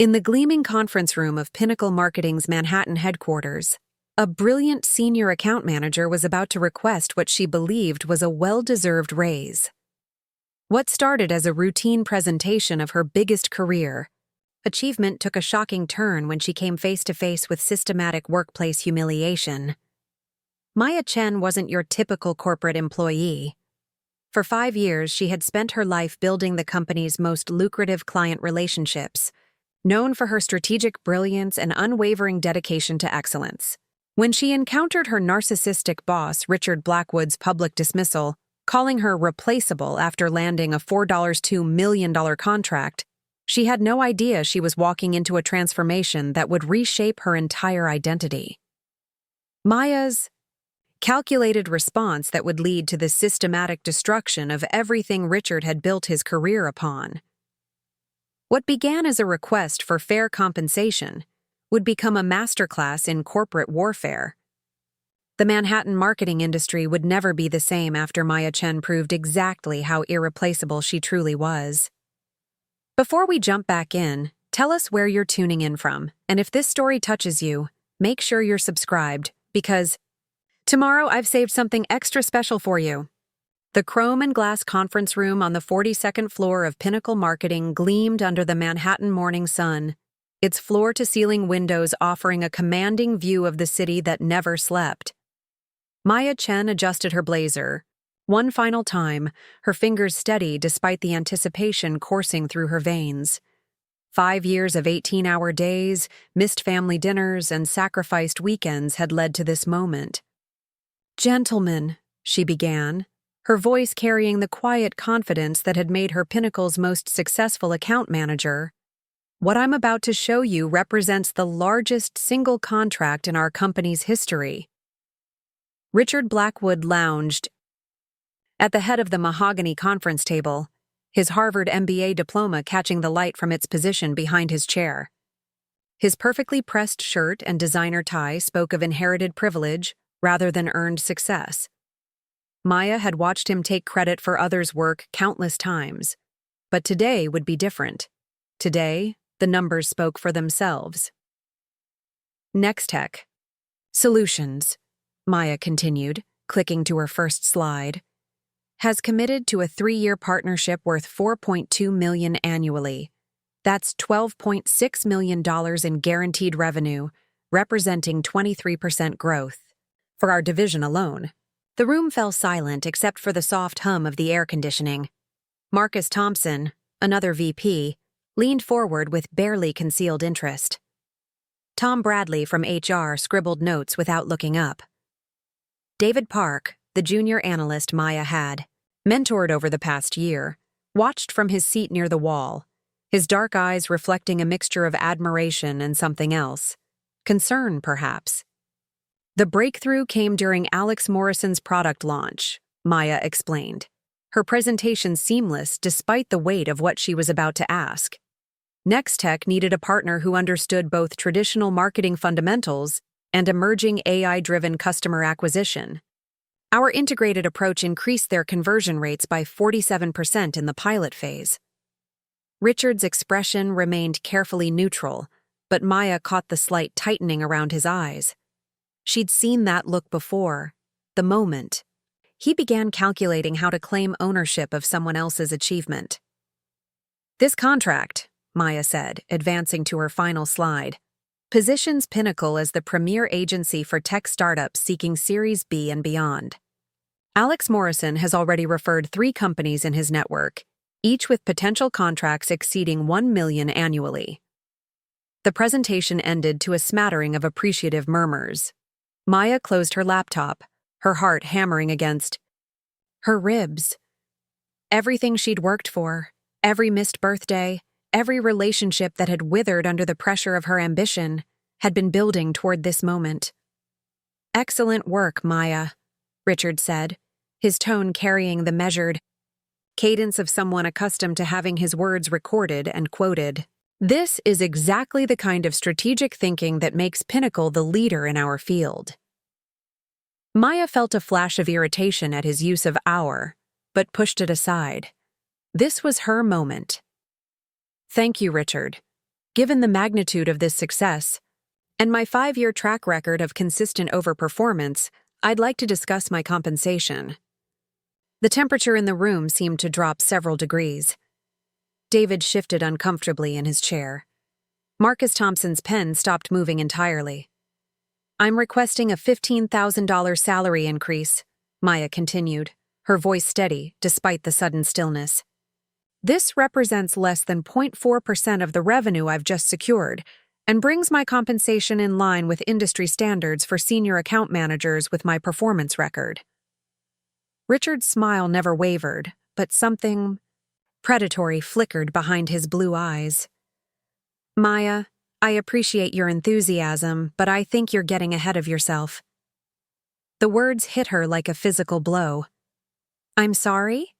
In the gleaming conference room of Pinnacle Marketing's Manhattan headquarters, a brilliant senior account manager was about to request what she believed was a well-deserved raise. What started as a routine presentation of her biggest career achievement took a shocking turn when she came face-to-face with systematic workplace humiliation. Chen wasn't your typical corporate employee. For 5 years, she had spent her life building the company's most lucrative client relationships, known for her strategic brilliance and unwavering dedication to excellence. When she encountered her narcissistic boss, Richard Blackwood's public dismissal, calling her replaceable after landing a $4.2 million contract, she had no idea she was walking into a transformation that would reshape her entire identity. Maya's calculated response that would lead to the systematic destruction of everything Richard had built his career upon. What began as a request for fair compensation would become a masterclass in corporate warfare. The Manhattan marketing industry would never be the same after Chen proved exactly how irreplaceable she truly was. Before we jump back in, tell us where you're tuning in from, and if this story touches you, make sure you're subscribed, because tomorrow I've saved something extra special for you. The chrome and glass conference room on the 42nd floor of Pinnacle Marketing gleamed under the Manhattan morning sun, its floor-to-ceiling windows offering a commanding view of the city that never slept. Chen adjusted her blazer. One final time, her fingers steady despite the anticipation coursing through her veins. 5 years of 18-hour days, missed family dinners, and sacrificed weekends had led to this moment. "Gentlemen," she began, her voice carrying the quiet confidence that had made her Pinnacle's most successful account manager. "What I'm about to show you represents the largest single contract in our company's history." Richard Blackwood lounged at the head of the mahogany conference table, his Harvard MBA diploma catching the light from its position behind his chair. His perfectly pressed shirt and designer tie spoke of inherited privilege rather than earned success. Maya had watched him take credit for others' work countless times, but today would be different. Today, the numbers spoke for themselves. Nextech Solutions, Maya continued, clicking to her first slide, has committed to a 3-year partnership worth $4.2 million annually. That's $12.6 million in guaranteed revenue, representing 23% growth. For our division alone. The room fell silent except for the soft hum of the air conditioning. Marcus Thompson, another VP, leaned forward with barely concealed interest. Tom Bradley from HR scribbled notes without looking up. David Park, the junior analyst Maya had, mentored over the past year, watched from his seat near the wall, his dark eyes reflecting a mixture of admiration and something else. Concern, perhaps. The breakthrough came during Alex Morrison's product launch, Maya explained, her presentation seamless despite the weight of what she was about to ask. Nextech needed a partner who understood both traditional marketing fundamentals and emerging AI-driven customer acquisition. Our integrated approach increased their conversion rates by 47% in the pilot phase. Richard's expression remained carefully neutral, but Maya caught the slight tightening around his eyes. She'd seen that look before, the moment. He began calculating how to claim ownership of someone else's achievement. "This contract," Maya said, advancing to her final slide, positions Pinnacle as the premier agency for tech startups seeking Series B and beyond. Alex Morrison has already referred 3 companies in his network, each with potential contracts exceeding $1 million annually. The presentation ended to a smattering of appreciative murmurs. Maya closed her laptop, her heart hammering against her ribs. Everything she'd worked for, every missed birthday, every relationship that had withered under the pressure of her ambition, had been building toward this moment. "Excellent work, Maya," Richard said, his tone carrying the measured cadence of someone accustomed to having his words recorded and quoted. "This is exactly the kind of strategic thinking that makes Pinnacle the leader in our field." Maya felt a flash of irritation at his use of "our," but pushed it aside. This was her moment. "Thank you, Richard." Given the magnitude of this success, and my 5-year track record of consistent overperformance, I'd like to discuss my compensation. The temperature in the room seemed to drop several degrees. David shifted uncomfortably in his chair. Marcus Thompson's pen stopped moving entirely. I'm requesting a $15,000 salary increase, Maya continued, her voice steady despite the sudden stillness. This represents less than 0.4% of the revenue I've just secured and brings my compensation in line with industry standards for senior account managers with my performance record. Richard's smile never wavered, but something predatory flickered behind his blue eyes. Maya, I appreciate your enthusiasm, but I think you're getting ahead of yourself. The words hit her like a physical blow. I'm sorry?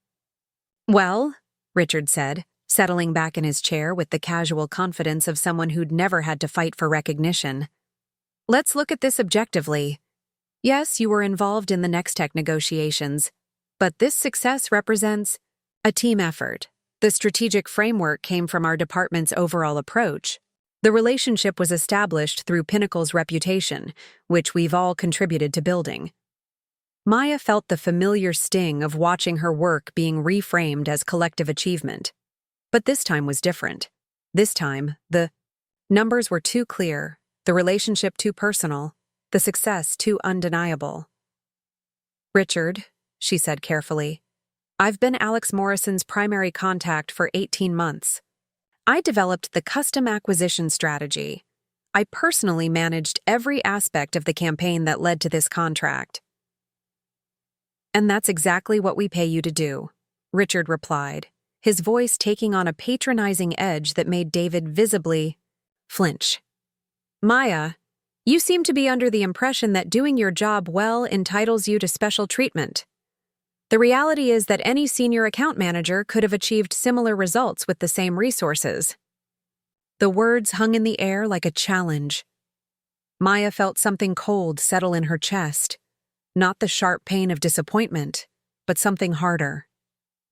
Well, Richard said, settling back in his chair with the casual confidence of someone who'd never had to fight for recognition. Let's look at this objectively. Yes, you were involved in the Nextech negotiations, but this success represents a team effort. The strategic framework came from our department's overall approach. The relationship was established through Pinnacle's reputation, which we've all contributed to building. Maya felt the familiar sting of watching her work being reframed as collective achievement. But this time was different. This time, the numbers were too clear, the relationship too personal, the success too undeniable. Richard, she said carefully, I've been Alex Morrison's primary contact for 18 months. I developed the custom acquisition strategy. I personally managed every aspect of the campaign that led to this contract. And that's exactly what we pay you to do, Richard replied, his voice taking on a patronizing edge that made David visibly flinch. Maya, you seem to be under the impression that doing your job well entitles you to special treatment. The reality is that any senior account manager could have achieved similar results with the same resources. The words hung in the air like a challenge. Maya felt something cold settle in her chest, not the sharp pain of disappointment, but something harder,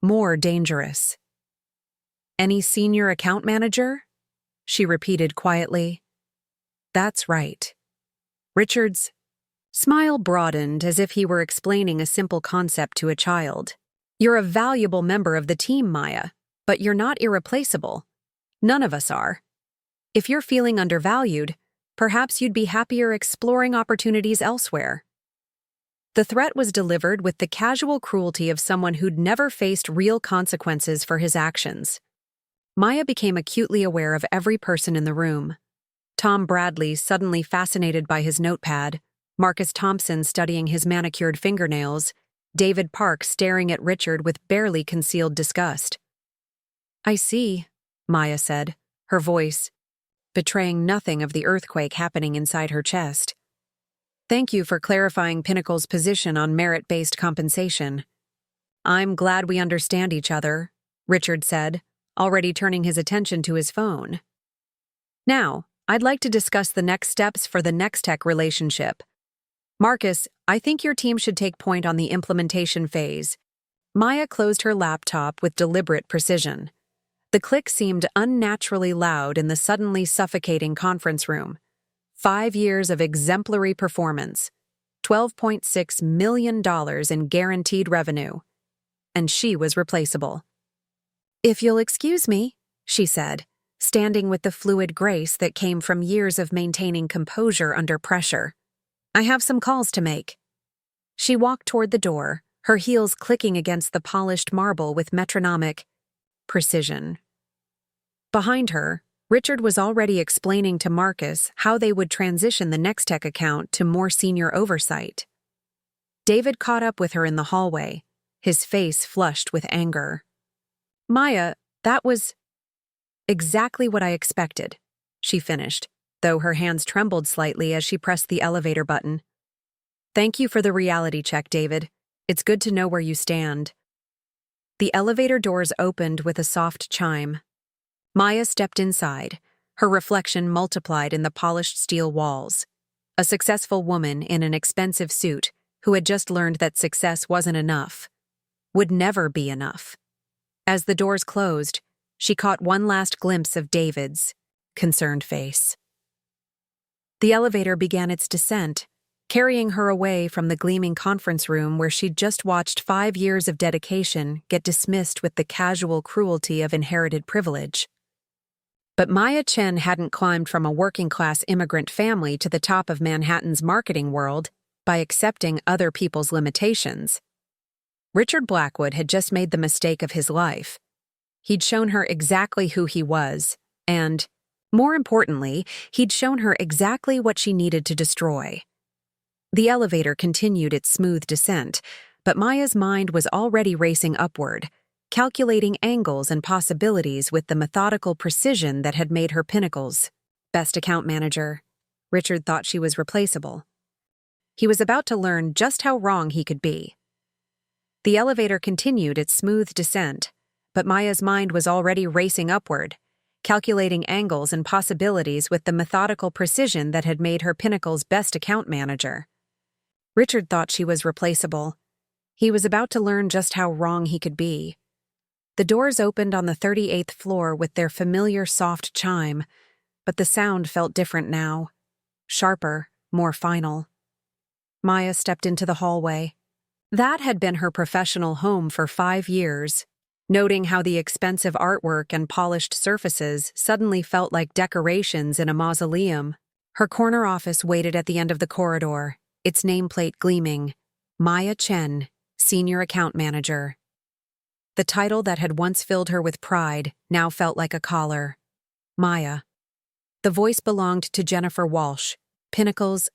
more dangerous. Any senior account manager? She repeated quietly. That's right. Richard's smile broadened as if he were explaining a simple concept to a child. You're a valuable member of the team, Maya, but you're not irreplaceable. None of us are. If you're feeling undervalued, perhaps you'd be happier exploring opportunities elsewhere. The threat was delivered with the casual cruelty of someone who'd never faced real consequences for his actions. Maya became acutely aware of every person in the room. Tom Bradley suddenly fascinated by his notepad, Marcus Thompson studying his manicured fingernails, David Park staring at Richard with barely concealed disgust. I see, Maya said, her voice betraying nothing of the earthquake happening inside her chest. Thank you for clarifying Pinnacle's position on merit-based compensation. I'm glad we understand each other, Richard said, already turning his attention to his phone. Now, I'd like to discuss the next steps for the Nextech relationship. Marcus, I think your team should take point on the implementation phase. Maya closed her laptop with deliberate precision. The click seemed unnaturally loud in the suddenly suffocating conference room. 5 years of exemplary performance, $12.6 million in guaranteed revenue. And she was replaceable. If you'll excuse me, she said, standing with the fluid grace that came from years of maintaining composure under pressure. I have some calls to make. She walked toward the door, her heels clicking against the polished marble with metronomic precision. Behind her, Richard was already explaining to Marcus how they would transition the Nextech account to more senior oversight. David caught up with her in the hallway, his face flushed with anger. Maya, that was exactly what I expected, she finished, though her hands trembled slightly as she pressed the elevator button. Thank you for the reality check, David. It's good to know where you stand. The elevator doors opened with a soft chime. Maya stepped inside, her reflection multiplied in the polished steel walls. A successful woman in an expensive suit who had just learned that success wasn't enough, would never be enough. As the doors closed, she caught one last glimpse of David's concerned face. The elevator began its descent, carrying her away from the gleaming conference room where she'd just watched 5 years of dedication get dismissed with the casual cruelty of inherited privilege. But Maya Chen hadn't climbed from a working-class immigrant family to the top of Manhattan's marketing world by accepting other people's limitations. Richard Blackwood had just made the mistake of his life. He'd shown her exactly who he was, and, more importantly, he'd shown her exactly what she needed to destroy. The elevator continued its smooth descent, but Maya's mind was already racing upward, calculating angles and possibilities with the methodical precision that had made her Pinnacle's best account manager. Richard thought she was replaceable. He was about to learn just how wrong he could be. The elevator continued its smooth descent, but Maya's mind was already racing upward, calculating angles and possibilities with the methodical precision that had made her Pinnacle's best account manager. Richard thought she was replaceable. He was about to learn just how wrong he could be. The doors opened on the 38th floor with their familiar soft chime, but the sound felt different now. Sharper, more final. Maya stepped into the hallway. That had been her professional home for 5 years. Noting how the expensive artwork and polished surfaces suddenly felt like decorations in a mausoleum, her corner office waited at the end of the corridor, its nameplate gleaming, Maya Chen, Senior Account Manager. The title that had once filled her with pride now felt like a collar. Maya. The voice belonged to Jennifer Walsh, Pinnacle's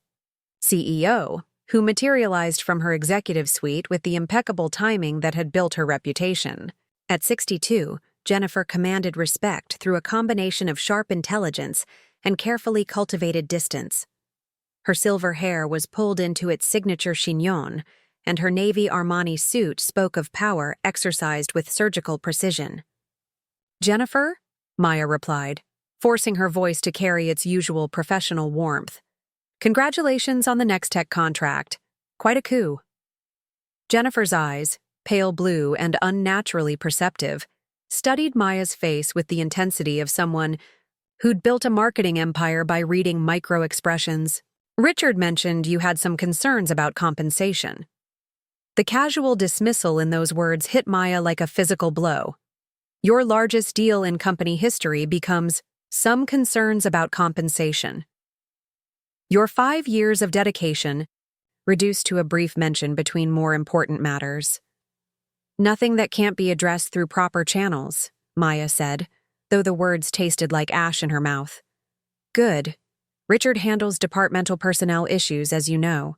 CEO, who materialized from her executive suite with the impeccable timing that had built her reputation. At 62, Jennifer commanded respect through a combination of sharp intelligence and carefully cultivated distance. Her silver hair was pulled into its signature chignon, and her navy Armani suit spoke of power exercised with surgical precision. "Jennifer?" Maya replied, forcing her voice to carry its usual professional warmth. "Congratulations on the Nextech contract. Quite a coup." Jennifer's eyes, pale blue and unnaturally perceptive, studied Maya's face with the intensity of someone who'd built a marketing empire by reading micro-expressions. "Richard mentioned you had some concerns about compensation." The casual dismissal in those words hit Maya like a physical blow. Your largest deal in company history becomes some concerns about compensation. Your 5 years of dedication reduced to a brief mention between more important matters. "Nothing that can't be addressed through proper channels," Maya said, though the words tasted like ash in her mouth. "Good. Richard handles departmental personnel issues, as you know.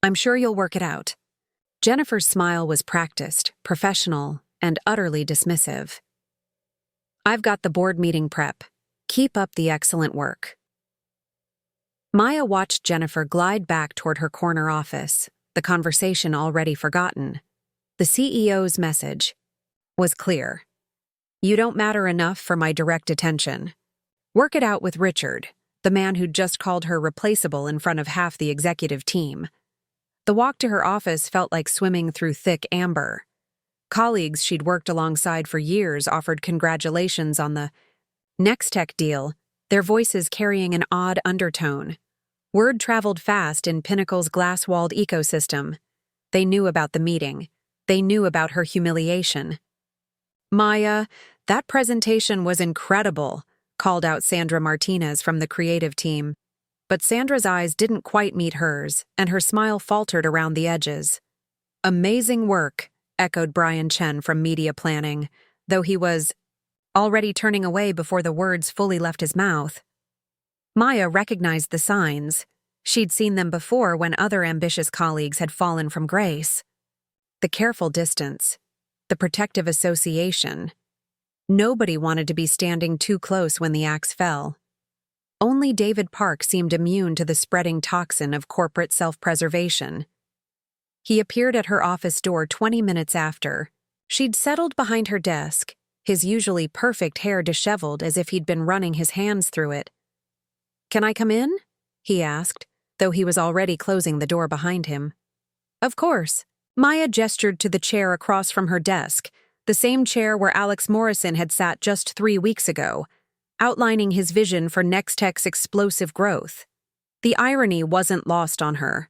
I'm sure you'll work it out." Jennifer's smile was practiced, professional, and utterly dismissive. "I've got the board meeting prep. Keep up the excellent work." Maya watched Jennifer glide back toward her corner office, the conversation already forgotten. The CEO's message was clear. "You don't matter enough for my direct attention. Work it out with Richard, the man who'd just called her replaceable in front of half the executive team." The walk to her office felt like swimming through thick amber. Colleagues she'd worked alongside for years offered congratulations on the Nextech deal, their voices carrying an odd undertone. Word traveled fast in Pinnacle's glass-walled ecosystem. They knew about the meeting. They knew about her humiliation. "Maya, that presentation was incredible," called out Sandra Martinez from the creative team. But Sandra's eyes didn't quite meet hers, and her smile faltered around the edges. "Amazing work," echoed Brian Chen from media planning, though he was already turning away before the words fully left his mouth. Maya recognized the signs. She'd seen them before when other ambitious colleagues had fallen from grace. The careful distance, the protective association. Nobody wanted to be standing too close when the axe fell. Only David Park seemed immune to the spreading toxin of corporate self-preservation. He appeared at her office door 20 minutes after. She'd settled behind her desk, his usually perfect hair disheveled as if he'd been running his hands through it. "Can I come in?" he asked, though he was already closing the door behind him. "Of course." Maya gestured to the chair across from her desk, the same chair where Alex Morrison had sat just 3 weeks ago. outlining his vision for Nextech's explosive growth. The irony wasn't lost on her.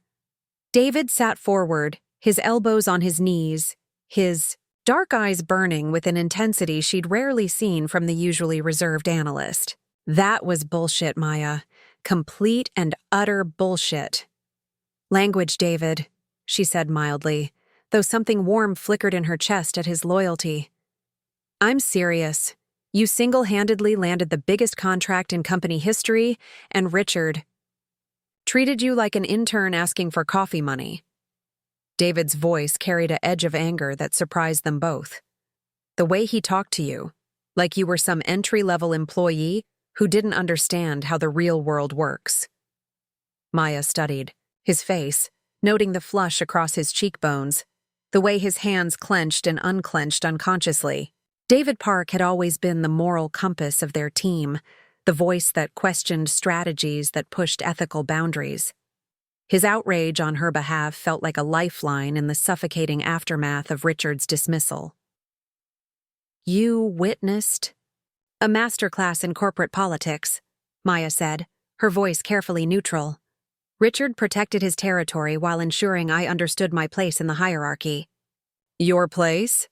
David sat forward, his elbows on his knees, his dark eyes burning with an intensity she'd rarely seen from the usually reserved analyst. That was bullshit, Maya. Complete and utter bullshit. Language, David, she said mildly, though something warm flickered in her chest at his loyalty. I'm serious. You single-handedly landed the biggest contract in company history, and Richard treated you like an intern asking for coffee money. David's voice carried an edge of anger that surprised them both. The way he talked to you, like you were some entry-level employee who didn't understand how the real world works. Maya studied his face, noting the flush across his cheekbones, the way his hands clenched and unclenched unconsciously. David Park had always been the moral compass of their team, the voice that questioned strategies that pushed ethical boundaries. His outrage on her behalf felt like a lifeline in the suffocating aftermath of Richard's dismissal. You witnessed a masterclass in corporate politics, Maya said, her voice carefully neutral. Richard protected his territory while ensuring I understood my place in the hierarchy. Your place?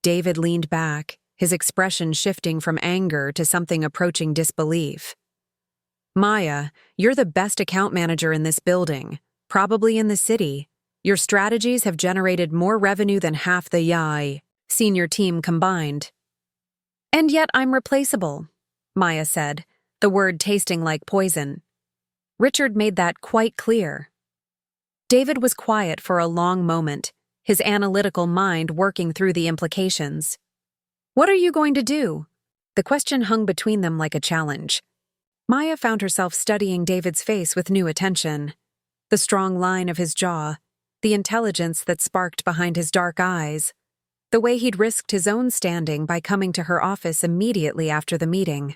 David leaned back, his expression shifting from anger to something approaching disbelief. Maya, you're the best account manager in this building, probably in the city. Your strategies have generated more revenue than half the YI senior team combined. And yet I'm replaceable, Maya said, the word tasting like poison. Richard made that quite clear. David was quiet for a long moment, his analytical mind working through the implications. What are you going to do? The question hung between them like a challenge. Maya found herself studying David's face with new attention. The strong line of his jaw, the intelligence that sparked behind his dark eyes, the way he'd risked his own standing by coming to her office immediately after the meeting.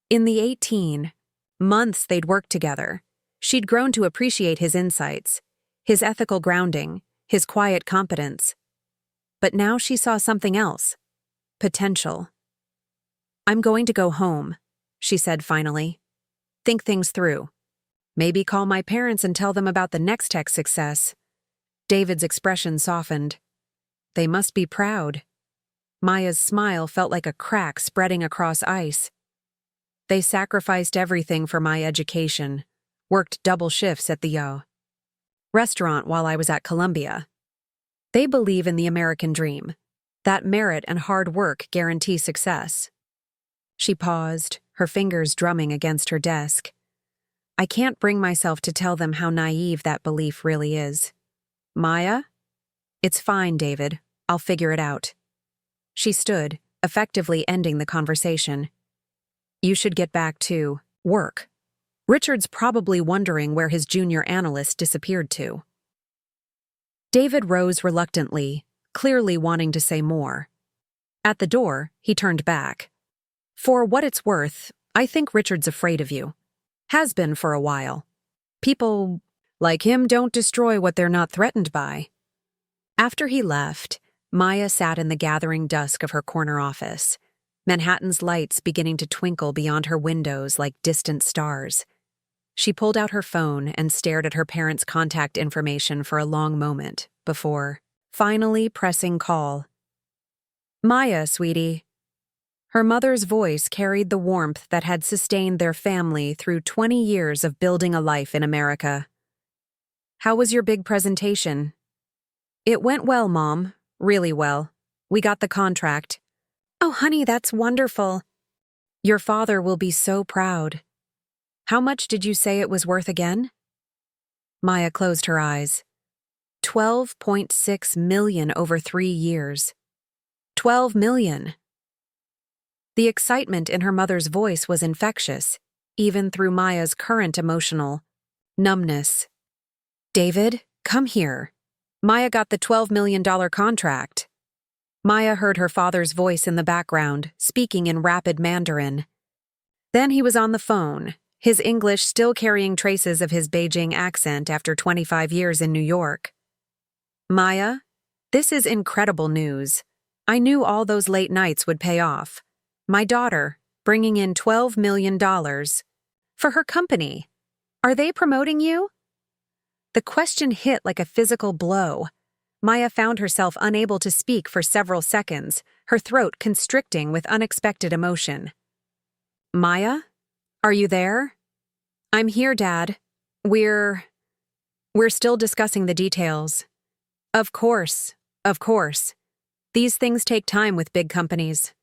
In the 18 months they'd worked together, she'd grown to appreciate his insights, his ethical grounding, his quiet competence. But now she saw something else. Potential. I'm going to go home, she said finally. Think things through. Maybe call my parents and tell them about the Nextech success. David's expression softened. They must be proud. Maya's smile felt like a crack spreading across ice. They sacrificed everything for my education, worked double shifts at the restaurant while I was at Columbia. They believe in the American dream, that merit and hard work guarantee success. She paused, her fingers drumming against her desk. I can't bring myself to tell them how naive that belief really is. Maya? It's fine, David. I'll figure it out. She stood, effectively ending the conversation. You should get back to work. Richard's probably wondering where his junior analyst disappeared to. David rose reluctantly, clearly wanting to say more. At the door, he turned back. For what it's worth, I think Richard's afraid of you. Has been for a while. People like him don't destroy what they're not threatened by. After he left, Maya sat in the gathering dusk of her corner office, Manhattan's lights beginning to twinkle beyond her windows like distant stars. She pulled out her phone and stared at her parents' contact information for a long moment before finally pressing call. Maya, sweetie. Her mother's voice carried the warmth that had sustained their family through 20 years of building a life in America. How was your big presentation? It went well, Mom. Really well. We got the contract. Oh, honey, that's wonderful. Your father will be so proud. How much did you say it was worth again? Maya closed her eyes. $12.6 million over 3 years. $12 million. The excitement in her mother's voice was infectious, even through Maya's current emotional numbness. David, come here. Maya got the $12 million contract. Maya heard her father's voice in the background, speaking in rapid Mandarin. Then he was on the phone, his English still carrying traces of his Beijing accent after 25 years in New York. Maya, this is incredible news. I knew all those late nights would pay off. My daughter, bringing in $12 million. For her company. Are they promoting you? The question hit like a physical blow. Maya found herself unable to speak for several seconds, her throat constricting with unexpected emotion. Maya? Are you there? I'm here, Dad. We're still discussing the details. Of course. These things take time with big companies.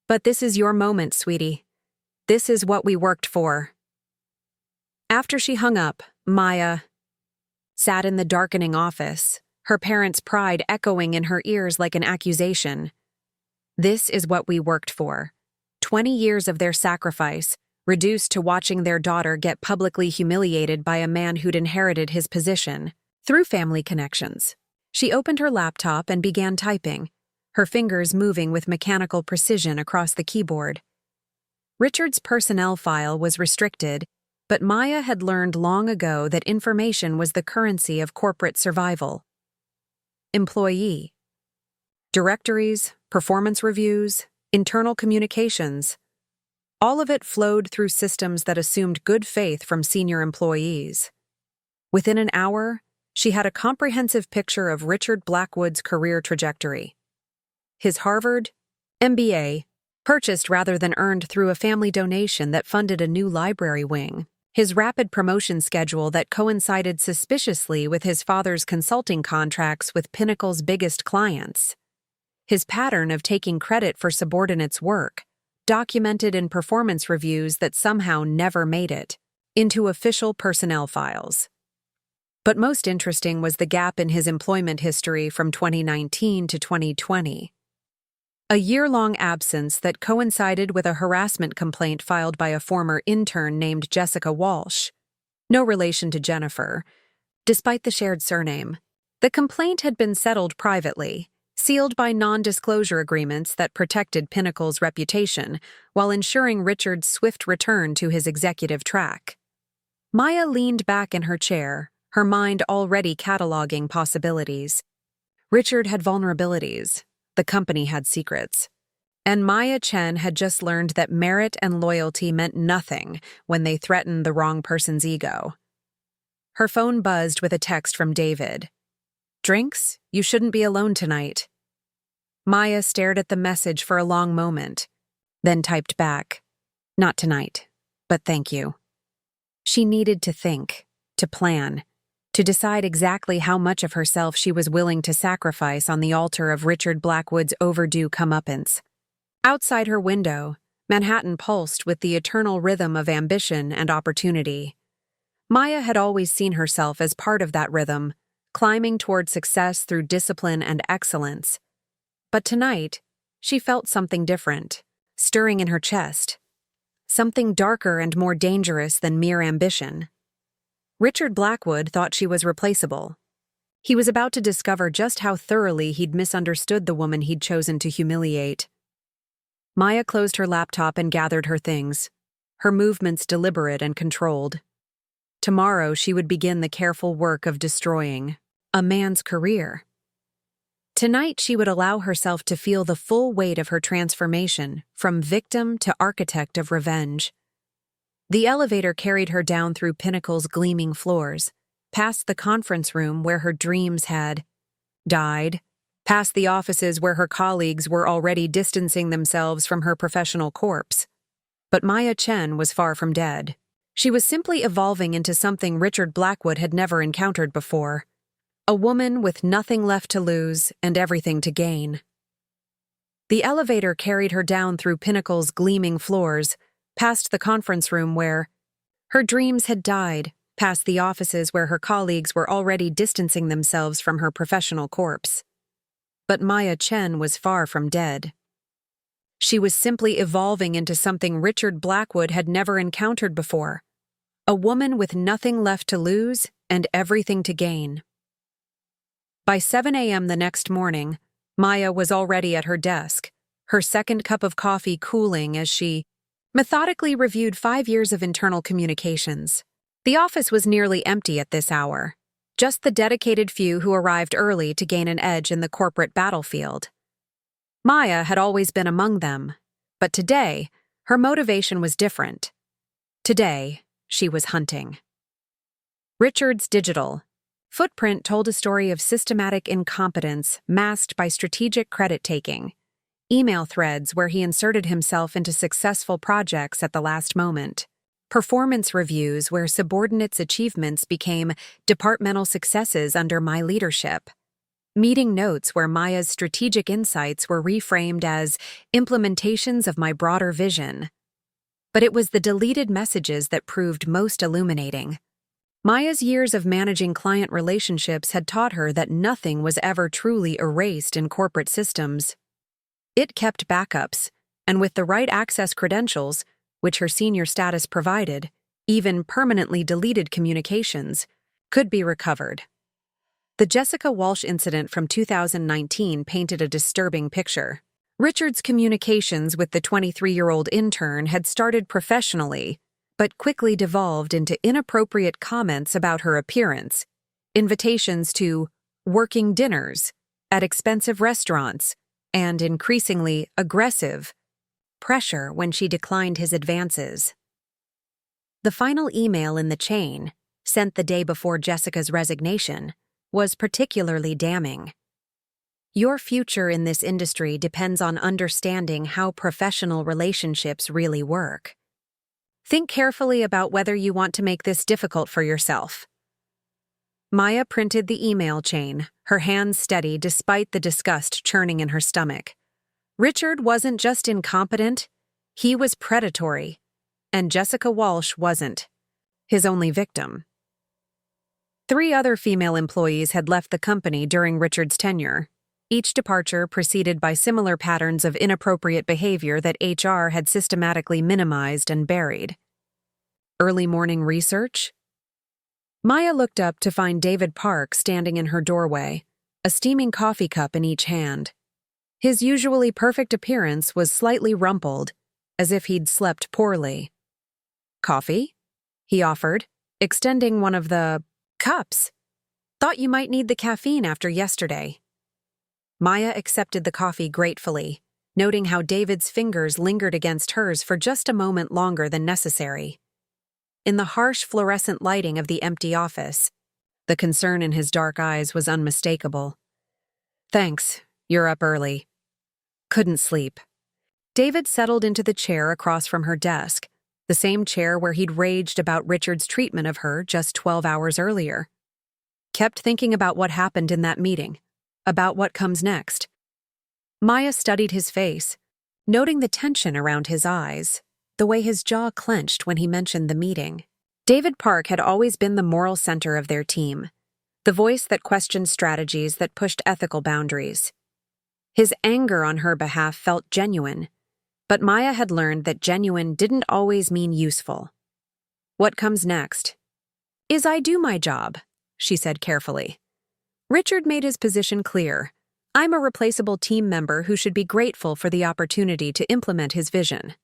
But this is your moment, sweetie. This is what we worked for. After she hung up, Maya sat in the darkening office, her parents' pride echoing in her ears like an accusation. This is what we worked for. 20 years of their sacrifice, reduced to watching their daughter get publicly humiliated by a man who'd inherited his position. Through family connections, she opened her laptop and began typing, her fingers moving with mechanical precision across the keyboard. Richard's personnel file was restricted, but Maya had learned long ago that information was the currency of corporate survival. Employee. Directories, performance reviews, internal communications. All of it flowed through systems that assumed good faith from senior employees. Within an hour, she had a comprehensive picture of Richard Blackwood's career trajectory. His Harvard MBA, purchased rather than earned through a family donation that funded a new library wing. His rapid promotion schedule that coincided suspiciously with his father's consulting contracts with Pinnacle's biggest clients. His pattern of taking credit for subordinates' work, documented in performance reviews that somehow never made it into official personnel files. But most interesting was the gap in his employment history from 2019 to 2020. A year-long absence that coincided with a harassment complaint filed by a former intern named Jessica Walsh. No relation to Jennifer, despite the shared surname. The complaint had been settled privately, sealed by non-disclosure agreements that protected Pinnacle's reputation while ensuring Richard's swift return to his executive track. Maya leaned back in her chair, her mind already cataloging possibilities. Richard had vulnerabilities. The company had secrets. And Maya Chen had just learned that merit and loyalty meant nothing when they threatened the wrong person's ego. Her phone buzzed with a text from David. "Drinks? You shouldn't be alone tonight." Maya stared at the message for a long moment, then typed back, "Not tonight, but thank you." She needed to think, to plan, to decide exactly how much of herself she was willing to sacrifice on the altar of Richard Blackwood's overdue comeuppance. Outside her window, Manhattan pulsed with the eternal rhythm of ambition and opportunity. Maya had always seen herself as part of that rhythm, climbing toward success through discipline and excellence. But tonight, she felt something different, stirring in her chest. Something darker and more dangerous than mere ambition. Richard Blackwood thought she was replaceable. He was about to discover just how thoroughly he'd misunderstood the woman he'd chosen to humiliate. Maya closed her laptop and gathered her things, her movements deliberate and controlled. Tomorrow she would begin the careful work of destroying a man's career. Tonight she would allow herself to feel the full weight of her transformation from victim to architect of revenge. The elevator carried her down through Pinnacle's gleaming floors, past the conference room where her dreams had died, past the offices where her colleagues were already distancing themselves from her professional corpse. But Maya Chen was far from dead. She was simply evolving into something Richard Blackwood had never encountered before. A woman with nothing left to lose and everything to gain. The elevator carried her down through Pinnacle's gleaming floors, past the conference room where her dreams had died, past the offices where her colleagues were already distancing themselves from her professional corpse. But Maya Chen was far from dead. She was simply evolving into something Richard Blackwood had never encountered before. A woman with nothing left to lose and everything to gain. By 7 a.m. the next morning, Maya was already at her desk, her second cup of coffee cooling as she methodically reviewed 5 years of internal communications. The office was nearly empty at this hour, just the dedicated few who arrived early to gain an edge in the corporate battlefield. Maya had always been among them, But today, her motivation was different. Today, she was hunting. Richard's digital footprint told a story of systematic incompetence masked by strategic credit-taking, email threads where he inserted himself into successful projects at the last moment, performance reviews where subordinates' achievements became departmental successes under my leadership, meeting notes where Maya's strategic insights were reframed as implementations of my broader vision. But it was the deleted messages that proved most illuminating. Maya's years of managing client relationships had taught her that nothing was ever truly erased in corporate systems. It kept backups, and with the right access credentials, which her senior status provided, even permanently deleted communications could be recovered. The Jessica Walsh incident from 2019 painted a disturbing picture. Richard's communications with the 23-year-old intern had started professionally, but quickly devolved into inappropriate comments about her appearance, invitations to working dinners at expensive restaurants, and increasingly aggressive pressure when she declined his advances. The final email in the chain, sent the day before Jessica's resignation, was particularly damning. Your future in this industry depends on understanding how professional relationships really work. Think carefully about whether you want to make this difficult for yourself. Maya printed the email chain, her hands steady despite the disgust churning in her stomach. Richard wasn't just incompetent, he was predatory, and Jessica Walsh wasn't his only victim. 3 other female employees had left the company during Richard's tenure, each departure preceded by similar patterns of inappropriate behavior that HR had systematically minimized and buried. Early morning research? Maya looked up to find David Park standing in her doorway, a steaming coffee cup in each hand. His usually perfect appearance was slightly rumpled, as if he'd slept poorly. "Coffee?" he offered, extending one of the cups. "Thought you might need the caffeine after yesterday." Maya accepted the coffee gratefully, noting how David's fingers lingered against hers for just a moment longer than necessary. In the harsh fluorescent lighting of the empty office, the concern in his dark eyes was unmistakable. "Thanks, you're up early." "Couldn't sleep." David settled into the chair across from her desk, the same chair where he'd raged about Richard's treatment of her just 12 hours earlier. "Kept thinking about what happened in that meeting, about what comes next." Maya studied his face, noting the tension around his eyes, the way his jaw clenched when he mentioned the meeting. David Park had always been the moral center of their team, the voice that questioned strategies that pushed ethical boundaries. His anger on her behalf felt genuine, but Maya had learned that genuine didn't always mean useful. "What comes next?" "I do my job," she said carefully. Richard made his position clear. "I'm a replaceable team member who should be grateful for the opportunity to implement his vision."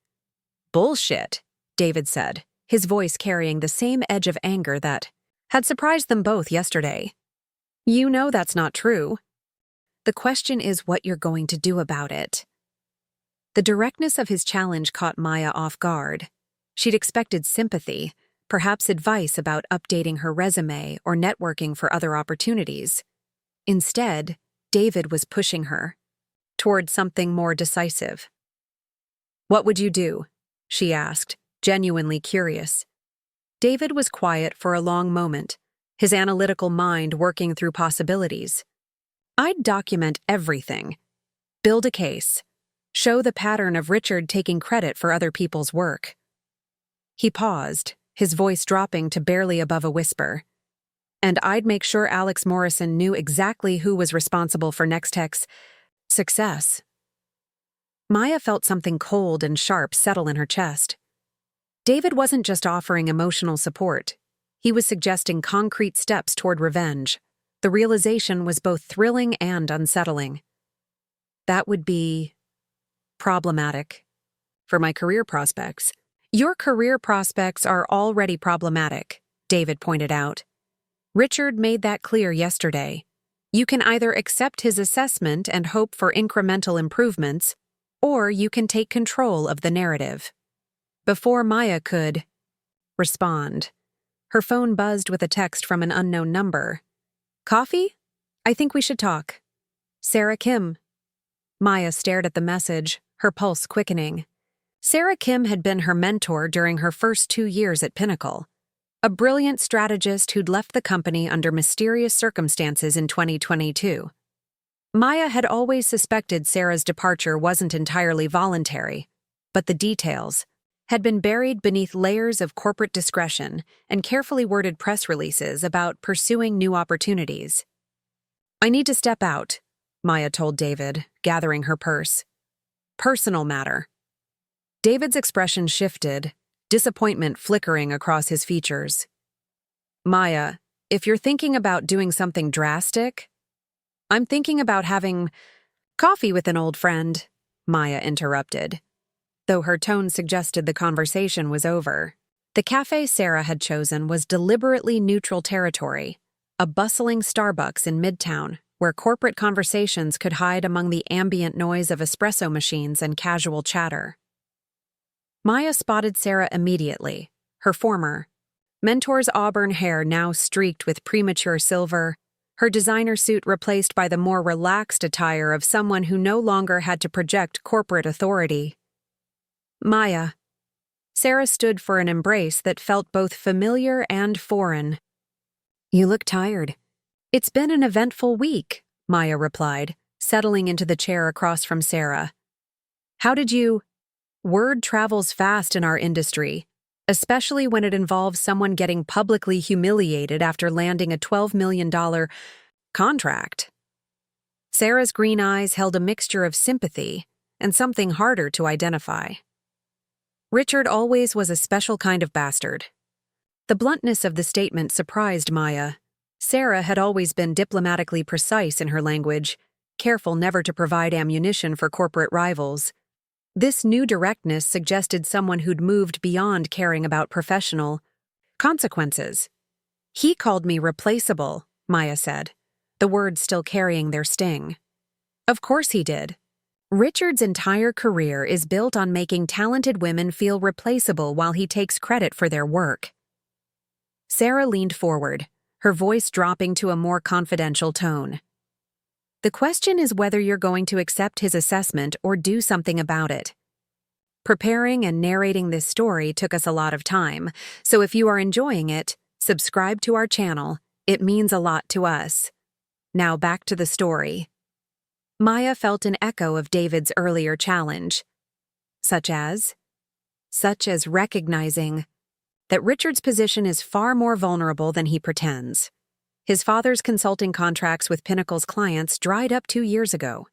"Bullshit," David said, his voice carrying the same edge of anger that had surprised them both yesterday. "You know that's not true. The question is what you're going to do about it." The directness of his challenge caught Maya off guard. She'd expected sympathy, perhaps advice about updating her resume or networking for other opportunities. Instead, David was pushing her toward something more decisive. "What would you do?" she asked, genuinely curious. David was quiet for a long moment, his analytical mind working through possibilities. "I'd document everything. Build a case. Show the pattern of Richard taking credit for other people's work." He paused, his voice dropping to barely above a whisper. "And I'd make sure Alex Morrison knew exactly who was responsible for Nextech's success." Maya felt something cold and sharp settle in her chest. David wasn't just offering emotional support. He was suggesting concrete steps toward revenge. The realization was both thrilling and unsettling. "That would be problematic for my career prospects." "Your career prospects are already problematic," David pointed out. "Richard made that clear yesterday. You can either accept his assessment and hope for incremental improvements, or you can take control of the narrative. Before Maya could respond, her phone buzzed with a text from an unknown number. Coffee? I think we should talk. Sarah Kim. Maya stared at the message, her pulse quickening. Sarah Kim had been her mentor during her first 2 years at Pinnacle, a brilliant strategist who'd left the company under mysterious circumstances in 2022. Maya had always suspected Sarah's departure wasn't entirely voluntary, but the details had been buried beneath layers of corporate discretion and carefully worded press releases about pursuing new opportunities. I need to step out, Maya told David, gathering her purse. Personal matter. David's expression shifted, disappointment flickering across his features. Maya, if you're thinking about doing something drastic, I'm thinking about having coffee with an old friend, Maya interrupted. Though her tone suggested the conversation was over, the cafe Sarah had chosen was deliberately neutral territory, a bustling Starbucks in Midtown, where corporate conversations could hide among the ambient noise of espresso machines and casual chatter. Maya spotted Sarah immediately, her former mentor's auburn hair now streaked with premature silver, her designer suit replaced by the more relaxed attire of someone who no longer had to project corporate authority. Maya. Sarah stood for an embrace that felt both familiar and foreign. You look tired. It's been an eventful week, Maya replied, settling into the chair across from Sarah. How did you? Word travels fast in our industry, especially when it involves someone getting publicly humiliated after landing a $12 million contract. Sarah's green eyes held a mixture of sympathy and something harder to identify. Richard always was a special kind of bastard. The bluntness of the statement surprised Maya. Sarah had always been diplomatically precise in her language, careful never to provide ammunition for corporate rivals. This new directness suggested someone who'd moved beyond caring about professional consequences. He called me replaceable, Maya said, the words still carrying their sting. Of course he did. Richard's entire career is built on making talented women feel replaceable while he takes credit for their work. Sarah leaned forward, her voice dropping to a more confidential tone. The question is whether you're going to accept his assessment or do something about it. Preparing and narrating this story took us a lot of time, so if you are enjoying it, subscribe to our channel. It means a lot to us. Now back to the story. Maya felt an echo of David's earlier challenge, such as recognizing that Richard's position is far more vulnerable than he pretends. His father's consulting contracts with Pinnacle's clients dried up 2 years ago.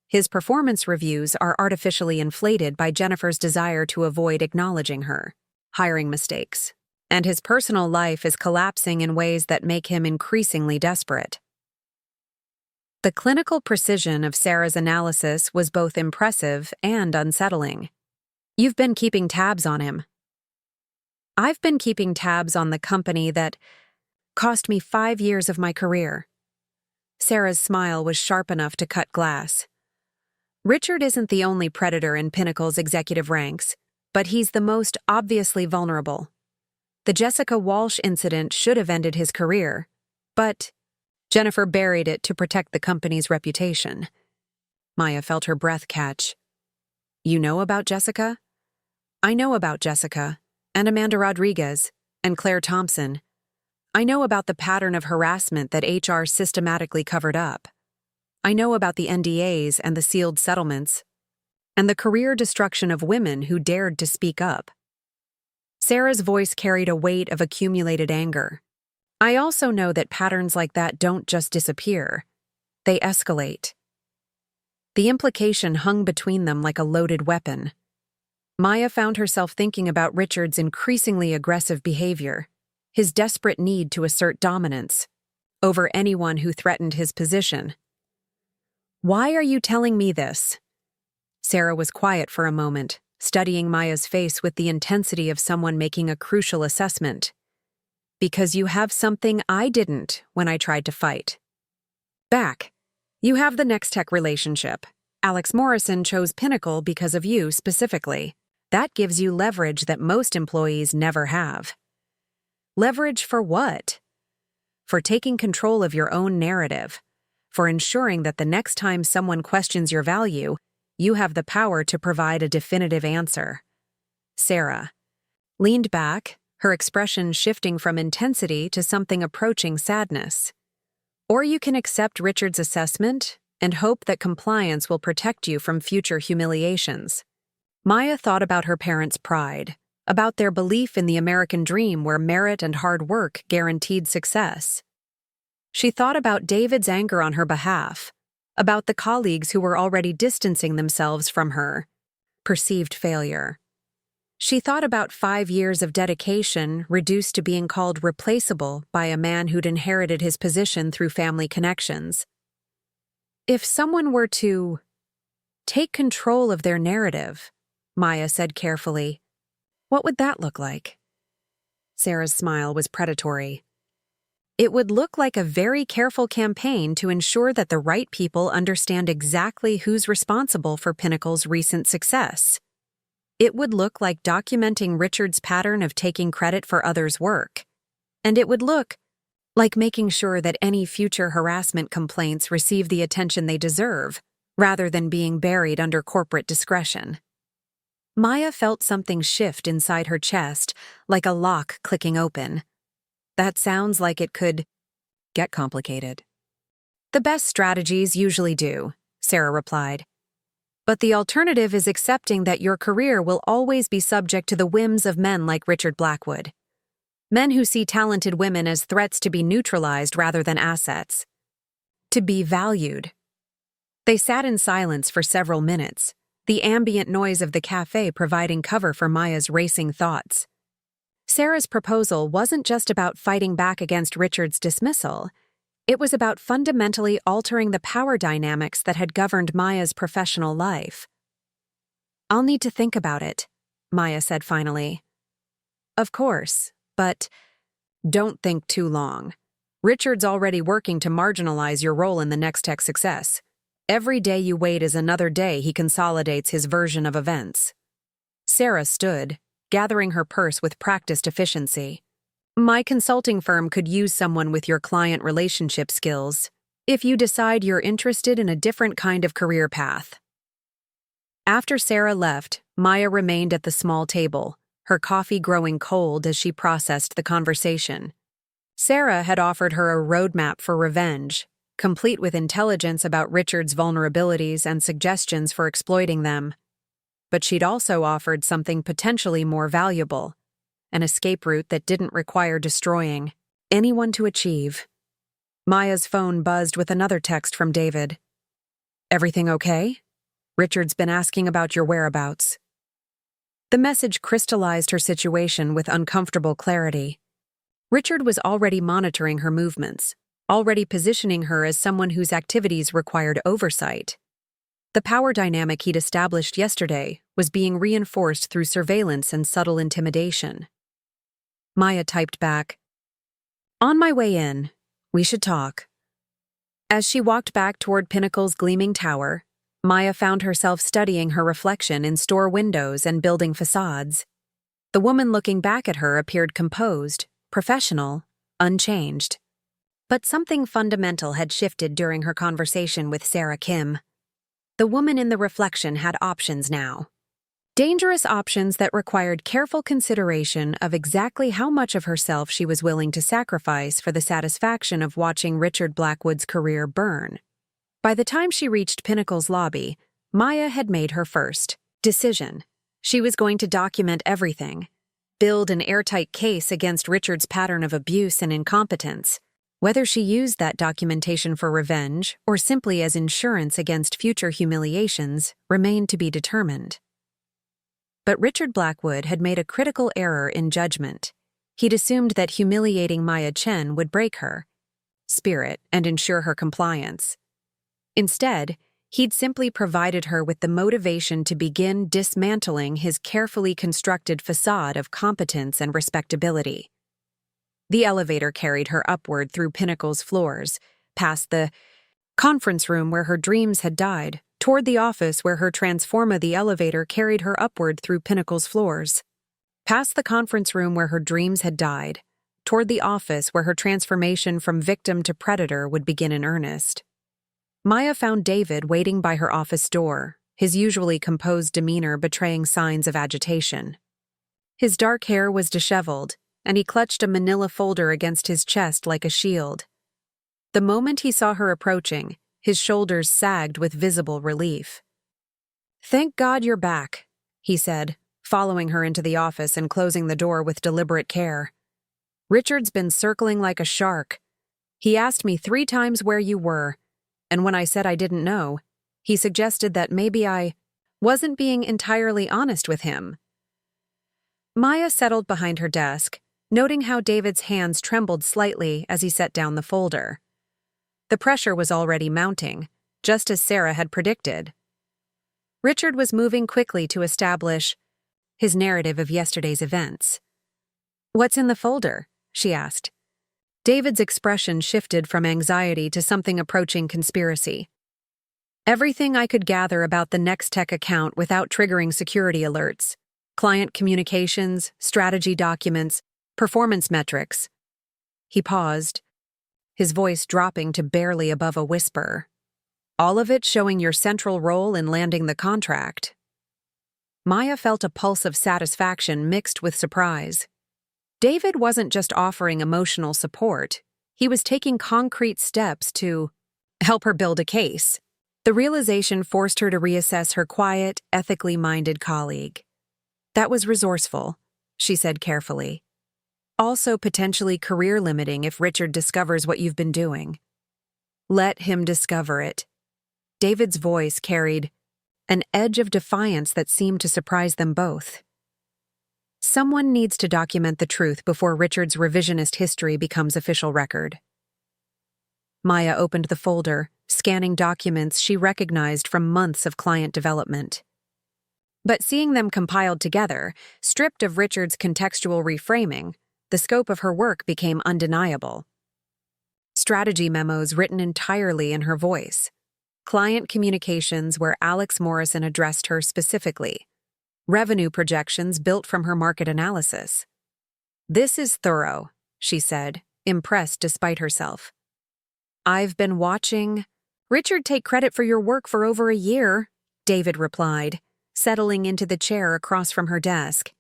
His performance reviews are artificially inflated by Jennifer's desire to avoid acknowledging her hiring mistakes, and his personal life is collapsing in ways that make him increasingly desperate. The clinical precision of Sarah's analysis was both impressive and unsettling. You've been keeping tabs on him. I've been keeping tabs on the company that cost me 5 years of my career. Sarah's smile was sharp enough to cut glass. Richard isn't the only predator in Pinnacle's executive ranks, but he's the most obviously vulnerable. The Jessica Walsh incident should have ended his career, but Jennifer buried it to protect the company's reputation. Maya felt her breath catch. You know about Jessica? I know about Jessica, and Amanda Rodriguez, and Claire Thompson. I know about the pattern of harassment that HR systematically covered up. I know about the NDAs and the sealed settlements, and the career destruction of women who dared to speak up. Sarah's voice carried a weight of accumulated anger. I also know that patterns like that don't just disappear. They escalate. The implication hung between them like a loaded weapon. Maya found herself thinking about Richard's increasingly aggressive behavior, his desperate need to assert dominance over anyone who threatened his position. Why are you telling me this? Sarah was quiet for a moment, studying Maya's face with the intensity of someone making a crucial assessment. Because you have something I didn't when I tried to fight. Back. You have the Next Tech relationship. Alex Morrison chose Pinnacle because of you specifically. That gives you leverage that most employees never have. Leverage for what? For taking control of your own narrative, for ensuring that the next time someone questions your value, you have the power to provide a definitive answer. Sarah leaned back, her expression shifting from intensity to something approaching sadness. Or you can accept Richard's assessment and hope that compliance will protect you from future humiliations. Maya thought about her parents' pride, about their belief in the American dream where merit and hard work guaranteed success. She thought about David's anger on her behalf, about the colleagues who were already distancing themselves from her perceived failure. She thought about 5 years of dedication reduced to being called replaceable by a man who'd inherited his position through family connections. If someone were to take control of their narrative, Maya said carefully, what would that look like? Sarah's smile was predatory. It would look like a very careful campaign to ensure that the right people understand exactly who's responsible for Pinnacle's recent success. It would look like documenting Richard's pattern of taking credit for others' work. And it would look like making sure that any future harassment complaints receive the attention they deserve, rather than being buried under corporate discretion. Maya felt something shift inside her chest, like a lock clicking open. That sounds like it could get complicated. The best strategies usually do, Sarah replied. But the alternative is accepting that your career will always be subject to the whims of men like Richard Blackwood. Men who see talented women as threats to be neutralized rather than assets. To be valued. They sat in silence for several minutes, the ambient noise of the cafe providing cover for Maya's racing thoughts. Sarah's proposal wasn't just about fighting back against Richard's dismissal. It was about fundamentally altering the power dynamics that had governed Maya's professional life. I'll need to think about it, Maya said finally. Of course, but don't think too long. Richard's already working to marginalize your role in the next tech success. Every day you wait is another day he consolidates his version of events. Sarah stood, gathering her purse with practiced efficiency. My consulting firm could use someone with your client relationship skills if you decide you're interested in a different kind of career path. After Sarah left, Maya remained at the small table, her coffee growing cold as she processed the conversation. Sarah had offered her a roadmap for revenge, complete with intelligence about Richard's vulnerabilities and suggestions for exploiting them. But she'd also offered something potentially more valuable, an escape route that didn't require destroying anyone to achieve. Maya's phone buzzed with another text from David. Everything okay? Richard's been asking about your whereabouts. The message crystallized her situation with uncomfortable clarity. Richard was already monitoring her movements, already positioning her as someone whose activities required oversight. The power dynamic he'd established yesterday was being reinforced through surveillance and subtle intimidation. Maya typed back, "On my way in. We should talk." As she walked back toward Pinnacle's gleaming tower, Maya found herself studying her reflection in store windows and building facades. The woman looking back at her appeared composed, professional, unchanged. But something fundamental had shifted during her conversation with Sarah Kim. The woman in the reflection had options now. Dangerous options that required careful consideration of exactly how much of herself she was willing to sacrifice for the satisfaction of watching Richard Blackwood's career burn. By the time she reached Pinnacle's lobby, Maya had made her first decision. She was going to document everything, build an airtight case against Richard's pattern of abuse and incompetence. Whether she used that documentation for revenge or simply as insurance against future humiliations remained to be determined. But Richard Blackwood had made a critical error in judgment. He'd assumed that humiliating Maya Chen would break her spirit and ensure her compliance. Instead, he'd simply provided her with the motivation to begin dismantling his carefully constructed facade of competence and respectability. The elevator carried her upward through Pinnacle's floors, past the conference room where her dreams had died, toward the office where her transforma the elevator carried her upward through Pinnacle's floors. Past the conference room where her dreams had died, toward the office where her transformation from victim to predator would begin in earnest. Maya found David waiting by her office door, his usually composed demeanor betraying signs of agitation. His dark hair was disheveled, and he clutched a manila folder against his chest like a shield. The moment he saw her approaching, his shoulders sagged with visible relief. "Thank God you're back," he said, following her into the office and closing the door with deliberate care. "Richard's been circling like a shark. He asked me 3 times where you were, and when I said I didn't know, he suggested that maybe I wasn't being entirely honest with him." Maya settled behind her desk, noting how David's hands trembled slightly as he set down the folder. The pressure was already mounting, just as Sarah had predicted. Richard was moving quickly to establish his narrative of yesterday's events. "What's in the folder?" she asked. David's expression shifted from anxiety to something approaching conspiracy. "Everything I could gather about the Next-Tech account without triggering security alerts. Client communications, strategy documents, performance metrics." He paused, his voice dropping to barely above a whisper. "All of it showing your central role in landing the contract." Maya felt a pulse of satisfaction mixed with surprise. David wasn't just offering emotional support, he was taking concrete steps to help her build a case. The realization forced her to reassess her quiet, ethically minded colleague. "That was resourceful," she said carefully. "Also potentially career-limiting if Richard discovers what you've been doing." "Let him discover it." David's voice carried an edge of defiance that seemed to surprise them both. "Someone needs to document the truth before Richard's revisionist history becomes official record." Maya opened the folder, scanning documents she recognized from months of client development. But seeing them compiled together, stripped of Richard's contextual reframing, the scope of her work became undeniable. Strategy memos written entirely in her voice. Client communications where Alex Morrison addressed her specifically. Revenue projections built from her market analysis. "This is thorough," she said, impressed despite herself. "I've been watching Richard take credit for your work for over a year," David replied, settling into the chair across from her desk.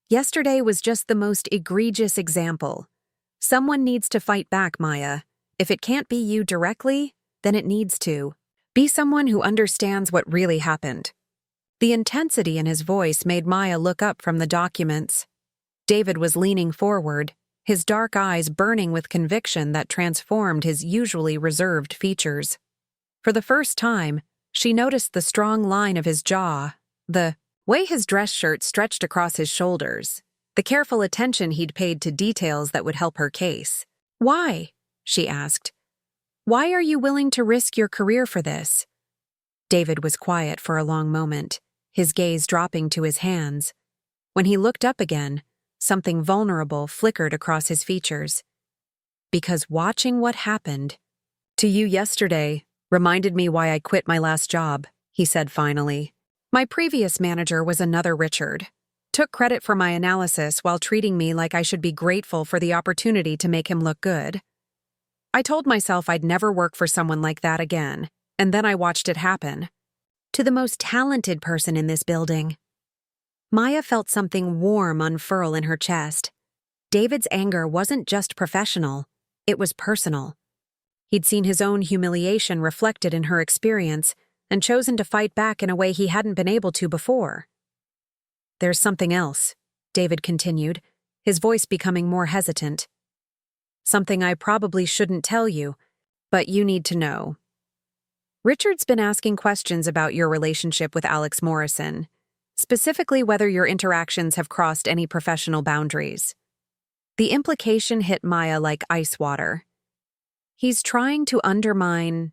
"Yesterday was just the most egregious example. Someone needs to fight back, Maya. If it can't be you directly, then it needs to be someone who understands what really happened." The intensity in his voice made Maya look up from the documents. David was leaning forward, his dark eyes burning with conviction that transformed his usually reserved features. For the first time, she noticed the strong line of his jaw, the way his dress shirt stretched across his shoulders, the careful attention he'd paid to details that would help her case. "Why?" she asked. "Why are you willing to risk your career for this?" David was quiet for a long moment, his gaze dropping to his hands. When he looked up again, something vulnerable flickered across his features. "Because watching what happened to you yesterday reminded me why I quit my last job," he said finally. "My previous manager was another Richard. Took credit for my analysis while treating me like I should be grateful for the opportunity to make him look good. I told myself I'd never work for someone like that again, and then I watched it happen. To the most talented person in this building." Maya felt something warm unfurl in her chest. David's anger wasn't just professional, it was personal. He'd seen his own humiliation reflected in her experience and chosen to fight back in a way he hadn't been able to before. "There's something else," David continued, his voice becoming more hesitant. "Something I probably shouldn't tell you, but you need to know. Richard's been asking questions about your relationship with Alex Morrison, specifically whether your interactions have crossed any professional boundaries." The implication hit Maya like ice water. "He's trying to undermine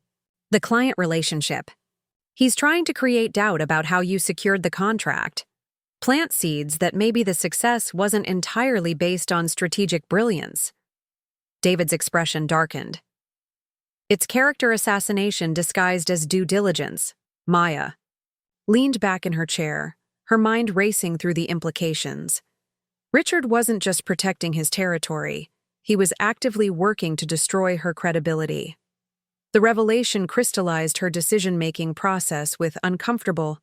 the client relationship. He's trying to create doubt about how you secured the contract. Plant seeds that maybe the success wasn't entirely based on strategic brilliance." David's expression darkened. "It's character assassination disguised as due diligence," Maya leaned back in her chair, her mind racing through the implications. Richard wasn't just protecting his territory, he was actively working to destroy her credibility. The revelation crystallized her decision-making process with uncomfortable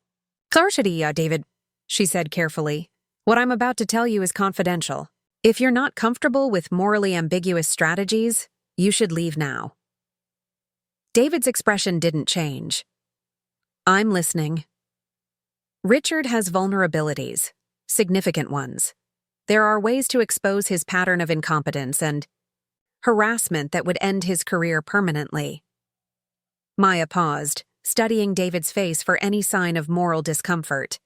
clarity, David, she said carefully. What I'm about to tell you is confidential. If you're not comfortable with morally ambiguous strategies, you should leave now. David's expression didn't change. I'm listening. Richard has vulnerabilities, significant ones. There are ways to expose his pattern of incompetence and harassment that would end his career permanently. Maya paused, studying David's face for any sign of moral discomfort.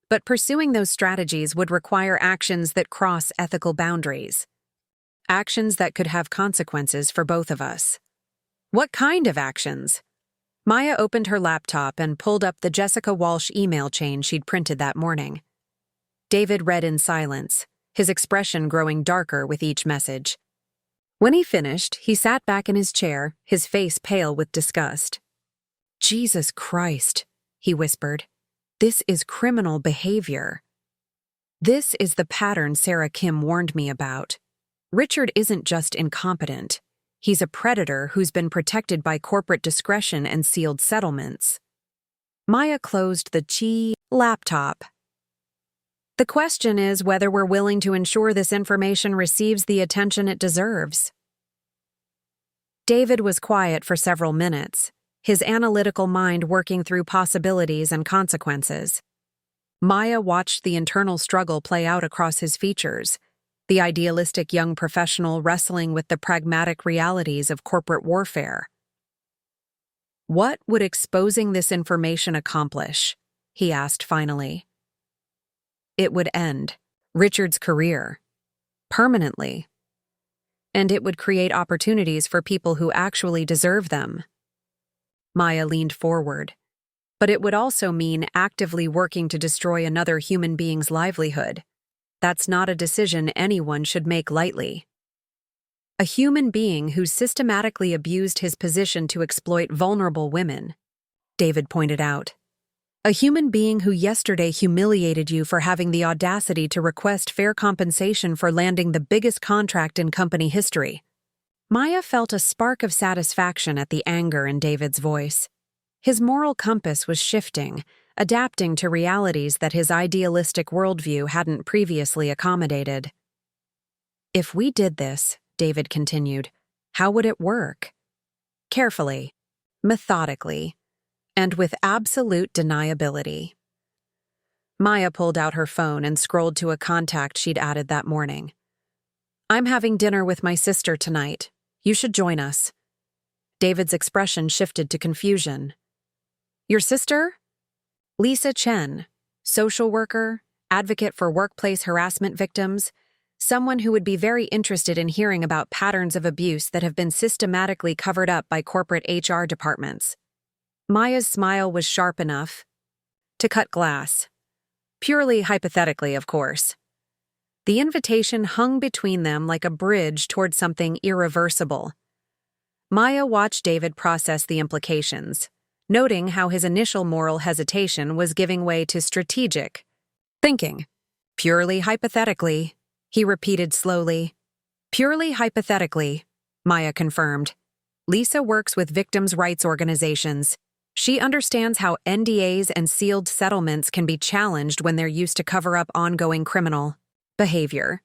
But pursuing those strategies would require actions that cross ethical boundaries. Actions that could have consequences for both of us. What kind of actions? Maya opened her laptop and pulled up the Jessica Walsh email chain she'd printed that morning. David read in silence, his expression growing darker with each message. When he finished, he sat back in his chair, his face pale with disgust. Jesus Christ, he whispered. This is criminal behavior. This is the pattern Sarah Kim warned me about. Richard isn't just incompetent. He's a predator who's been protected by corporate discretion and sealed settlements. Maya closed the laptop. The question is whether we're willing to ensure this information receives the attention it deserves. David was quiet for several minutes, his analytical mind working through possibilities and consequences. Maya watched the internal struggle play out across his features, the idealistic young professional wrestling with the pragmatic realities of corporate warfare. What would exposing this information accomplish? He asked finally. It would end Richard's career, permanently. And it would create opportunities for people who actually deserve them. Maya leaned forward. But it would also mean actively working to destroy another human being's livelihood. That's not a decision anyone should make lightly. A human being who systematically abused his position to exploit vulnerable women, David pointed out. A human being who yesterday humiliated you for having the audacity to request fair compensation for landing the biggest contract in company history. Maya felt a spark of satisfaction at the anger in David's voice. His moral compass was shifting, adapting to realities that his idealistic worldview hadn't previously accommodated. If we did this, David continued, how would it work? Carefully, methodically, and with absolute deniability. Maya pulled out her phone and scrolled to a contact she'd added that morning. I'm having dinner with my sister tonight. You should join us. David's expression shifted to confusion. Your sister? Lisa Chen, social worker, advocate for workplace harassment victims, someone who would be very interested in hearing about patterns of abuse that have been systematically covered up by corporate HR departments. Maya's smile was sharp enough to cut glass. Purely hypothetically, of course. The invitation hung between them like a bridge toward something irreversible. Maya watched David process the implications, noting how his initial moral hesitation was giving way to strategic thinking. Purely hypothetically, he repeated slowly. Purely hypothetically, Maya confirmed. Lisa works with victims' rights organizations. She understands how NDAs and sealed settlements can be challenged when they're used to cover up ongoing criminal behavior.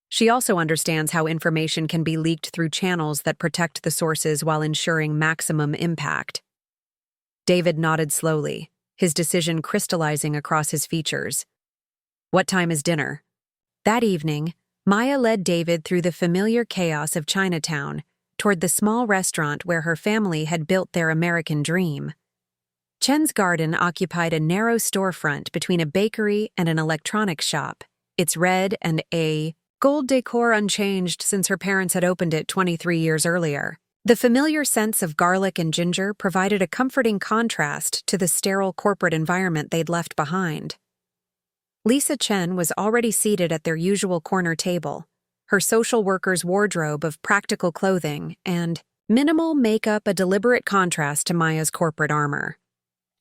She also understands how information can be leaked through channels that protect the sources while ensuring maximum impact. David nodded slowly, his decision crystallizing across his features. What time is dinner? That evening, Maya led David through the familiar chaos of Chinatown toward the small restaurant where her family had built their American dream. Chen's garden occupied a narrow storefront between a bakery and an electronics shop, its red and gold decor unchanged since her parents had opened it 23 years earlier. The familiar scents of garlic and ginger provided a comforting contrast to the sterile corporate environment they'd left behind. Lisa Chen was already seated at their usual corner table, her social worker's wardrobe of practical clothing and minimal makeup a deliberate contrast to Maya's corporate armor.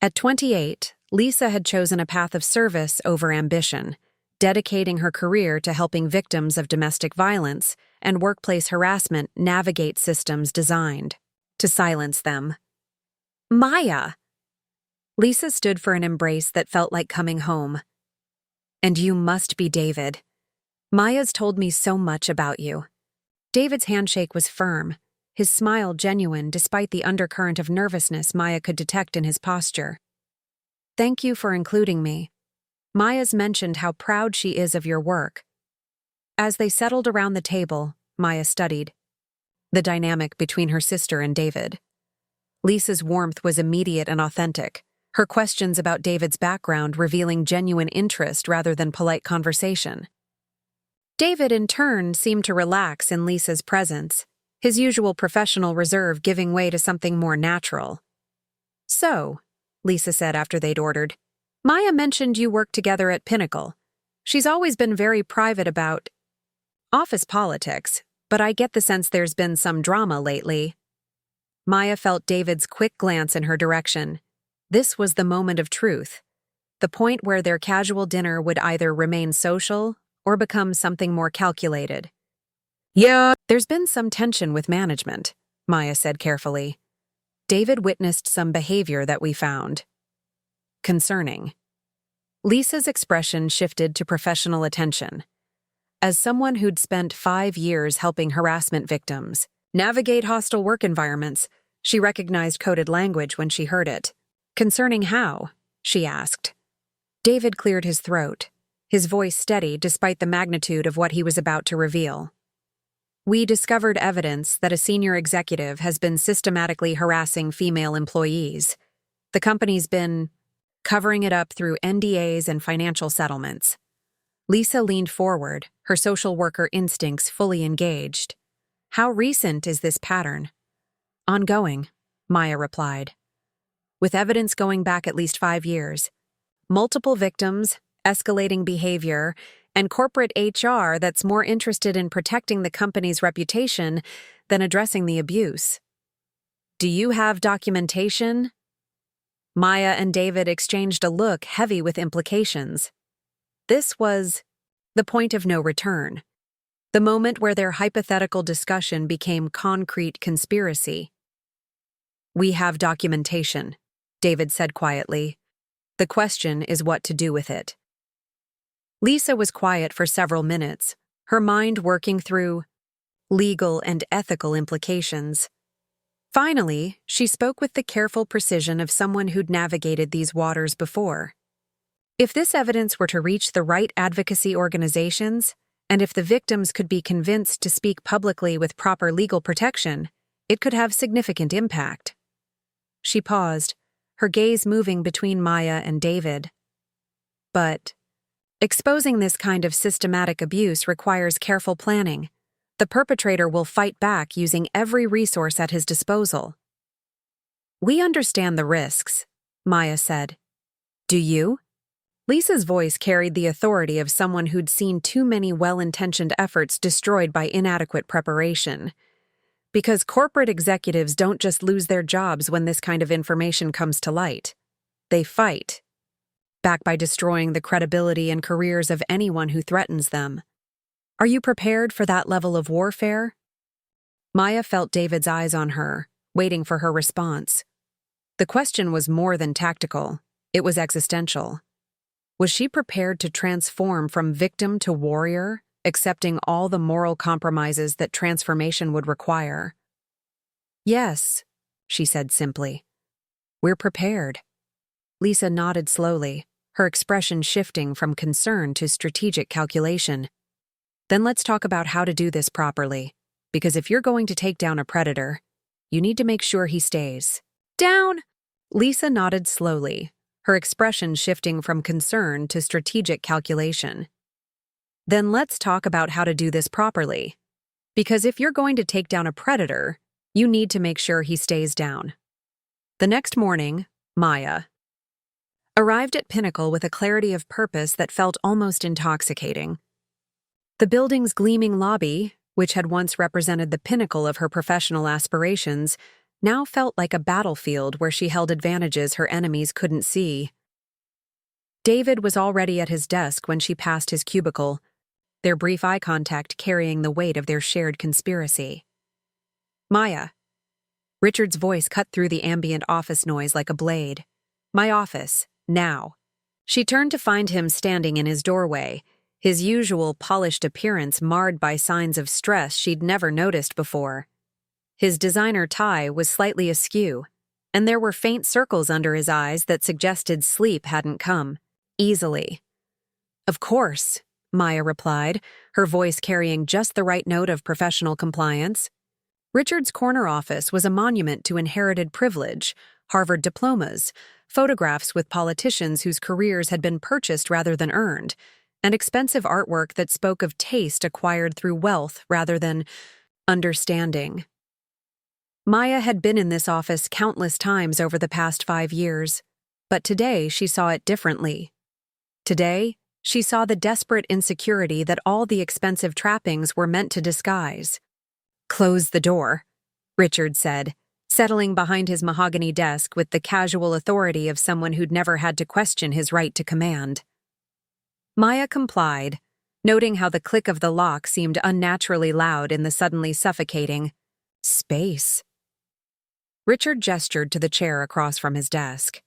At 28, Lisa had chosen a path of service over ambition, dedicating her career to helping victims of domestic violence and workplace harassment navigate systems designed to silence them. Maya! Lisa stood for an embrace that felt like coming home. And you must be David. Maya's told me so much about you. David's handshake was firm, his smile genuine despite the undercurrent of nervousness Maya could detect in his posture. Thank you for including me. Maya's mentioned how proud she is of your work. As they settled around the table, Maya studied the dynamic between her sister and David. Lisa's warmth was immediate and authentic, her questions about David's background revealing genuine interest rather than polite conversation. David, in turn, seemed to relax in Lisa's presence, his usual professional reserve giving way to something more natural. So, Lisa said after they'd ordered, Maya mentioned you work together at Pinnacle. She's always been very private about office politics, but I get the sense there's been some drama lately. Maya felt David's quick glance in her direction. This was the moment of truth, the point where their casual dinner would either remain social or become something more calculated. Yeah, there's been some tension with management, Maya said carefully. David witnessed some behavior that we found concerning. Lisa's expression shifted to professional attention. As someone who'd spent 5 years helping harassment victims navigate hostile work environments, she recognized coded language when she heard it. Concerning how? She asked. David cleared his throat, his voice steady despite the magnitude of what he was about to reveal. We discovered evidence that a senior executive has been systematically harassing female employees. The company's been covering it up through NDAs and financial settlements. Lisa leaned forward, her social worker instincts fully engaged. How recent is this pattern? Ongoing, Maya replied. With evidence going back at least 5 years. Multiple victims, escalating behavior, and corporate HR that's more interested in protecting the company's reputation than addressing the abuse. Do you have documentation? Maya and David exchanged a look heavy with implications. This was the point of no return, the moment where their hypothetical discussion became concrete conspiracy. We have documentation, David said quietly. The question is what to do with it. Lisa was quiet for several minutes, her mind working through legal and ethical implications. Finally, she spoke with the careful precision of someone who'd navigated these waters before. If this evidence were to reach the right advocacy organizations, and if the victims could be convinced to speak publicly with proper legal protection, it could have significant impact. She paused, her gaze moving between Maya and David. But exposing this kind of systematic abuse requires careful planning. The perpetrator will fight back using every resource at his disposal. We understand the risks, Maya said. Do you? Lisa's voice carried the authority of someone who'd seen too many well-intentioned efforts destroyed by inadequate preparation. Because corporate executives don't just lose their jobs when this kind of information comes to light. They fight back by destroying the credibility and careers of anyone who threatens them. Are you prepared for that level of warfare? Maya felt David's eyes on her, waiting for her response. The question was more than tactical, it was existential. Was she prepared to transform from victim to warrior, accepting all the moral compromises that transformation would require? Yes, she said simply. We're prepared. Lisa nodded slowly, her expression shifting from concern to strategic calculation. Then let's talk about how to do this properly, because if you're going to take down a predator, you need to make sure he stays down. Lisa nodded slowly, her expression shifting from concern to strategic calculation. Then let's talk about how to do this properly, because if you're going to take down a predator, you need to make sure he stays down. The next morning, Maya arrived at Pinnacle with a clarity of purpose that felt almost intoxicating. The building's gleaming lobby, which had once represented the pinnacle of her professional aspirations, now felt like a battlefield where she held advantages her enemies couldn't see. David was already at his desk when she passed his cubicle, their brief eye contact carrying the weight of their shared conspiracy. "Maya." Richard's voice cut through the ambient office noise like a blade. "My office, now." She turned to find him standing in his doorway, his usual polished appearance marred by signs of stress she'd never noticed before. His designer tie was slightly askew, and there were faint circles under his eyes that suggested sleep hadn't come easily. "Of course," Maya replied, her voice carrying just the right note of professional compliance. Richard's corner office was a monument to inherited privilege, Harvard diplomas, photographs with politicians whose careers had been purchased rather than earned, and expensive artwork that spoke of taste acquired through wealth rather than understanding. Maya had been in this office countless times over the past 5 years, but today she saw it differently. Today, she saw the desperate insecurity that all the expensive trappings were meant to disguise. "Close the door," Richard said, settling behind his mahogany desk with the casual authority of someone who'd never had to question his right to command. Maya complied, noting how the click of the lock seemed unnaturally loud in the suddenly suffocating space. Richard gestured to the chair across from his desk,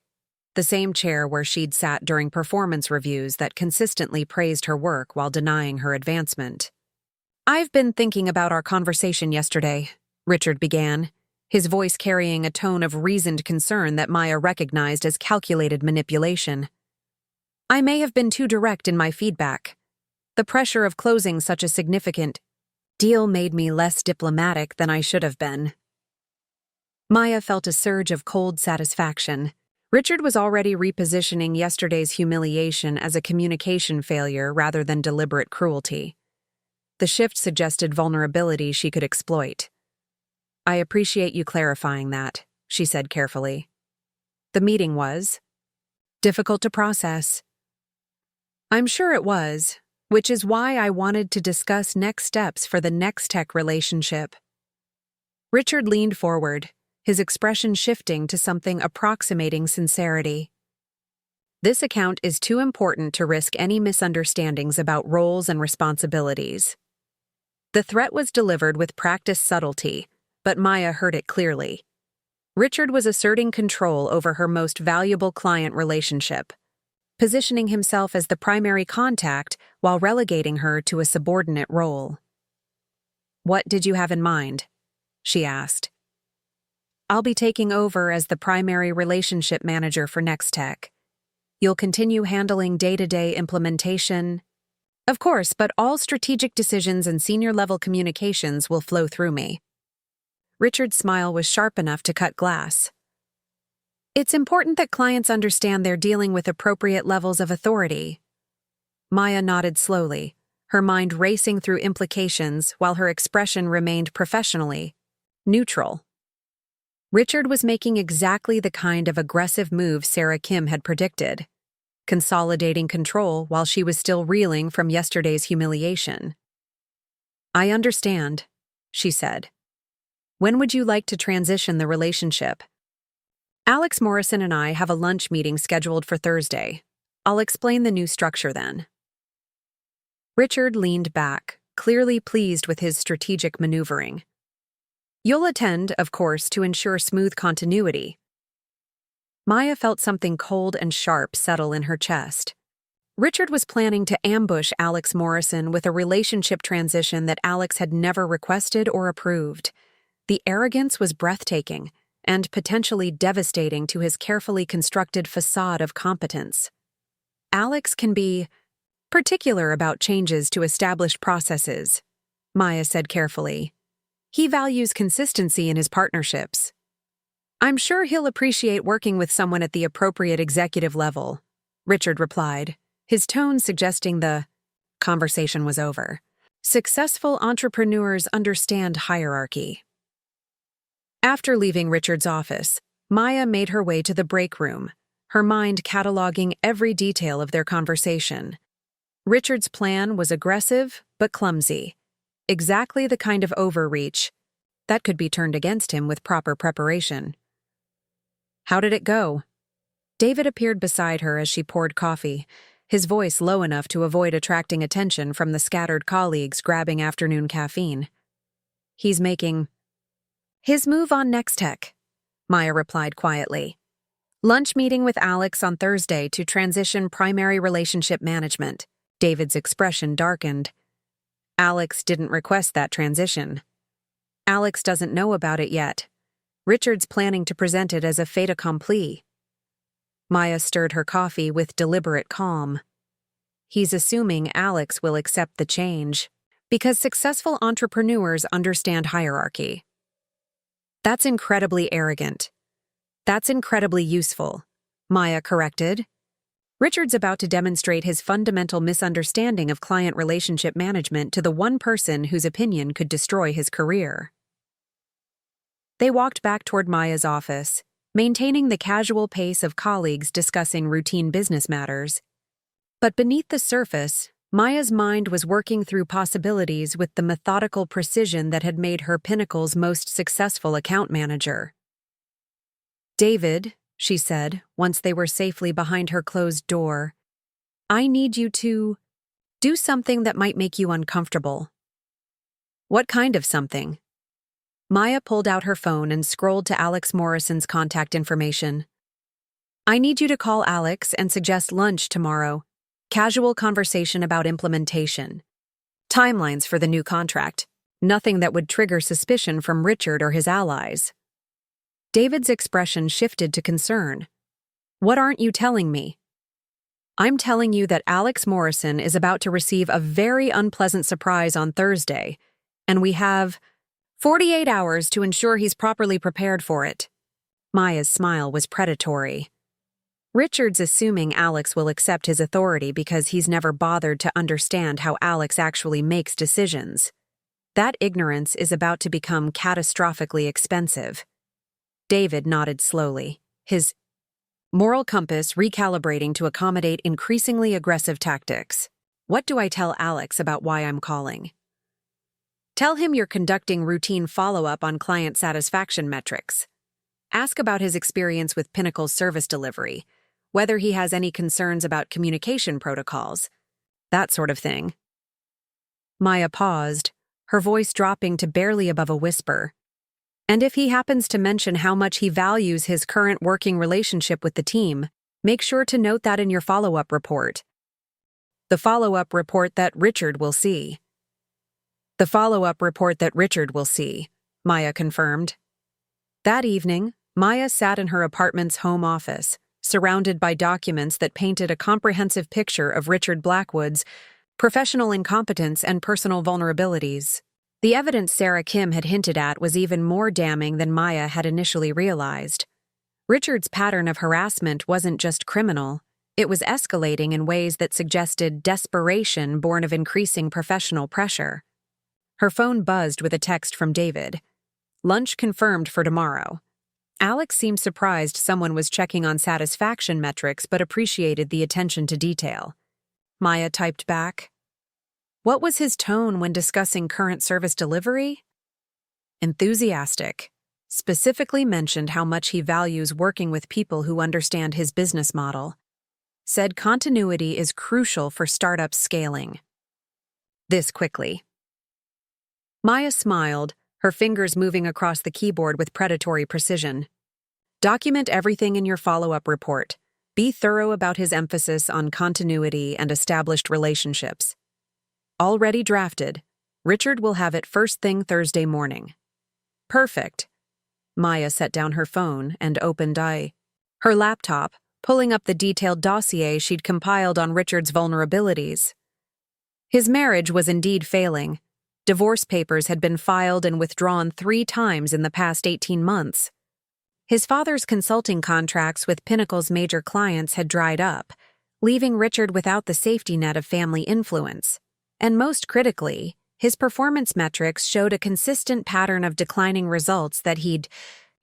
the same chair where she'd sat during performance reviews that consistently praised her work while denying her advancement. "I've been thinking about our conversation yesterday," Richard began, his voice carrying a tone of reasoned concern that Maya recognized as calculated manipulation. "I may have been too direct in my feedback. The pressure of closing such a significant deal made me less diplomatic than I should have been." Maya felt a surge of cold satisfaction. Richard was already repositioning yesterday's humiliation as a communication failure rather than deliberate cruelty. The shift suggested vulnerability she could exploit. "I appreciate you clarifying that," she said carefully. "The meeting was difficult to process." "I'm sure it was, which is why I wanted to discuss next steps for the Next-Tech relationship." Richard leaned forward, his expression shifting to something approximating sincerity. "This account is too important to risk any misunderstandings about roles and responsibilities." The threat was delivered with practiced subtlety, but Maya heard it clearly. Richard was asserting control over her most valuable client relationship, positioning himself as the primary contact while relegating her to a subordinate role. "What did you have in mind?" she asked. "I'll be taking over as the primary relationship manager for Next-Tech. You'll continue handling day-to-day implementation." "Of course, but all strategic decisions and senior-level communications will flow through me." Richard's smile was sharp enough to cut glass. "It's important that clients understand they're dealing with appropriate levels of authority." Maya nodded slowly, her mind racing through implications while her expression remained professionally neutral. Richard was making exactly the kind of aggressive move Sarah Kim had predicted, consolidating control while she was still reeling from yesterday's humiliation. "I understand," she said. "When would you like to transition the relationship?" "Alex Morrison and I have a lunch meeting scheduled for Thursday. I'll explain the new structure then." Richard leaned back, clearly pleased with his strategic maneuvering. "You'll attend, of course, to ensure smooth continuity." Maya felt something cold and sharp settle in her chest. Richard was planning to ambush Alex Morrison with a relationship transition that Alex had never requested or approved. The arrogance was breathtaking and potentially devastating to his carefully constructed facade of competence. "Alex can be particular about changes to established processes," Maya said carefully. "He values consistency in his partnerships. I'm sure he'll appreciate working with someone at the appropriate executive level," Richard replied, his tone suggesting the conversation was over. Successful entrepreneurs understand hierarchy. After leaving Richard's office, Maya made her way to the break room, her mind cataloging every detail of their conversation. Richard's plan was aggressive but clumsy, exactly the kind of overreach that could be turned against him with proper preparation. How did it go? David appeared beside her as she poured coffee, his voice low enough to avoid attracting attention from the scattered colleagues grabbing afternoon caffeine. He's making his move on Nextech, Maya replied quietly. Lunch meeting with Alex on Thursday to transition primary relationship management. David's expression darkened. Alex didn't request that transition. Alex doesn't know about it yet. Richard's planning to present it as a fait accompli. Maya stirred her coffee with deliberate calm. He's assuming Alex will accept the change, because successful entrepreneurs understand hierarchy. That's incredibly arrogant. That's incredibly useful, Maya corrected. Richard's about to demonstrate his fundamental misunderstanding of client relationship management to the one person whose opinion could destroy his career. They walked back toward Maya's office, maintaining the casual pace of colleagues discussing routine business matters. But beneath the surface, Maya's mind was working through possibilities with the methodical precision that had made her Pinnacle's most successful account manager. David, she said, once they were safely behind her closed door, I need you to do something that might make you uncomfortable. What kind of something? Maya pulled out her phone and scrolled to Alex Morrison's contact information. I need you to call Alex and suggest lunch tomorrow. Casual conversation about implementation. Timelines for the new contract. Nothing that would trigger suspicion from Richard or his allies. David's expression shifted to concern. What aren't you telling me? I'm telling you that Alex Morrison is about to receive a very unpleasant surprise on Thursday, and we have 48 hours to ensure he's properly prepared for it. Maya's smile was predatory. Richard's assuming Alex will accept his authority because he's never bothered to understand how Alex actually makes decisions. That ignorance is about to become catastrophically expensive. David nodded slowly, his moral compass recalibrating to accommodate increasingly aggressive tactics. What do I tell Alex about why I'm calling? Tell him you're conducting routine follow-up on client satisfaction metrics. Ask about his experience with Pinnacle's service delivery, whether he has any concerns about communication protocols, that sort of thing. Maya paused, her voice dropping to barely above a whisper. And if he happens to mention how much he values his current working relationship with the team, make sure to note that in your follow-up report. The follow-up report that Richard will see. The follow-up report that Richard will see, Maya confirmed. That evening, Maya sat in her apartment's home office, surrounded by documents that painted a comprehensive picture of Richard Blackwood's professional incompetence and personal vulnerabilities. The evidence Sarah Kim had hinted at was even more damning than Maya had initially realized. Richard's pattern of harassment wasn't just criminal, it was escalating in ways that suggested desperation born of increasing professional pressure. Her phone buzzed with a text from David. Lunch confirmed for tomorrow. Alex seemed surprised someone was checking on satisfaction metrics but appreciated the attention to detail. Maya typed back. What was his tone when discussing current service delivery? Enthusiastic. Specifically mentioned how much he values working with people who understand his business model. Said continuity is crucial for startup scaling. This quickly. Maya smiled, her fingers moving across the keyboard with predatory precision. Document everything in your follow-up report. Be thorough about his emphasis on continuity and established relationships. Already drafted. Richard will have it first thing Thursday morning. Perfect. Maya set down her phone and opened her laptop, pulling up the detailed dossier she'd compiled on Richard's vulnerabilities. His marriage was indeed failing. Divorce papers had been filed and withdrawn 3 times in the past 18 months. His father's consulting contracts with Pinnacle's major clients had dried up, leaving Richard without the safety net of family influence. And most critically, his performance metrics showed a consistent pattern of declining results that he'd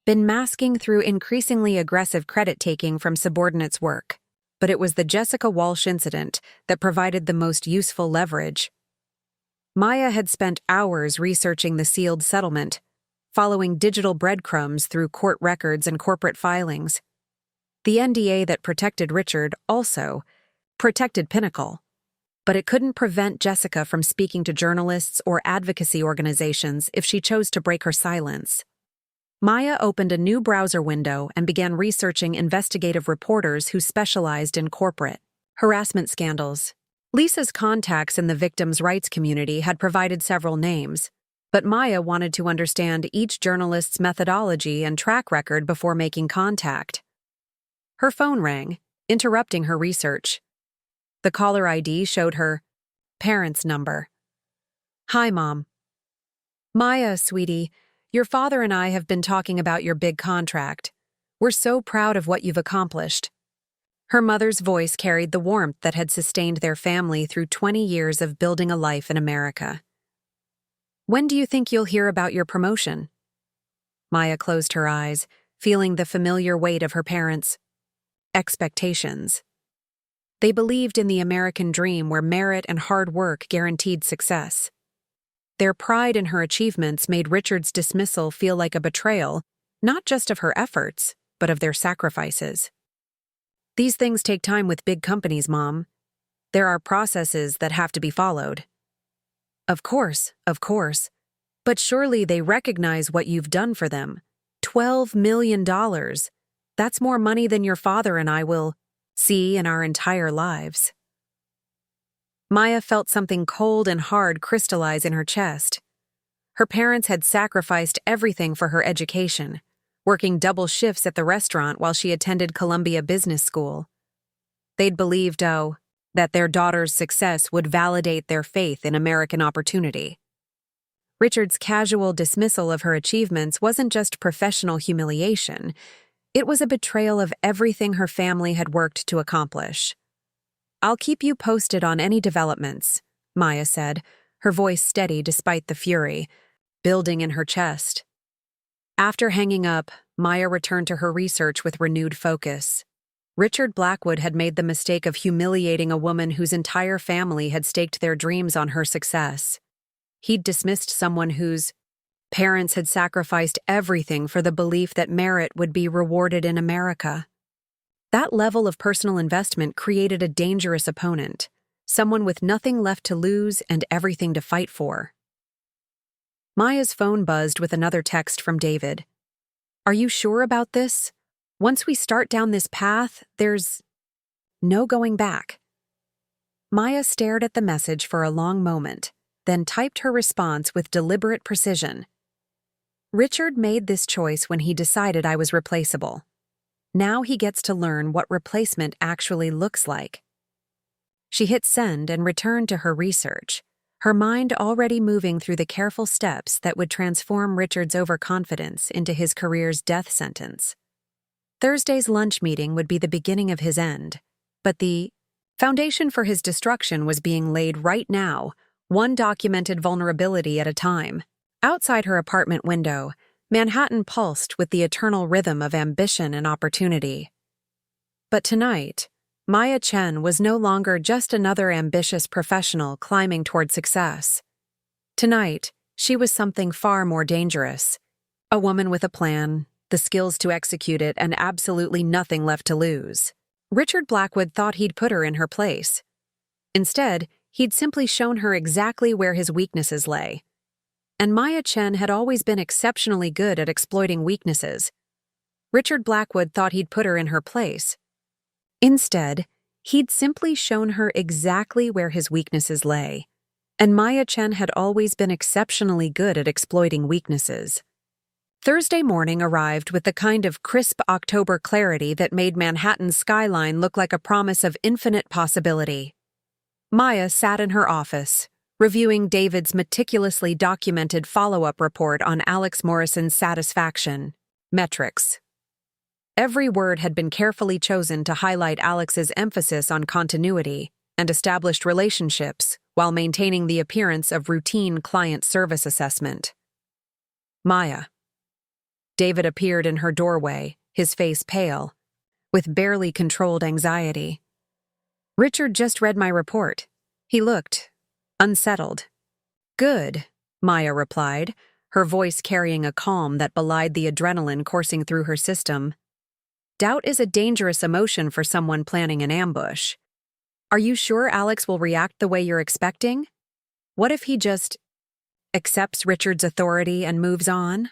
been masking through increasingly aggressive credit-taking from subordinates' work. But it was the Jessica Walsh incident that provided the most useful leverage. Maya had spent hours researching the sealed settlement, following digital breadcrumbs through court records and corporate filings. The NDA that protected Richard also protected Pinnacle, but it couldn't prevent Jessica from speaking to journalists or advocacy organizations if she chose to break her silence. Maya opened a new browser window and began researching investigative reporters who specialized in corporate harassment scandals. Lisa's contacts in the victims' rights community had provided several names, but Maya wanted to understand each journalist's methodology and track record before making contact. Her phone rang, interrupting her research. The caller ID showed her parents' number. "Hi, Mom." "Maya, sweetie, your father and I have been talking about your big contract. We're so proud of what you've accomplished." Her mother's voice carried the warmth that had sustained their family through 20 years of building a life in America. "When do you think you'll hear about your promotion?" Maya closed her eyes, feeling the familiar weight of her parents' expectations. They believed in the American dream where merit and hard work guaranteed success. Their pride in her achievements made Richard's dismissal feel like a betrayal, not just of her efforts, but of their sacrifices. "These things take time with big companies, Mom. There are processes that have to be followed." Of course. But surely they recognize what you've done for them. $12 million. That's more money than your father and I will see in our entire lives. Maya felt something cold and hard crystallize in her chest. Her parents had sacrificed everything for her education, working double shifts at the restaurant while she attended Columbia Business School. They'd believed, that their daughter's success would validate their faith in American opportunity. Richard's casual dismissal of her achievements wasn't just professional humiliation. It was a betrayal of everything her family had worked to accomplish. "I'll keep you posted on any developments," Maya said, her voice steady despite the fury building in her chest. After hanging up, Maya returned to her research with renewed focus. Richard Blackwood had made the mistake of humiliating a woman whose entire family had staked their dreams on her success. He'd dismissed someone whose parents had sacrificed everything for the belief that merit would be rewarded in America. That level of personal investment created a dangerous opponent, someone with nothing left to lose and everything to fight for. Maya's phone buzzed with another text from David. "Are you sure about this? Once we start down this path, there's no going back." Maya stared at the message for a long moment, then typed her response with deliberate precision. "Richard made this choice when he decided I was replaceable. Now he gets to learn what replacement actually looks like." She hit send and returned to her research, her mind already moving through the careful steps that would transform Richard's overconfidence into his career's death sentence. Thursday's lunch meeting would be the beginning of his end, but the foundation for his destruction was being laid right now, one documented vulnerability at a time. Outside her apartment window, Manhattan pulsed with the eternal rhythm of ambition and opportunity. But tonight, Maya Chen was no longer just another ambitious professional climbing toward success. Tonight, she was something far more dangerous. A woman with a plan, the skills to execute it, and absolutely nothing left to lose. Richard Blackwood thought he'd put her in her place. Instead, he'd simply shown her exactly where his weaknesses lay. And Maya Chen had always been exceptionally good at exploiting weaknesses. Richard Blackwood thought he'd put her in her place. Instead, he'd simply shown her exactly where his weaknesses lay. And Maya Chen had always been exceptionally good at exploiting weaknesses. Thursday morning arrived with the kind of crisp October clarity that made Manhattan's skyline look like a promise of infinite possibility. Maya sat in her office, reviewing David's meticulously documented follow-up report on Alex Morrison's satisfaction metrics. Every word had been carefully chosen to highlight Alex's emphasis on continuity and established relationships while maintaining the appearance of routine client service assessment. "Maya." David appeared in her doorway, his face pale, with barely controlled anxiety. "Richard just read my report." He looked unsettled. "Good," Maya replied, her voice carrying a calm that belied the adrenaline coursing through her system. Doubt is a dangerous emotion for someone planning an ambush. Are you sure Alex will react the way you're expecting? What if he just accepts Richard's authority and moves on?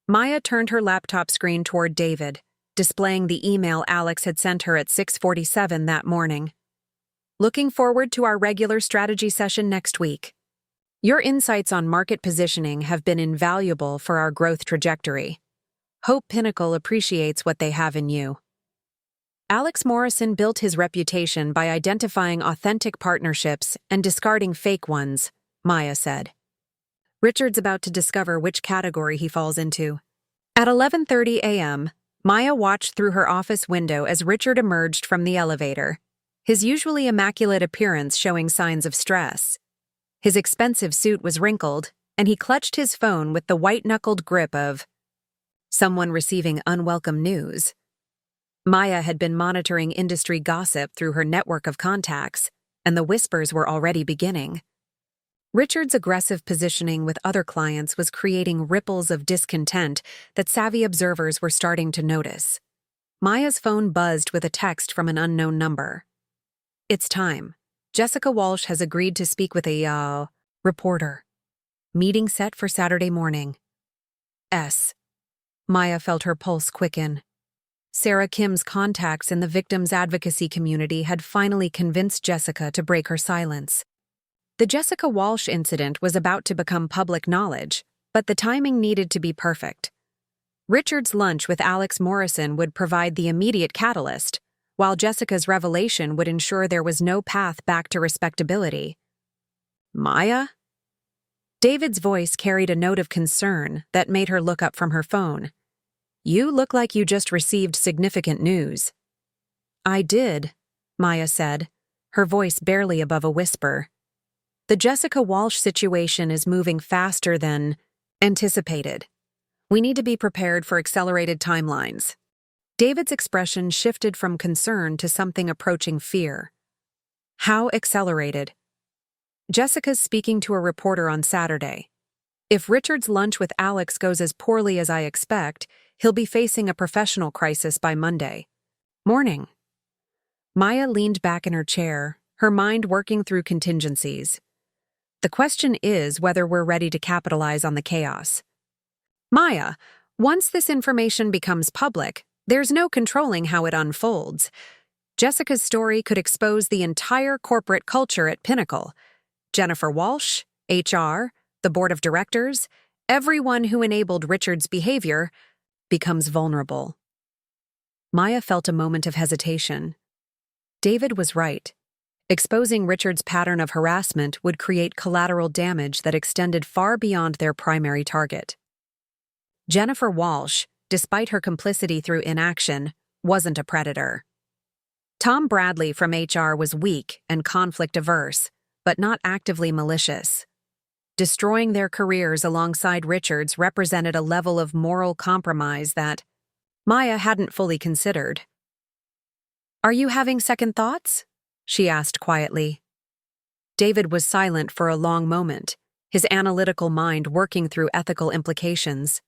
Maya turned her laptop screen toward David, displaying the email Alex had sent her at 6:47 that morning. Looking forward to our regular strategy session next week. Your insights on market positioning have been invaluable for our growth trajectory. Hope Pinnacle appreciates what they have in you. Alex Morrison built his reputation by identifying authentic partnerships and discarding fake ones, Maya said. Richard's about to discover which category he falls into. At 11:30 a.m., Maya watched through her office window as Richard emerged from the elevator, his usually immaculate appearance showing signs of stress. His expensive suit was wrinkled, and he clutched his phone with the white-knuckled grip of someone receiving unwelcome news. Maya had been monitoring industry gossip through her network of contacts, and the whispers were already beginning. Richard's aggressive positioning with other clients was creating ripples of discontent that savvy observers were starting to notice. Maya's phone buzzed with a text from an unknown number. It's time. Jessica Walsh has agreed to speak with a, reporter. Meeting set for Saturday morning. Maya felt her pulse quicken. Sarah Kim's contacts in the victims' advocacy community had finally convinced Jessica to break her silence. The Jessica Walsh incident was about to become public knowledge, but the timing needed to be perfect. Richard's lunch with Alex Morrison would provide the immediate catalyst, while Jessica's revelation would ensure there was no path back to respectability. Maya? David's voice carried a note of concern that made her look up from her phone. You look like you just received significant news. I did, Maya said, her voice barely above a whisper. The Jessica Walsh situation is moving faster than anticipated. We need to be prepared for accelerated timelines. David's expression shifted from concern to something approaching fear. How accelerated? Jessica's speaking to a reporter on Saturday. If Richard's lunch with Alex goes as poorly as I expect, he'll be facing a professional crisis by Monday morning. Maya leaned back in her chair, her mind working through contingencies. The question is whether we're ready to capitalize on the chaos. Maya, once this information becomes public, there's no controlling how it unfolds. Jessica's story could expose the entire corporate culture at Pinnacle. Jennifer Walsh, HR, the board of directors, everyone who enabled Richard's behavior becomes vulnerable. Maya felt a moment of hesitation. David was right. Exposing Richard's pattern of harassment would create collateral damage that extended far beyond their primary target. Jennifer Walsh, despite her complicity through inaction, wasn't a predator. Tom Bradley from HR was weak and conflict-averse, but not actively malicious. Destroying their careers alongside Richard's represented a level of moral compromise that Maya hadn't fully considered. Are you having second thoughts? She asked quietly. David was silent for a long moment, his analytical mind working through ethical implications.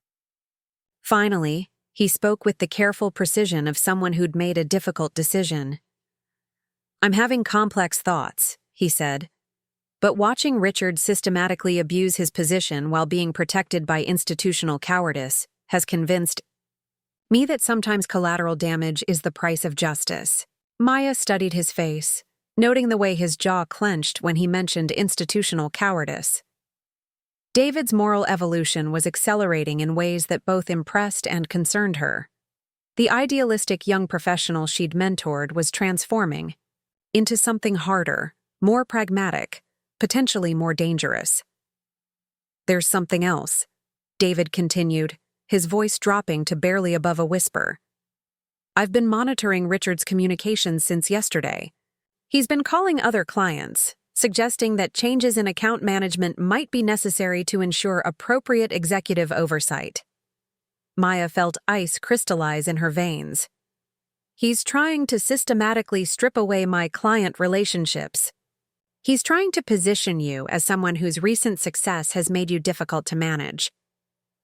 Finally, he spoke with the careful precision of someone who'd made a difficult decision. I'm having complex thoughts, he said. But watching Richard systematically abuse his position while being protected by institutional cowardice has convinced me that sometimes collateral damage is the price of justice. Maya studied his face, noting the way his jaw clenched when he mentioned institutional cowardice. David's moral evolution was accelerating in ways that both impressed and concerned her. The idealistic young professional she'd mentored was transforming into something harder, more pragmatic, potentially more dangerous. There's something else, David continued, his voice dropping to barely above a whisper. I've been monitoring Richard's communications since yesterday. He's been calling other clients, suggesting that changes in account management might be necessary to ensure appropriate executive oversight. Maya felt ice crystallize in her veins. He's trying to systematically strip away my client relationships. He's trying to position you as someone whose recent success has made you difficult to manage.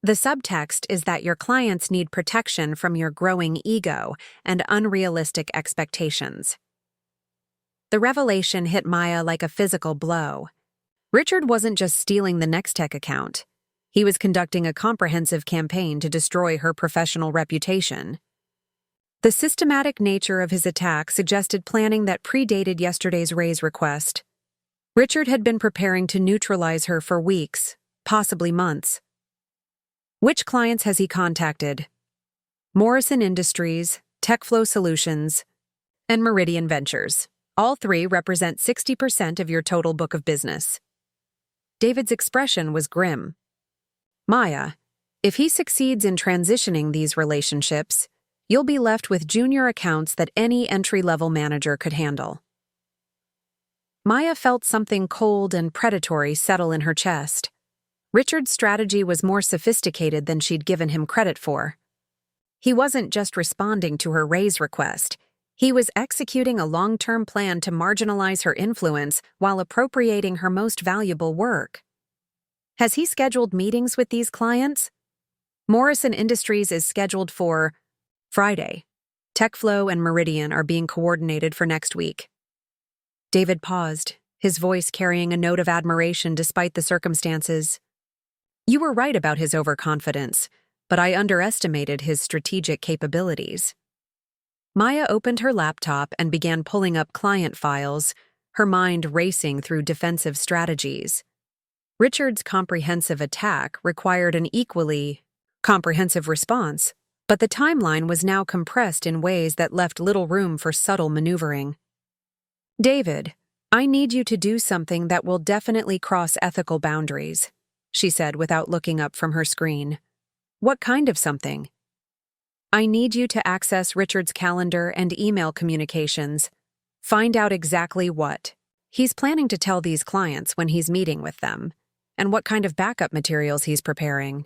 The subtext is that your clients need protection from your growing ego and unrealistic expectations. The revelation hit Maya like a physical blow. Richard wasn't just stealing the Nextech account. He was conducting a comprehensive campaign to destroy her professional reputation. The systematic nature of his attack suggested planning that predated yesterday's raise request. Richard had been preparing to neutralize her for weeks, possibly months. Which clients has he contacted? Morrison Industries, TechFlow Solutions, and Meridian Ventures. All three represent 60% of your total book of business. David's expression was grim. Maya, if he succeeds in transitioning these relationships, you'll be left with junior accounts that any entry-level manager could handle. Maya felt something cold and predatory settle in her chest. Richard's strategy was more sophisticated than she'd given him credit for. He wasn't just responding to her raise request. He was executing a long-term plan to marginalize her influence while appropriating her most valuable work. Has he scheduled meetings with these clients? Morrison Industries is scheduled for Friday. TechFlow and Meridian are being coordinated for next week. David paused, his voice carrying a note of admiration despite the circumstances. You were right about his overconfidence, but I underestimated his strategic capabilities. Maya opened her laptop and began pulling up client files, her mind racing through defensive strategies. Richard's comprehensive attack required an equally comprehensive response, but the timeline was now compressed in ways that left little room for subtle maneuvering. David, I need you to do something that will definitely cross ethical boundaries, she said without looking up from her screen. What kind of something? I need you to access Richard's calendar and email communications. Find out exactly what he's planning to tell these clients when he's meeting with them, and what kind of backup materials he's preparing.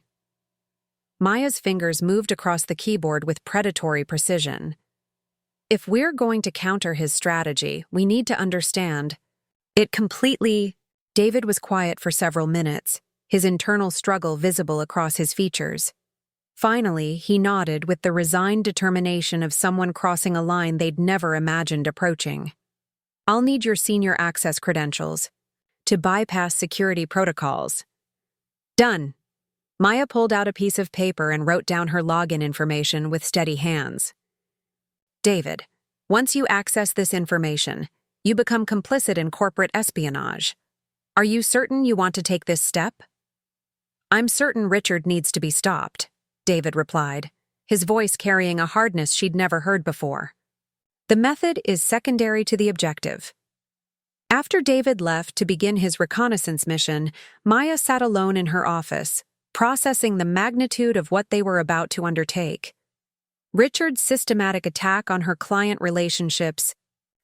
Maya's fingers moved across the keyboard with predatory precision. If we're going to counter his strategy, we need to understand it completely. David was quiet for several minutes, his internal struggle visible across his features. Finally, he nodded with the resigned determination of someone crossing a line they'd never imagined approaching. I'll need your senior access credentials to bypass security protocols. Done. Maya pulled out a piece of paper and wrote down her login information with steady hands. David, once you access this information, you become complicit in corporate espionage. Are you certain you want to take this step? I'm certain Richard needs to be stopped, David replied, his voice carrying a hardness she'd never heard before. The method is secondary to the objective. After David left to begin his reconnaissance mission, Maya sat alone in her office, processing the magnitude of what they were about to undertake. Richard's systematic attack on her client relationships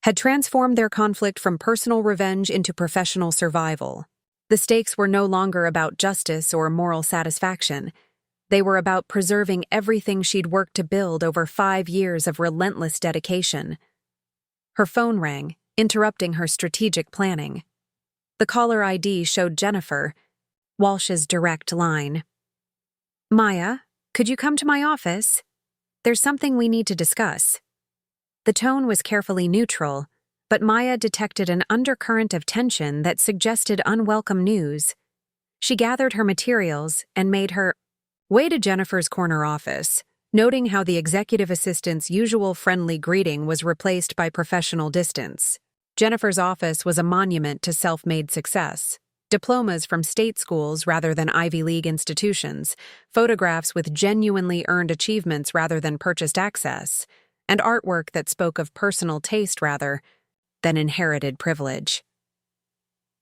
had transformed their conflict from personal revenge into professional survival. The stakes were no longer about justice or moral satisfaction. They were about preserving everything she'd worked to build over 5 years of relentless dedication. Her phone rang, interrupting her strategic planning. The caller ID showed Jennifer, Walsh's direct line. Maya, could you come to my office? There's something we need to discuss. The tone was carefully neutral, but Maya detected an undercurrent of tension that suggested unwelcome news. She gathered her materials and made her way to Jennifer's corner office, noting how the executive assistant's usual friendly greeting was replaced by professional distance. Jennifer's office was a monument to self-made success. Diplomas from state schools rather than Ivy League institutions, photographs with genuinely earned achievements rather than purchased access, and artwork that spoke of personal taste rather than inherited privilege.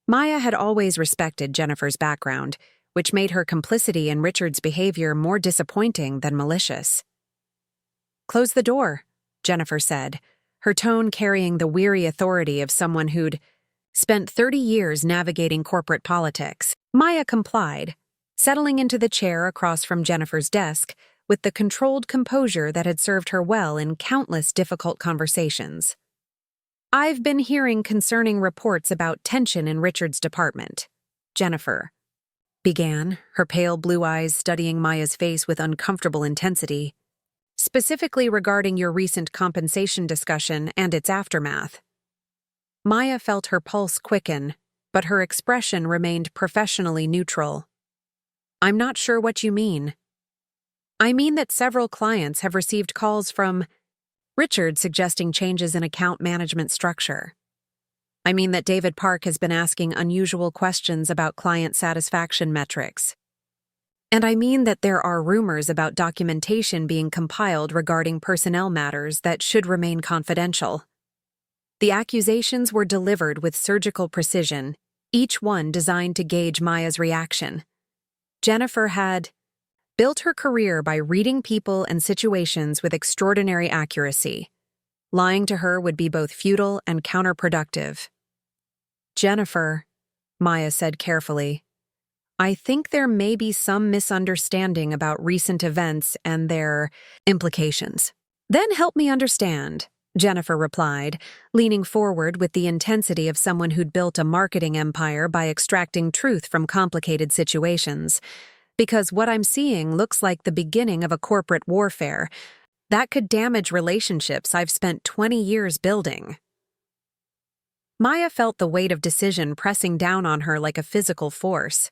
Maya had always respected Jennifer's background, which made her complicity in Richard's behavior more disappointing than malicious. Close the door, Jennifer said, her tone carrying the weary authority of someone who'd spent 30 years navigating corporate politics. Maya complied, settling into the chair across from Jennifer's desk with the controlled composure that had served her well in countless difficult conversations. I've been hearing concerning reports about tension in Richard's department. Jennifer began, her pale blue eyes studying Maya's face with uncomfortable intensity, specifically regarding your recent compensation discussion and its aftermath. Maya felt her pulse quicken, but her expression remained professionally neutral. I'm not sure what you mean. I mean that several clients have received calls from Richard suggesting changes in account management structure. I mean that David Park has been asking unusual questions about client satisfaction metrics. And I mean that there are rumors about documentation being compiled regarding personnel matters that should remain confidential. The accusations were delivered with surgical precision, each one designed to gauge Maya's reaction. Jennifer had built her career by reading people and situations with extraordinary accuracy. Lying to her would be both futile and counterproductive. Jennifer, Maya said carefully, I think there may be some misunderstanding about recent events and their implications. Then help me understand, Jennifer replied, leaning forward with the intensity of someone who'd built a marketing empire by extracting truth from complicated situations. Because what I'm seeing looks like the beginning of a corporate warfare that could damage relationships I've spent 20 years building. Maya felt the weight of decision pressing down on her like a physical force.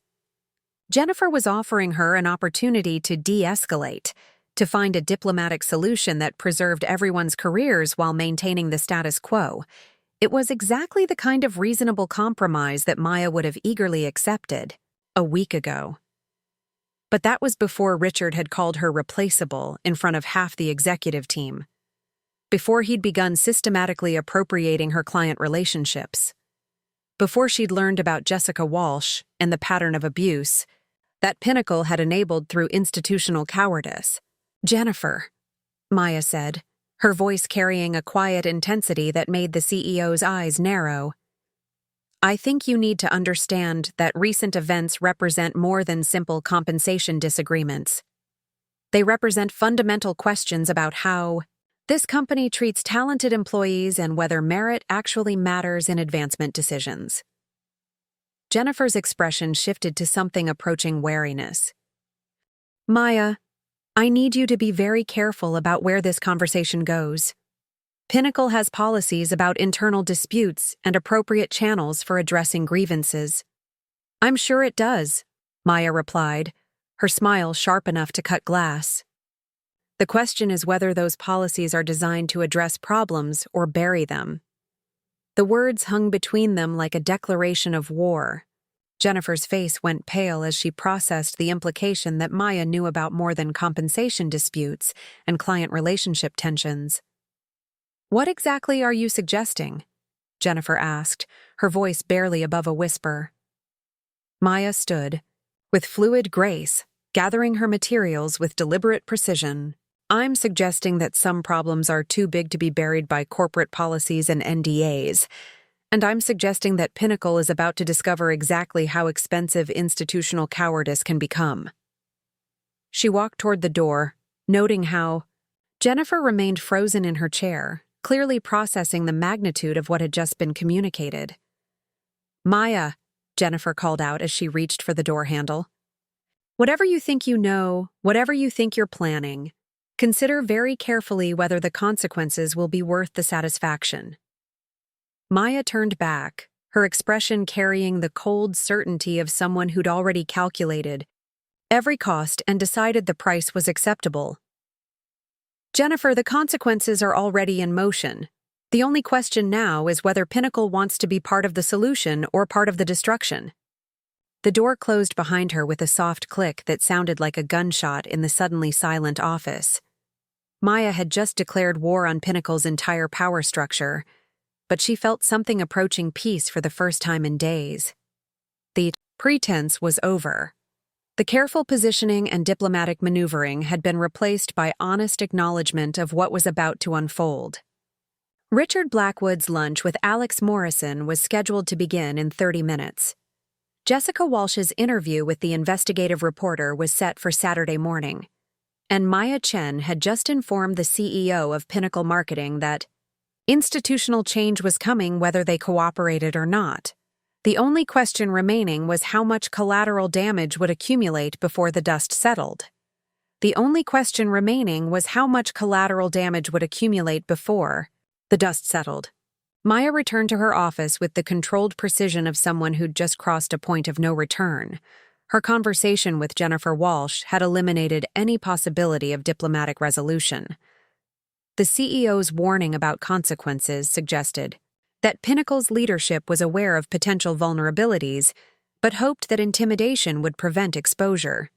Jennifer was offering her an opportunity to de-escalate, to find a diplomatic solution that preserved everyone's careers while maintaining the status quo. It was exactly the kind of reasonable compromise that Maya would have eagerly accepted a week ago. But that was before Richard had called her replaceable in front of half the executive team, before he'd begun systematically appropriating her client relationships, before she'd learned about Jessica Walsh and the pattern of abuse that Pinnacle had enabled through institutional cowardice. Jennifer, Maya said, her voice carrying a quiet intensity that made the CEO's eyes narrow. I think you need to understand that recent events represent more than simple compensation disagreements. They represent fundamental questions about how this company treats talented employees and whether merit actually matters in advancement decisions. Jennifer's expression shifted to something approaching wariness. Maya, I need you to be very careful about where this conversation goes. Pinnacle has policies about internal disputes and appropriate channels for addressing grievances. I'm sure it does, Maya replied, her smile sharp enough to cut glass. The question is whether those policies are designed to address problems or bury them. The words hung between them like a declaration of war. Jennifer's face went pale as she processed the implication that Maya knew about more than compensation disputes and client relationship tensions. What exactly are you suggesting? Jennifer asked, her voice barely above a whisper. Maya stood, with fluid grace, gathering her materials with deliberate precision. I'm suggesting that some problems are too big to be buried by corporate policies and NDAs, and I'm suggesting that Pinnacle is about to discover exactly how expensive institutional cowardice can become. She walked toward the door, noting how Jennifer remained frozen in her chair, clearly processing the magnitude of what had just been communicated. Maya, Jennifer called out as she reached for the door handle. Whatever you think you know, whatever you think you're planning, consider very carefully whether the consequences will be worth the satisfaction. Maya turned back, her expression carrying the cold certainty of someone who'd already calculated every cost and decided the price was acceptable. Jennifer, the consequences are already in motion. The only question now is whether Pinnacle wants to be part of the solution or part of the destruction. The door closed behind her with a soft click that sounded like a gunshot in the suddenly silent office. Maya had just declared war on Pinnacle's entire power structure, but she felt something approaching peace for the first time in days. The pretense was over. The careful positioning and diplomatic maneuvering had been replaced by honest acknowledgement of what was about to unfold. Richard Blackwood's lunch with Alex Morrison was scheduled to begin in 30 minutes. Jessica Walsh's interview with the investigative reporter was set for Saturday morning, and Chen had just informed the CEO of Pinnacle Marketing that Institutional change was coming whether they cooperated or not. The only question remaining was how much collateral damage would accumulate before the dust settled. The only question remaining was how much collateral damage would accumulate before the dust settled. Maya returned to her office with the controlled precision of someone who'd just crossed a point of no return. Her conversation with Jennifer Walsh had eliminated any possibility of diplomatic resolution. The CEO's warning about consequences suggested that Pinnacle's leadership was aware of potential vulnerabilities, but hoped that intimidation would prevent exposure.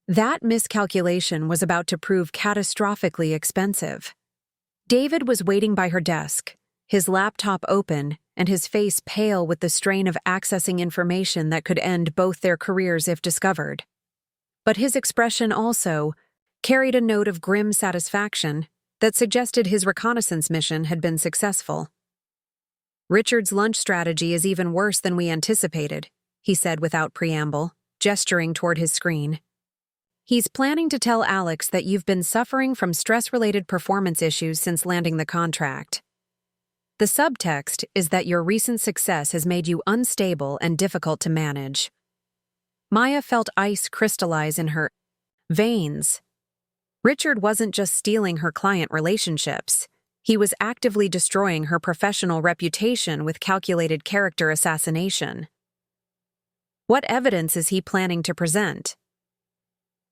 That miscalculation was about to prove catastrophically expensive. David was waiting by her desk, his laptop open and his face pale with the strain of accessing information that could end both their careers if discovered. But his expression also carried a note of grim satisfaction that suggested his reconnaissance mission had been successful. "Richard's lunch strategy is even worse than we anticipated," he said without preamble, gesturing toward his screen. "He's planning to tell Alex that you've been suffering from stress-related performance issues since landing the contract. The subtext is that your recent success has made you unstable and difficult to manage." Maya felt ice crystallize in her veins. Richard wasn't just stealing her client relationships. He was actively destroying her professional reputation with calculated character assassination. What evidence is he planning to present?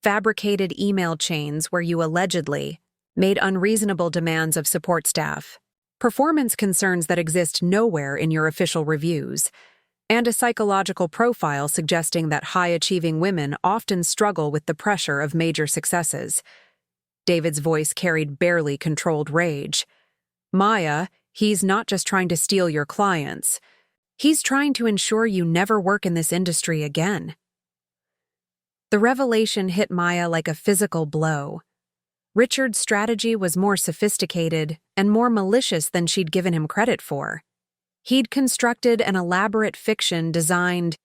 Fabricated email chains where you allegedly made unreasonable demands of support staff, performance concerns that exist nowhere in your official reviews, and a psychological profile suggesting that high-achieving women often struggle with the pressure of major successes. David's voice carried barely controlled rage. "Maya, he's not just trying to steal your clients. He's trying to ensure you never work in this industry again." The revelation hit Maya like a physical blow. Richard's strategy was more sophisticated and more malicious than she'd given him credit for. He'd constructed an elaborate fiction designed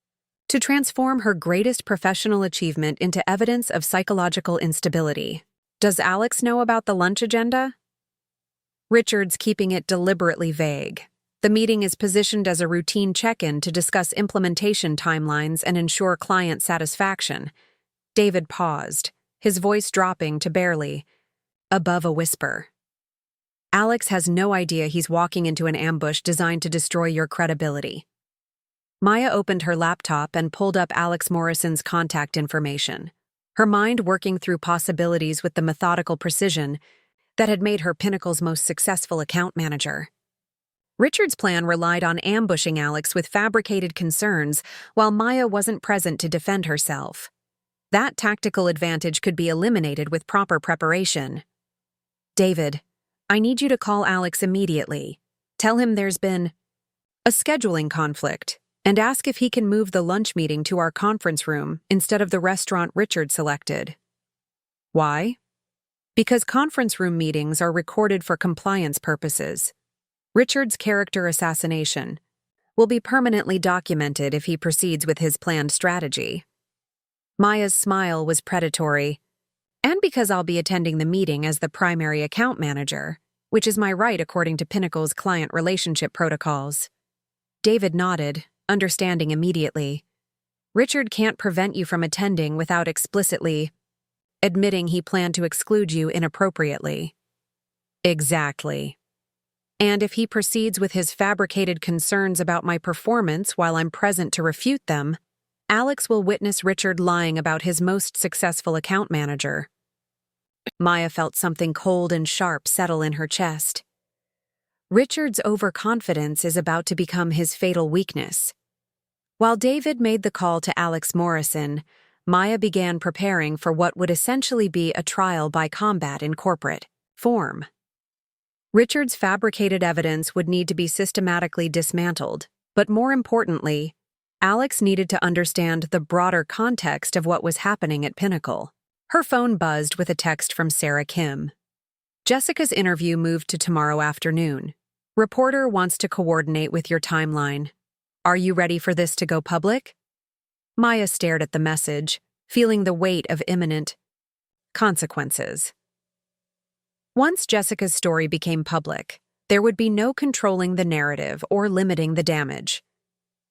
to transform her greatest professional achievement into evidence of psychological instability. Does Alex know about the lunch agenda? Richard's keeping it deliberately vague. The meeting is positioned as a routine check-in to discuss implementation timelines and ensure client satisfaction. David paused, his voice dropping to barely above a whisper. "Alex has no idea he's walking into an ambush designed to destroy your credibility." Maya opened her laptop and pulled up Alex Morrison's contact information, her mind working through possibilities with the methodical precision that had made her Pinnacle's most successful account manager. Richard's plan relied on ambushing Alex with fabricated concerns while Maya wasn't present to defend herself. That tactical advantage could be eliminated with proper preparation. "David, I need you to call Alex immediately. Tell him there's been a scheduling conflict, and ask if he can move the lunch meeting to our conference room instead of the restaurant Richard selected." "Why?" "Because conference room meetings are recorded for compliance purposes. Richard's character assassination will be permanently documented if he proceeds with his planned strategy." Maya's smile was predatory. "And because I'll be attending the meeting as the primary account manager, which is my right according to Pinnacle's client relationship protocols." David nodded, understanding immediately. "Richard can't prevent you from attending without explicitly admitting he planned to exclude you inappropriately." "Exactly. And if he proceeds with his fabricated concerns about my performance while I'm present to refute them, Alex will witness Richard lying about his most successful account manager." Maya felt something cold and sharp settle in her chest. Richard's overconfidence is about to become his fatal weakness. While David made the call to Alex Morrison, Maya began preparing for what would essentially be a trial by combat in corporate form. Richard's fabricated evidence would need to be systematically dismantled, but more importantly, Alex needed to understand the broader context of what was happening at Pinnacle. Her phone buzzed with a text from Sarah Kim. "Jessica's interview moved to tomorrow afternoon. Reporter wants to coordinate with your timeline. Are you ready for this to go public?" Maya stared at the message, feeling the weight of imminent consequences. Once Jessica's story became public, There would be no controlling the narrative or limiting the damage.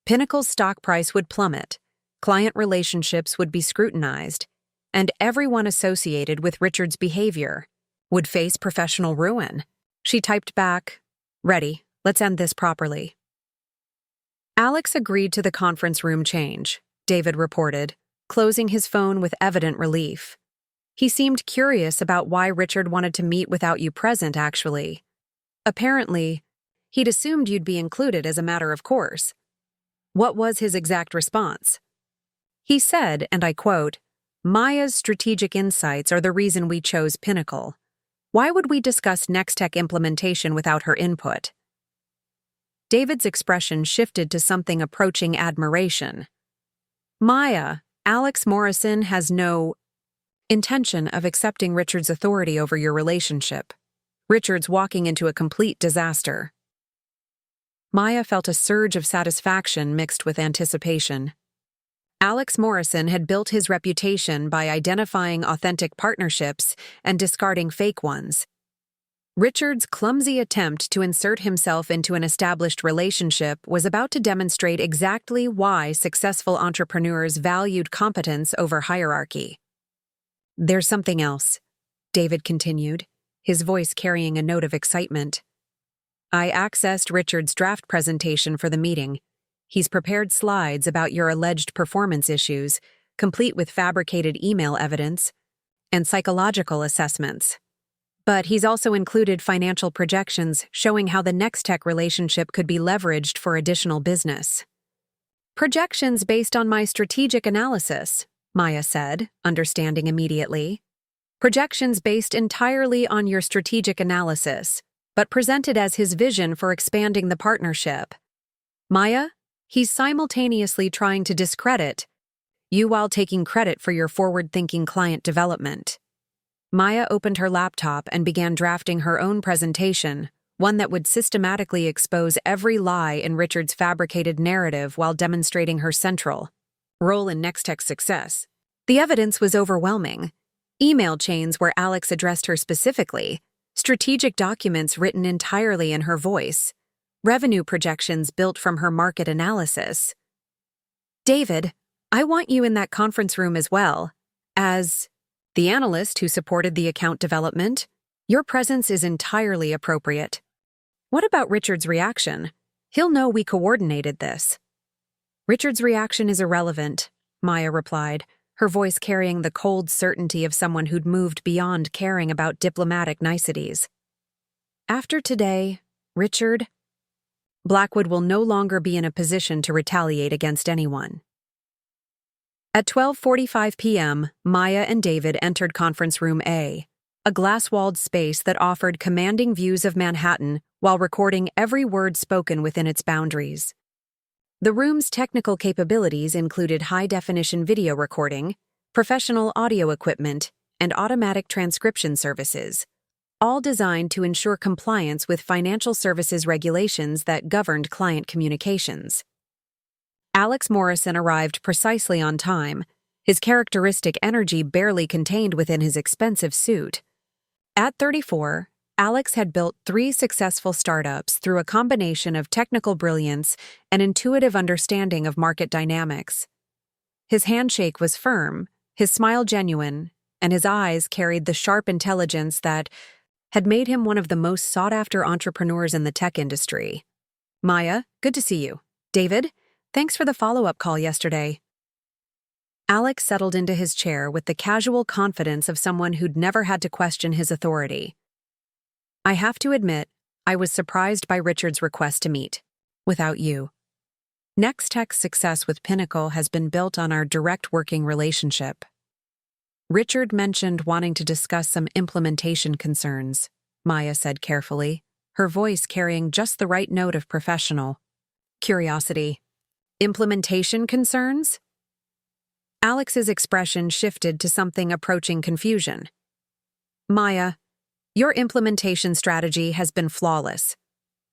Pinnacle's stock price would plummet, client relationships would be scrutinized, and everyone associated with Richard's behavior would face professional ruin. She typed back, "Ready, let's end this properly." Alex agreed to the conference room change, David reported, closing his phone with evident relief. He seemed curious about why Richard wanted to meet without you present, actually. Apparently, he'd assumed you'd be included as a matter of course. What was his exact response? He said, and I quote, "Maya's strategic insights are the reason we chose Pinnacle. Why would we discuss Nextech implementation without her input?" David's expression shifted to something approaching admiration. "Maya, Alex Morrison has no intention of accepting Richard's authority over your relationship. Richard's walking into a complete disaster." Maya felt a surge of satisfaction mixed with anticipation. Alex Morrison had built his reputation by identifying authentic partnerships and discarding fake ones. Richard's clumsy attempt to insert himself into an established relationship was about to demonstrate exactly why successful entrepreneurs valued competence over hierarchy. "There's something else," David continued, his voice carrying a note of excitement. "I accessed Richard's draft presentation for the meeting. He's prepared slides about your alleged performance issues, complete with fabricated email evidence and psychological assessments. But he's also included financial projections showing how the Nextech relationship could be leveraged for additional business." "Projections based on my strategic analysis," Maya said, understanding immediately. "Projections based entirely on your strategic analysis, but presented as his vision for expanding the partnership. Maya, he's simultaneously trying to discredit you while taking credit for your forward-thinking client development." Maya opened her laptop and began drafting her own presentation, one that would systematically expose every lie in Richard's fabricated narrative while demonstrating her central role in Nextech's success. The evidence was overwhelming. Email chains where Alex addressed her specifically, strategic documents written entirely in her voice, revenue projections built from her market analysis. "David, I want you in that conference room as well. As the analyst who supported the account development, your presence is entirely appropriate. What about Richard's reaction? He'll know we coordinated this." "Richard's reaction is irrelevant," Maya replied, her voice carrying the cold certainty of someone who'd moved beyond caring about diplomatic niceties. "After today, Richard Blackwood will no longer be in a position to retaliate against anyone." At 12:45 p.m., Maya and David entered Conference Room A, a glass-walled space that offered commanding views of Manhattan while recording every word spoken within its boundaries. The room's technical capabilities included high-definition video recording, professional audio equipment, and automatic transcription services, all designed to ensure compliance with financial services regulations that governed client communications. Alex Morrison arrived precisely on time, his characteristic energy barely contained within his expensive suit. At 34, Alex had built 3 successful startups through a combination of technical brilliance and intuitive understanding of market dynamics. His handshake was firm, his smile genuine, and his eyes carried the sharp intelligence that had made him one of the most sought-after entrepreneurs in the tech industry. "Maya, good to see you. David, thanks for the follow-up call yesterday." Alex settled into his chair with the casual confidence of someone who'd never had to question his authority. "I have to admit, I was surprised by Richard's request to meet. Without you. Nextech's success with Pinnacle has been built on our direct working relationship. Richard mentioned wanting to discuss some implementation concerns," Maya said carefully, her voice carrying just the right note of professional curiosity. "Implementation concerns?" Alex's expression shifted to something approaching confusion. "Maya, your implementation strategy has been flawless.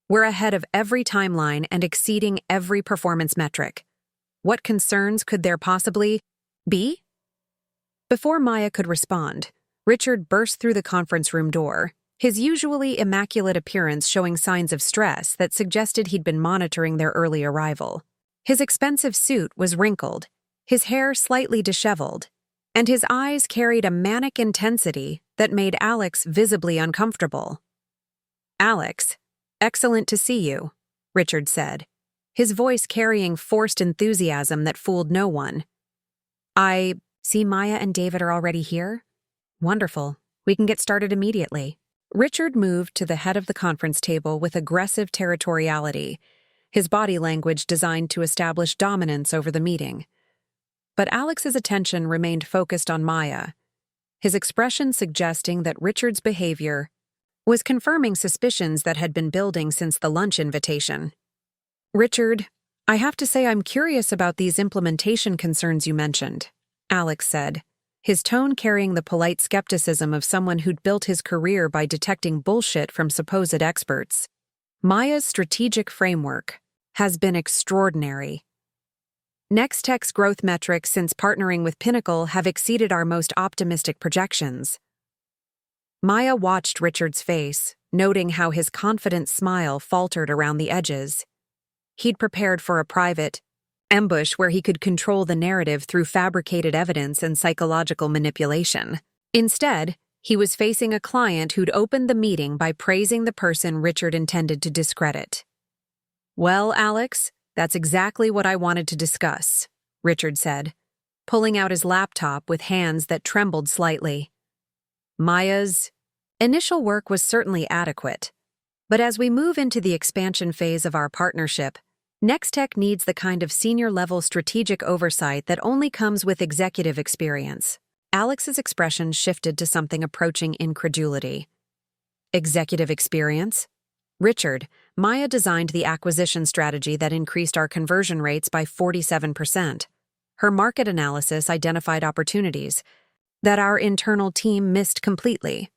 We're ahead of every timeline and exceeding every performance metric. What concerns could there possibly be?" Before Maya could respond, Richard burst through the conference room door, his usually immaculate appearance showing signs of stress that suggested he'd been monitoring their early arrival. His expensive suit was wrinkled, his hair slightly disheveled, and his eyes carried a manic intensity that made Alex visibly uncomfortable. "Alex, excellent to see you," Richard said, his voice carrying forced enthusiasm that fooled no one. "I see Maya and David are already here? Wonderful. We can get started immediately." Richard moved to the head of the conference table with aggressive territoriality, his body language designed to establish dominance over the meeting. But Alex's attention remained focused on Maya, his expression suggesting that Richard's behavior was confirming suspicions that had been building since the lunch invitation. "Richard, I have to say I'm curious about these implementation concerns you mentioned," Alex said, his tone carrying the polite skepticism of someone who'd built his career by detecting bullshit from supposed experts. "Maya's strategic framework has been extraordinary. Nextech's growth metrics since partnering with Pinnacle have exceeded our most optimistic projections." Maya watched Richard's face, noting how his confident smile faltered around the edges. He'd prepared for a private ambush where he could control the narrative through fabricated evidence and psychological manipulation. Instead, he was facing a client who'd opened the meeting by praising the person Richard intended to discredit. "Well, Alex, that's exactly what I wanted to discuss," Richard said, pulling out his laptop with hands that trembled slightly. "Maya's initial work was certainly adequate, but as we move into the expansion phase of our partnership, Nextech needs the kind of senior-level strategic oversight that only comes with executive experience." Alex's expression shifted to something approaching incredulity. "Executive experience? Richard, Maya designed the acquisition strategy that increased our conversion rates by 47%. Her market analysis identified opportunities that our internal team missed completely.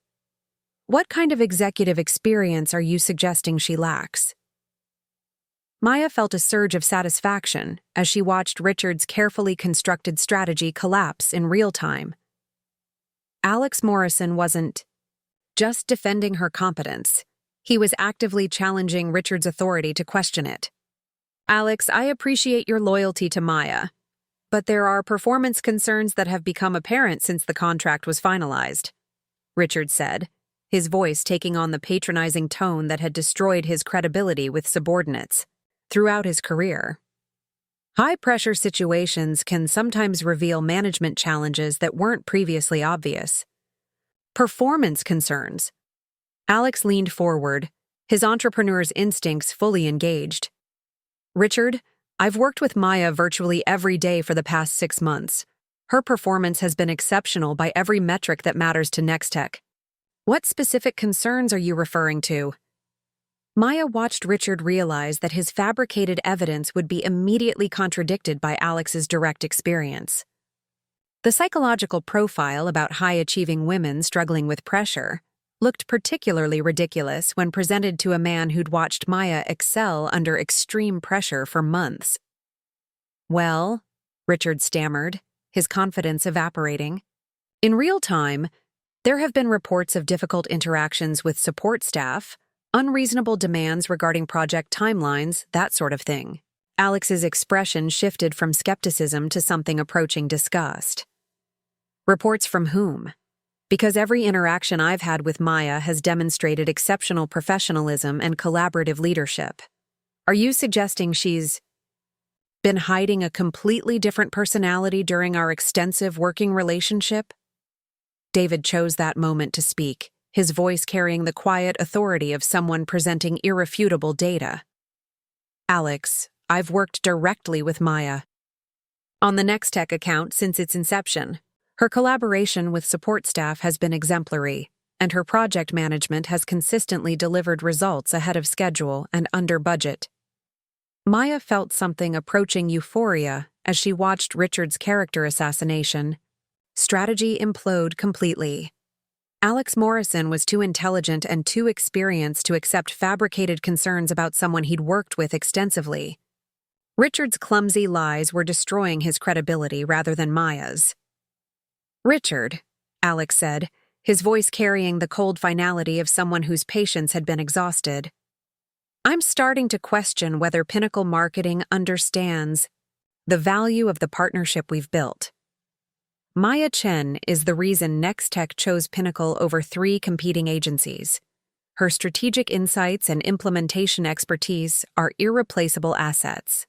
What kind of executive experience are you suggesting she lacks?" Maya felt a surge of satisfaction as she watched Richard's carefully constructed strategy collapse in real time. Alex Morrison wasn't just defending her competence. He was actively challenging Richard's authority to question it. "Alex, I appreciate your loyalty to Maya, but there are performance concerns that have become apparent since the contract was finalized," Richard said, his voice taking on the patronizing tone that had destroyed his credibility with subordinates throughout his career. "High-pressure situations can sometimes reveal management challenges that weren't previously obvious." "Performance concerns." Alex leaned forward, his entrepreneur's instincts fully engaged. "Richard, I've worked with Maya virtually every day for the past 6 months. Her performance has been exceptional by every metric that matters to Nextech. What specific concerns are you referring to?" Maya watched Richard realize that his fabricated evidence would be immediately contradicted by Alex's direct experience. The psychological profile about high-achieving women struggling with pressure looked particularly ridiculous when presented to a man who'd watched Maya excel under extreme pressure for months. "Well," Richard stammered, his confidence evaporating. "In real time, there have been reports of difficult interactions with support staff, unreasonable demands regarding project timelines, that sort of thing." Alex's expression shifted from skepticism to something approaching disgust. "Reports from whom? Because every interaction I've had with Maya has demonstrated exceptional professionalism and collaborative leadership. Are you suggesting she's been hiding a completely different personality during our extensive working relationship?" David chose that moment to speak, his voice carrying the quiet authority of someone presenting irrefutable data. "Alex, I've worked directly with Maya on the Nextech account since its inception. Her collaboration with support staff has been exemplary, and her project management has consistently delivered results ahead of schedule and under budget." Maya felt something approaching euphoria as she watched Richard's character assassination strategy implode completely. Alex Morrison was too intelligent and too experienced to accept fabricated concerns about someone he'd worked with extensively. Richard's clumsy lies were destroying his credibility rather than Maya's. "Richard," Alex said, his voice carrying the cold finality of someone whose patience had been exhausted. I'm starting to question whether Pinnacle Marketing understands the value of the partnership we've built. Maya Chen is the reason Nextech chose Pinnacle over 3 competing agencies. Her strategic insights and implementation expertise are irreplaceable assets.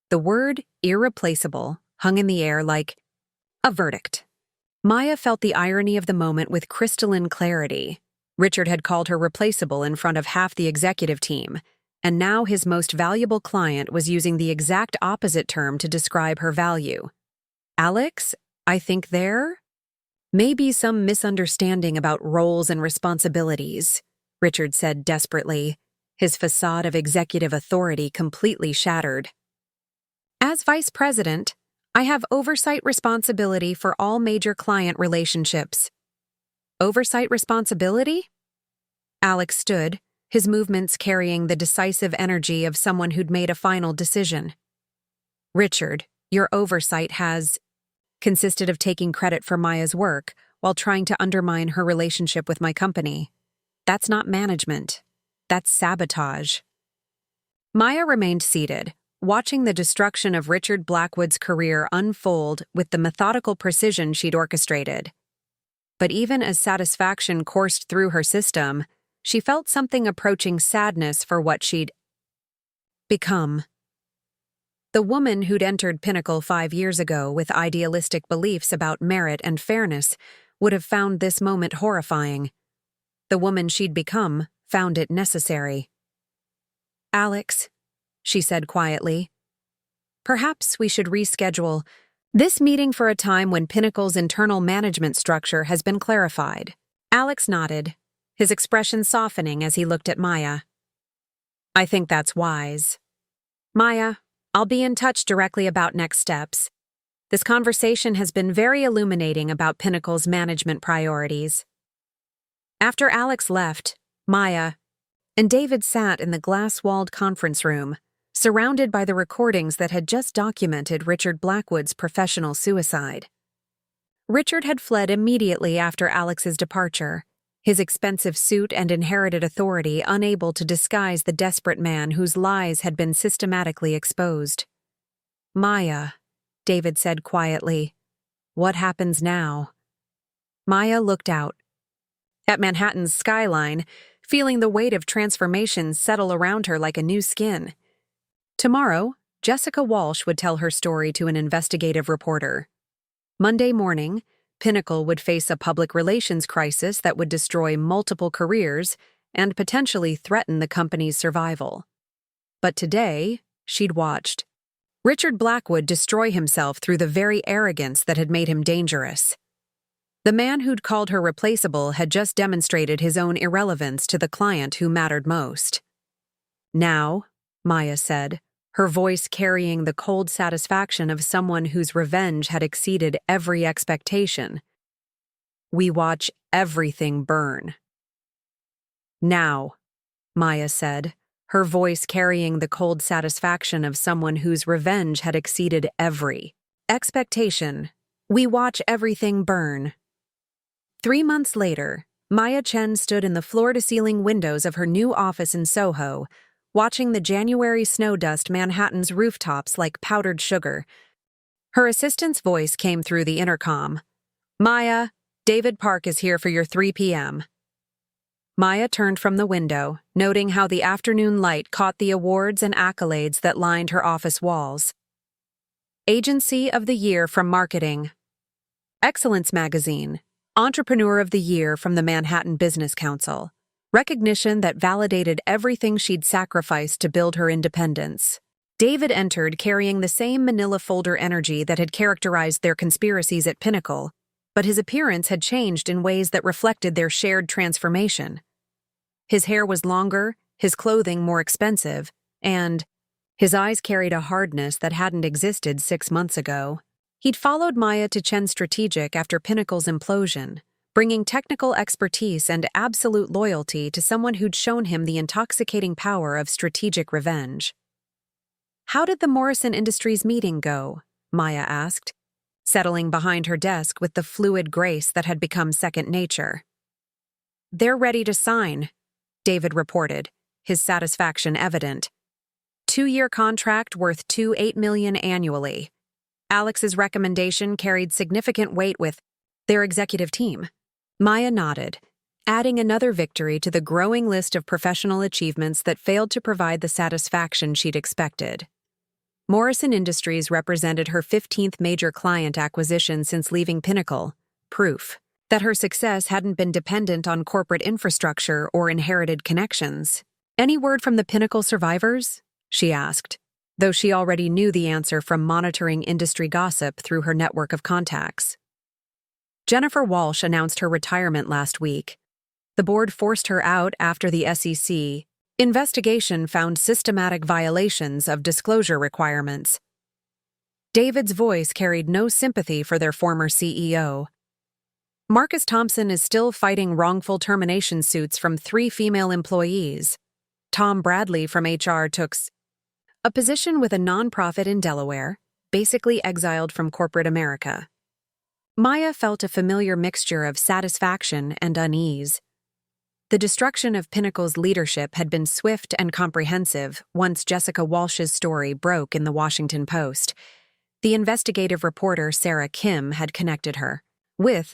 The word irreplaceable hung in the air like a verdict. Maya felt the irony of the moment with crystalline clarity. Richard had called her replaceable in front of half the executive team, and now his most valuable client was using the exact opposite term to describe her value. Alex, I think there may be some misunderstanding about roles and responsibilities, Richard said desperately, his facade of executive authority completely shattered. As vice president, I have oversight responsibility for all major client relationships. Oversight responsibility? Alex stood, his movements carrying the decisive energy of someone who'd made a final decision. Richard, your oversight has consisted of taking credit for Maya's work while trying to undermine her relationship with my company. That's not management. That's sabotage. Maya remained seated, watching the destruction of Richard Blackwood's career unfold with the methodical precision she'd orchestrated. But even as satisfaction coursed through her system, she felt something approaching sadness for what she'd become. The woman who'd entered Pinnacle 5 years ago with idealistic beliefs about merit and fairness would have found this moment horrifying. The woman she'd become found it necessary. Alex, she said quietly, perhaps we should reschedule this meeting for a time when Pinnacle's internal management structure has been clarified. Alex nodded, his expression softening as he looked at Maya. I think that's wise. Maya, I'll be in touch directly about next steps. This conversation has been very illuminating about Pinnacle's management priorities. After Alex left, Maya and David sat in the glass-walled conference room, surrounded by the recordings that had just documented Richard Blackwood's professional suicide. Richard had fled immediately after Alex's departure, his expensive suit and inherited authority unable to disguise the desperate man whose lies had been systematically exposed. Maya, David said quietly, what happens now? Maya looked out at Manhattan's skyline, feeling the weight of transformation settle around her like a new skin. Tomorrow, Jessica Walsh would tell her story to an investigative reporter. Monday morning, Pinnacle would face a public relations crisis that would destroy multiple careers and potentially threaten the company's survival. But today, she'd watched Richard Blackwood destroy himself through the very arrogance that had made him dangerous. The man who'd called her replaceable had just demonstrated his own irrelevance to the client who mattered most. Now, Maya said, her voice carrying the cold satisfaction of someone whose revenge had exceeded every expectation. We watch everything burn. Now, Maya said, her voice carrying the cold satisfaction of someone whose revenge had exceeded every expectation. We watch everything burn. 3 months later, Maya Chen stood in the floor-to-ceiling windows of her new office in Soho, watching the January snow dust Manhattan's rooftops like powdered sugar. Her assistant's voice came through the intercom. Maya, David Park is here for your 3 p.m. Maya turned from the window, noting how the afternoon light caught the awards and accolades that lined her office walls. Agency of the Year from Marketing. Excellence Magazine. Entrepreneur of the Year from the Manhattan Business Council. Recognition that validated everything she'd sacrificed to build her independence. David entered carrying the same manila folder energy that had characterized their conspiracies at Pinnacle, but his appearance had changed in ways that reflected their shared transformation. His hair was longer, his clothing more expensive, and his eyes carried a hardness that hadn't existed 6 months ago. He'd followed Maya to Chen Strategic after Pinnacle's implosion, bringing technical expertise and absolute loyalty to someone who'd shown him the intoxicating power of strategic revenge. How did the Morrison Industries meeting go? Maya asked. settling behind her desk with the fluid grace that had become second nature. "They're ready to sign," David reported, his satisfaction evident. 2-year contract worth $8 million annually. Alex's recommendation carried significant weight with their executive team. Maya nodded, adding another victory to the growing list of professional achievements that failed to provide the satisfaction she'd expected. Morrison Industries represented her 15th major client acquisition since leaving Pinnacle, proof that her success hadn't been dependent on corporate infrastructure or inherited connections. "Any word from the Pinnacle survivors?" she asked, though she already knew the answer from monitoring industry gossip through her network of contacts. Jennifer Walsh announced her retirement last week. The board forced her out after the SEC investigation found systematic violations of disclosure requirements. David's voice carried no sympathy for their former CEO. Marcus Thompson is still fighting wrongful termination suits from 3 female employees. Tom Bradley from HR took a position with a nonprofit in Delaware, basically exiled from corporate America. Maya felt a familiar mixture of satisfaction and unease. The destruction of Pinnacle's leadership had been swift and comprehensive once Jessica Walsh's story broke in the Washington Post. The investigative reporter Sarah Kim had connected her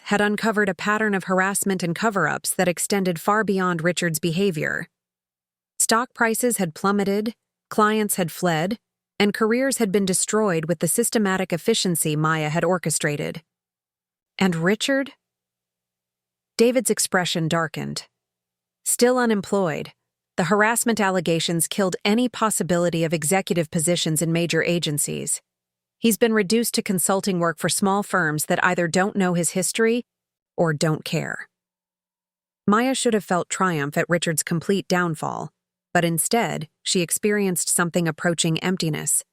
had uncovered a pattern of harassment and cover-ups that extended far beyond Richard's behavior. Stock prices had plummeted, clients had fled, and careers had been destroyed with the systematic efficiency Maya had orchestrated. And Richard? David's expression darkened. Still unemployed, the harassment allegations killed any possibility of executive positions in major agencies. He's been reduced to consulting work for small firms that either don't know his history or don't care. Maya should have felt triumph at Richard's complete downfall, but instead, she experienced something approaching emptiness.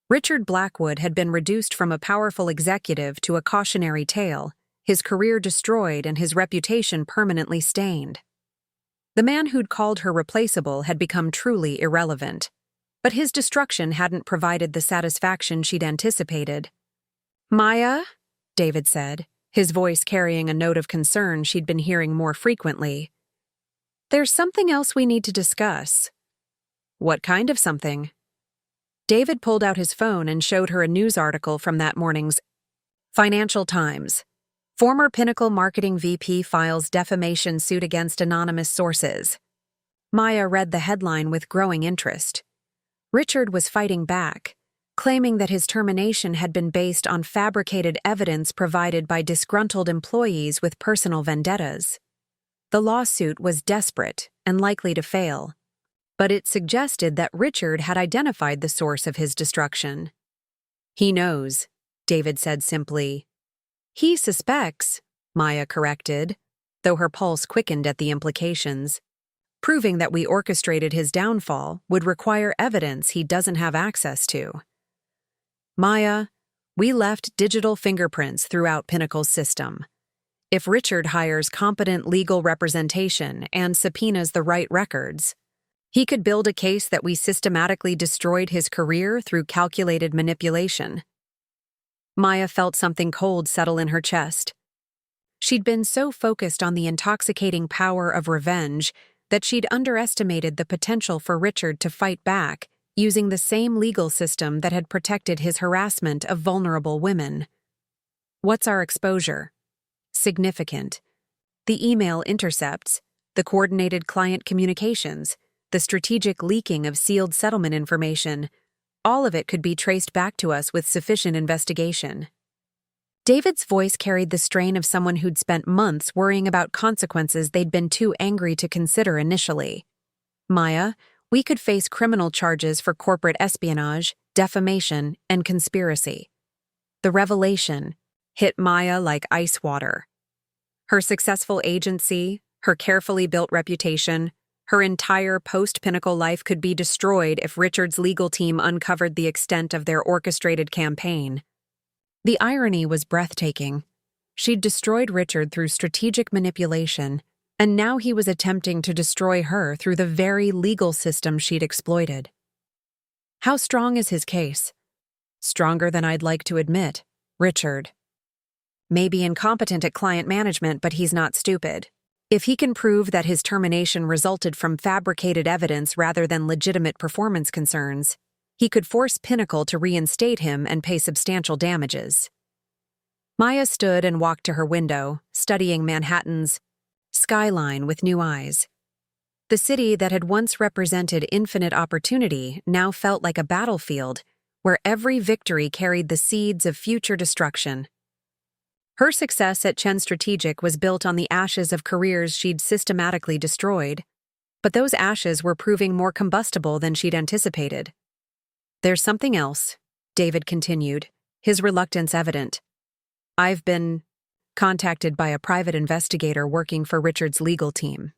Richard Blackwood had been reduced from a powerful executive to a cautionary tale, his career destroyed and his reputation permanently stained. The man who'd called her replaceable had become truly irrelevant. But his destruction hadn't provided the satisfaction she'd anticipated. "Maya," David said, his voice carrying a note of concern she'd been hearing more frequently. "There's something else we need to discuss." "What kind of something?" David pulled out his phone and showed her a news article from that morning's Financial Times. Former Pinnacle marketing VP files defamation suit against anonymous sources. Maya read the headline with growing interest. Richard was fighting back, claiming that his termination had been based on fabricated evidence provided by disgruntled employees with personal vendettas. The lawsuit was desperate and likely to fail, but it suggested that Richard had identified the source of his destruction. "He knows," David said simply. "He suspects," Maya corrected, though her pulse quickened at the implications. "Proving that we orchestrated his downfall would require evidence he doesn't have access to." "Maya, we left digital fingerprints throughout Pinnacle's system. If Richard hires competent legal representation and subpoenas the right records, he could build a case that we systematically destroyed his career through calculated manipulation." Maya felt something cold settle in her chest. She'd been so focused on the intoxicating power of revenge that she'd underestimated the potential for Richard to fight back using the same legal system that had protected his harassment of vulnerable women. "What's our exposure?" "Significant. The email intercepts, the coordinated client communications, the strategic leaking of sealed settlement information, all of it could be traced back to us with sufficient investigation." David's voice carried the strain of someone who'd spent months worrying about consequences they'd been too angry to consider initially. "Maya, we could face criminal charges for corporate espionage, defamation, and conspiracy." The revelation hit Maya like ice water. Her successful agency, her carefully built reputation, her entire post-Pinnacle life could be destroyed if Richard's legal team uncovered the extent of their orchestrated campaign. The irony was breathtaking. She'd destroyed Richard through strategic manipulation, and now he was attempting to destroy her through the very legal system she'd exploited. "How strong is his case?" "Stronger than I'd like to admit," Richard. Maybe incompetent at client management, but he's not stupid. If he can prove that his termination resulted from fabricated evidence rather than legitimate performance concerns, he could force Pinnacle to reinstate him and pay substantial damages. Maya stood and walked to her window, studying Manhattan's skyline with new eyes. The city that had once represented infinite opportunity now felt like a battlefield where every victory carried the seeds of future destruction. Her success at Chen Strategic was built on the ashes of careers she'd systematically destroyed, but those ashes were proving more combustible than she'd anticipated. "There's something else," David continued, his reluctance evident. "I've been contacted by a private investigator working for Richard's legal team.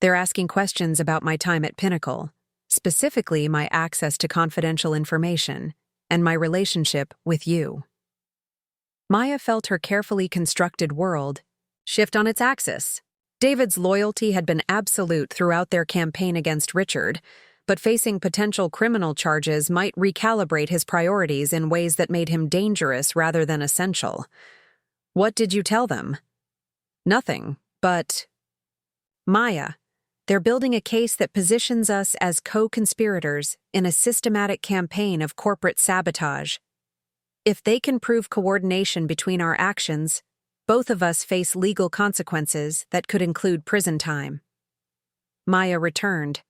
They're asking questions about my time at Pinnacle, specifically my access to confidential information and my relationship with you." Maya felt her carefully constructed world shift on its axis. David's loyalty had been absolute throughout their campaign against Richard, but facing potential criminal charges might recalibrate his priorities in ways that made him dangerous rather than essential. "What did you tell them?" "Nothing, but..." "Maya, they're building a case that positions us as co-conspirators in a systematic campaign of corporate sabotage. If they can prove coordination between our actions, both of us face legal consequences that could include prison time." Maya returned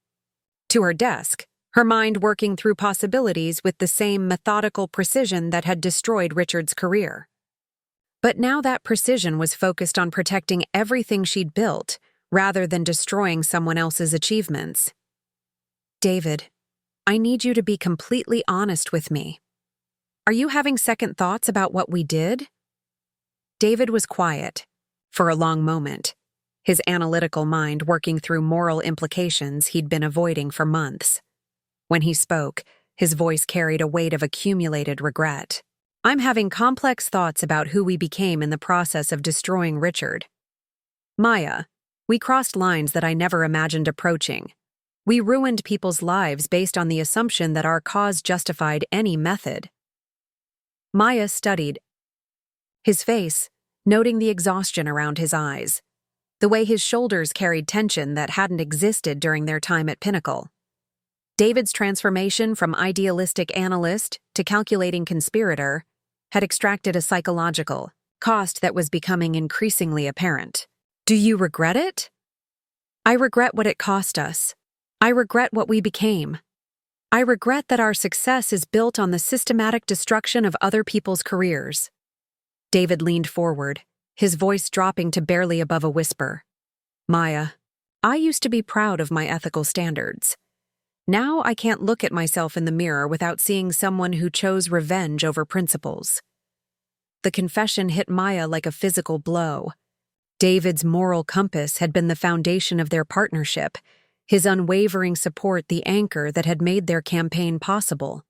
to her desk, her mind working through possibilities with the same methodical precision that had destroyed Richard's career. But now that precision was focused on protecting everything she'd built, rather than destroying someone else's achievements. "David, I need you to be completely honest with me. Are you having second thoughts about what we did?" David was quiet for a long moment, his analytical mind working through moral implications he'd been avoiding for months. When he spoke, his voice carried a weight of accumulated regret. "I'm having complex thoughts about who we became in the process of destroying Richard. Maya, we crossed lines that I never imagined approaching. We ruined people's lives based on the assumption that our cause justified any method." Maya studied his face, noting the exhaustion around his eyes, the way his shoulders carried tension that hadn't existed during their time at Pinnacle. David's transformation from idealistic analyst to calculating conspirator had extracted a psychological cost that was becoming increasingly apparent. "Do you regret it?" "I regret what it cost us. I regret what we became. I regret that our success is built on the systematic destruction of other people's careers." David leaned forward, his voice dropping to barely above a whisper. "Maya, I used to be proud of my ethical standards. Now I can't look at myself in the mirror without seeing someone who chose revenge over principles." The confession hit Maya like a physical blow. David's moral compass had been the foundation of their partnership, his unwavering support the anchor that had made their campaign possible.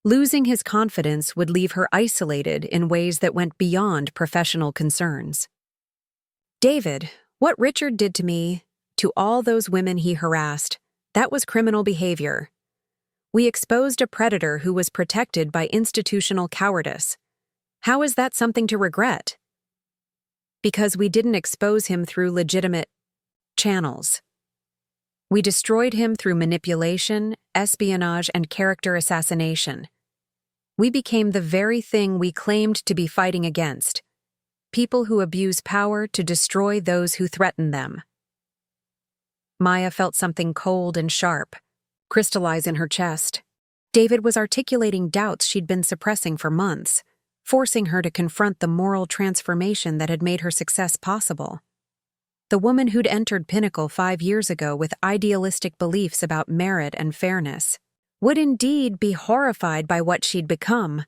Losing his confidence would leave her isolated in ways that went beyond professional concerns. "David, what Richard did to me, to all those women he harassed, that was criminal behavior. We exposed a predator who was protected by institutional cowardice. How is that something to regret?" "Because we didn't expose him through legitimate channels. We destroyed him through manipulation, espionage, and character assassination. We became the very thing we claimed to be fighting against: people who abuse power to destroy those who threaten them." Maya felt something cold and sharp crystallize in her chest. David was articulating doubts she'd been suppressing for months, forcing her to confront the moral transformation that had made her success possible. The woman who'd entered Pinnacle 5 years ago with idealistic beliefs about merit and fairness would indeed be horrified by what she'd become.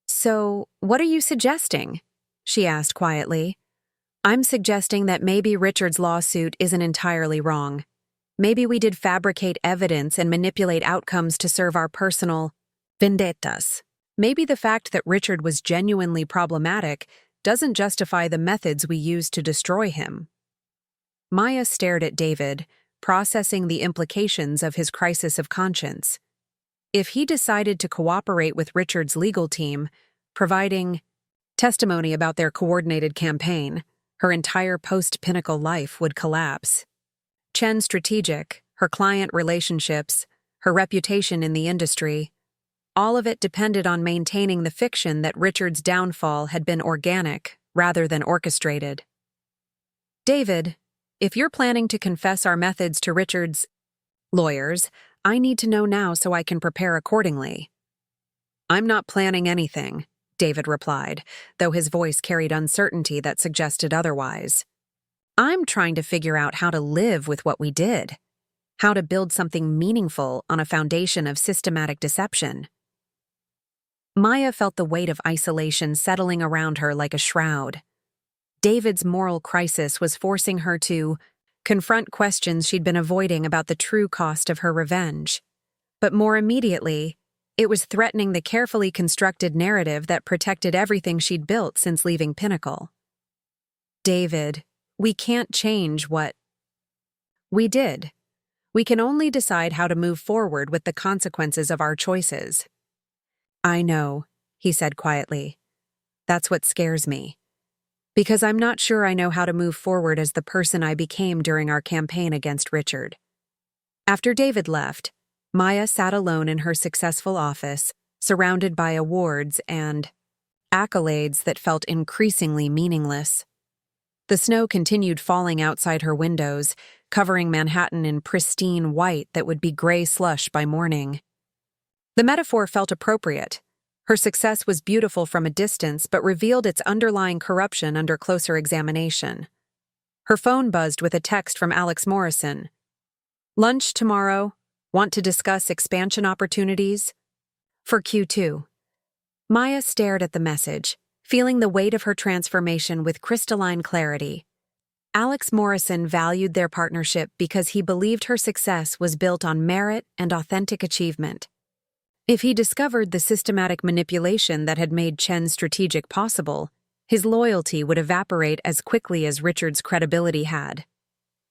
"So, what are you suggesting?" she asked quietly. "I'm suggesting that maybe Richard's lawsuit isn't entirely wrong. Maybe we did fabricate evidence and manipulate outcomes to serve our personal vendettas. Maybe the fact that Richard was genuinely problematic doesn't justify the methods we used to destroy him." Maya stared at David, processing the implications of his crisis of conscience. If he decided to cooperate with Richard's legal team, providing testimony about their coordinated campaign, her entire post-Pinnacle life would collapse. Chen's strategic, her client relationships, her reputation in the industry, all of it depended on maintaining the fiction that Richard's downfall had been organic rather than orchestrated. David, if you're planning to confess our methods to Richard's lawyers, I need to know now so I can prepare accordingly. I'm not planning anything, David replied, though his voice carried uncertainty that suggested otherwise. I'm trying to figure out how to live with what we did, how to build something meaningful on a foundation of systematic deception. Maya felt the weight of isolation settling around her like a shroud. David's moral crisis was forcing her to confront questions she'd been avoiding about the true cost of her revenge. But more immediately, it was threatening the carefully constructed narrative that protected everything she'd built since leaving Pinnacle. David, we can't change what we did. We can only decide how to move forward with the consequences of our choices. I know, he said quietly. That's what scares me. Because I'm not sure I know how to move forward as the person I became during our campaign against Richard. After David left, Maya sat alone in her successful office, surrounded by awards and accolades that felt increasingly meaningless. The snow continued falling outside her windows, covering Manhattan in pristine white that would be gray slush by morning. The metaphor felt appropriate. Her success was beautiful from a distance but revealed its underlying corruption under closer examination. Her phone buzzed with a text from Alex Morrison. Lunch tomorrow. Want to discuss expansion opportunities? For Q2. Maya stared at the message, feeling the weight of her transformation with crystalline clarity. Alex Morrison valued their partnership because he believed her success was built on merit and authentic achievement. If he discovered the systematic manipulation that had made Chen's strategic possible, his loyalty would evaporate as quickly as Richard's credibility had.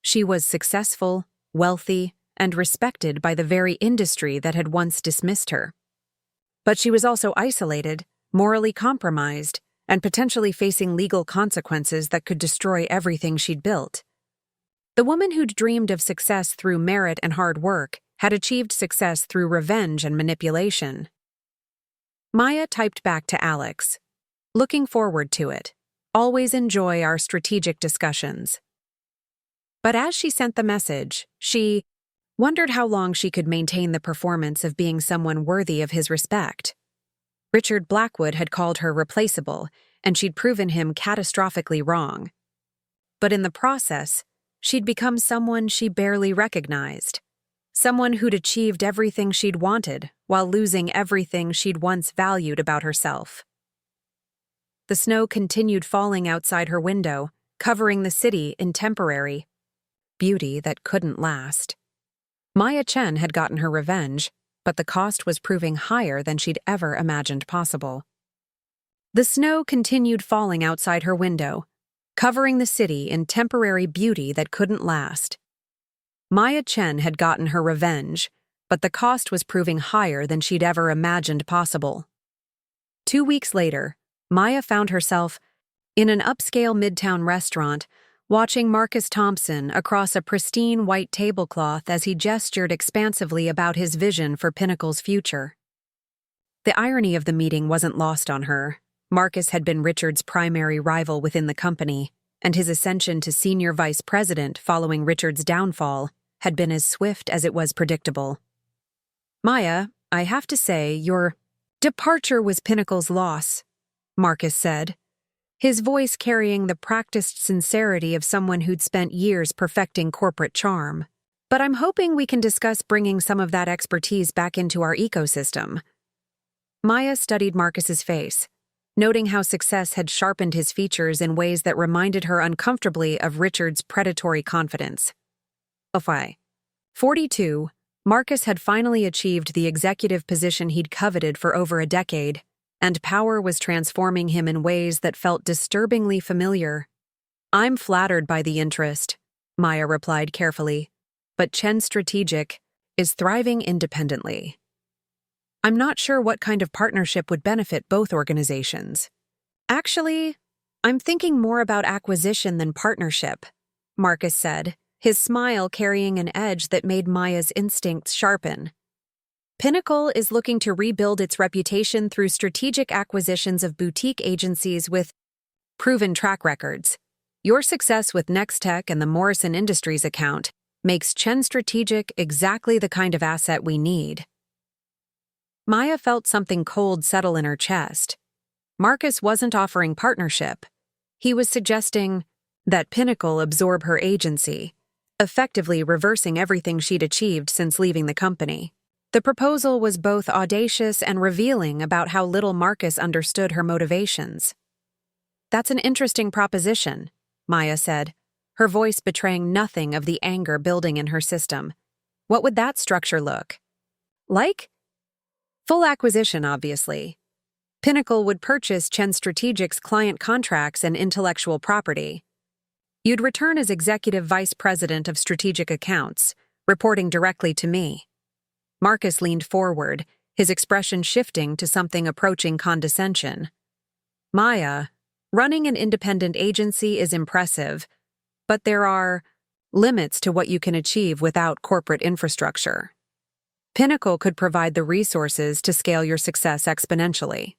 She was successful, wealthy, and respected by the very industry that had once dismissed her. But she was also isolated, morally compromised, and potentially facing legal consequences that could destroy everything she'd built. The woman who'd dreamed of success through merit and hard work had achieved success through revenge and manipulation. Maya typed back to Alex, looking forward to it. Always enjoy our strategic discussions. But as she sent the message, she wondered how long she could maintain the performance of being someone worthy of his respect. Richard Blackwood had called her replaceable, and she'd proven him catastrophically wrong. But in the process, she'd become someone she barely recognized. Someone who'd achieved everything she'd wanted while losing everything she'd once valued about herself. The snow continued falling outside her window, covering the city in temporary beauty that couldn't last. Maya Chen had gotten her revenge, but the cost was proving higher than she'd ever imagined possible. The snow continued falling outside her window, covering the city in temporary beauty that couldn't last. Maya Chen had gotten her revenge, but the cost was proving higher than she'd ever imagined possible. 2 weeks later, Maya found herself in an upscale midtown restaurant, watching Marcus Thompson across a pristine white tablecloth as he gestured expansively about his vision for Pinnacle's future. The irony of the meeting wasn't lost on her. Marcus had been Richard's primary rival within the company, and his ascension to senior vice president following Richard's downfall had been as swift as it was predictable. Maya, I have to say, your departure was Pinnacle's loss, Marcus said, his voice carrying the practiced sincerity of someone who'd spent years perfecting corporate charm. But I'm hoping we can discuss bringing some of that expertise back into our ecosystem. Maya studied Marcus's face, noting how success had sharpened his features in ways that reminded her uncomfortably of Richard's predatory confidence. 42, Marcus had finally achieved the executive position he'd coveted for over a decade, and power was transforming him in ways that felt disturbingly familiar. I'm flattered by the interest, Maya replied carefully, but Chen Strategic is thriving independently. I'm not sure what kind of partnership would benefit both organizations. Actually, I'm thinking more about acquisition than partnership, Marcus said, his smile carrying an edge that made Maya's instincts sharpen. Pinnacle is looking to rebuild its reputation through strategic acquisitions of boutique agencies with proven track records. Your success with Nextech and the Morrison Industries account makes Chen Strategic exactly the kind of asset we need. Maya felt something cold settle in her chest. Marcus wasn't offering partnership. He was suggesting that Pinnacle absorb her agency, effectively reversing everything she'd achieved since leaving the company. The proposal was both audacious and revealing about how little Marcus understood her motivations. That's an interesting proposition, Maya said, her voice betraying nothing of the anger building in her system. What would that structure look like? Full acquisition, obviously. Pinnacle would purchase Chen Strategic's client contracts and intellectual property. You'd return as Executive Vice President of Strategic Accounts, reporting directly to me. Marcus leaned forward, his expression shifting to something approaching condescension. Maya, running an independent agency is impressive, but there are limits to what you can achieve without corporate infrastructure. Pinnacle could provide the resources to scale your success exponentially.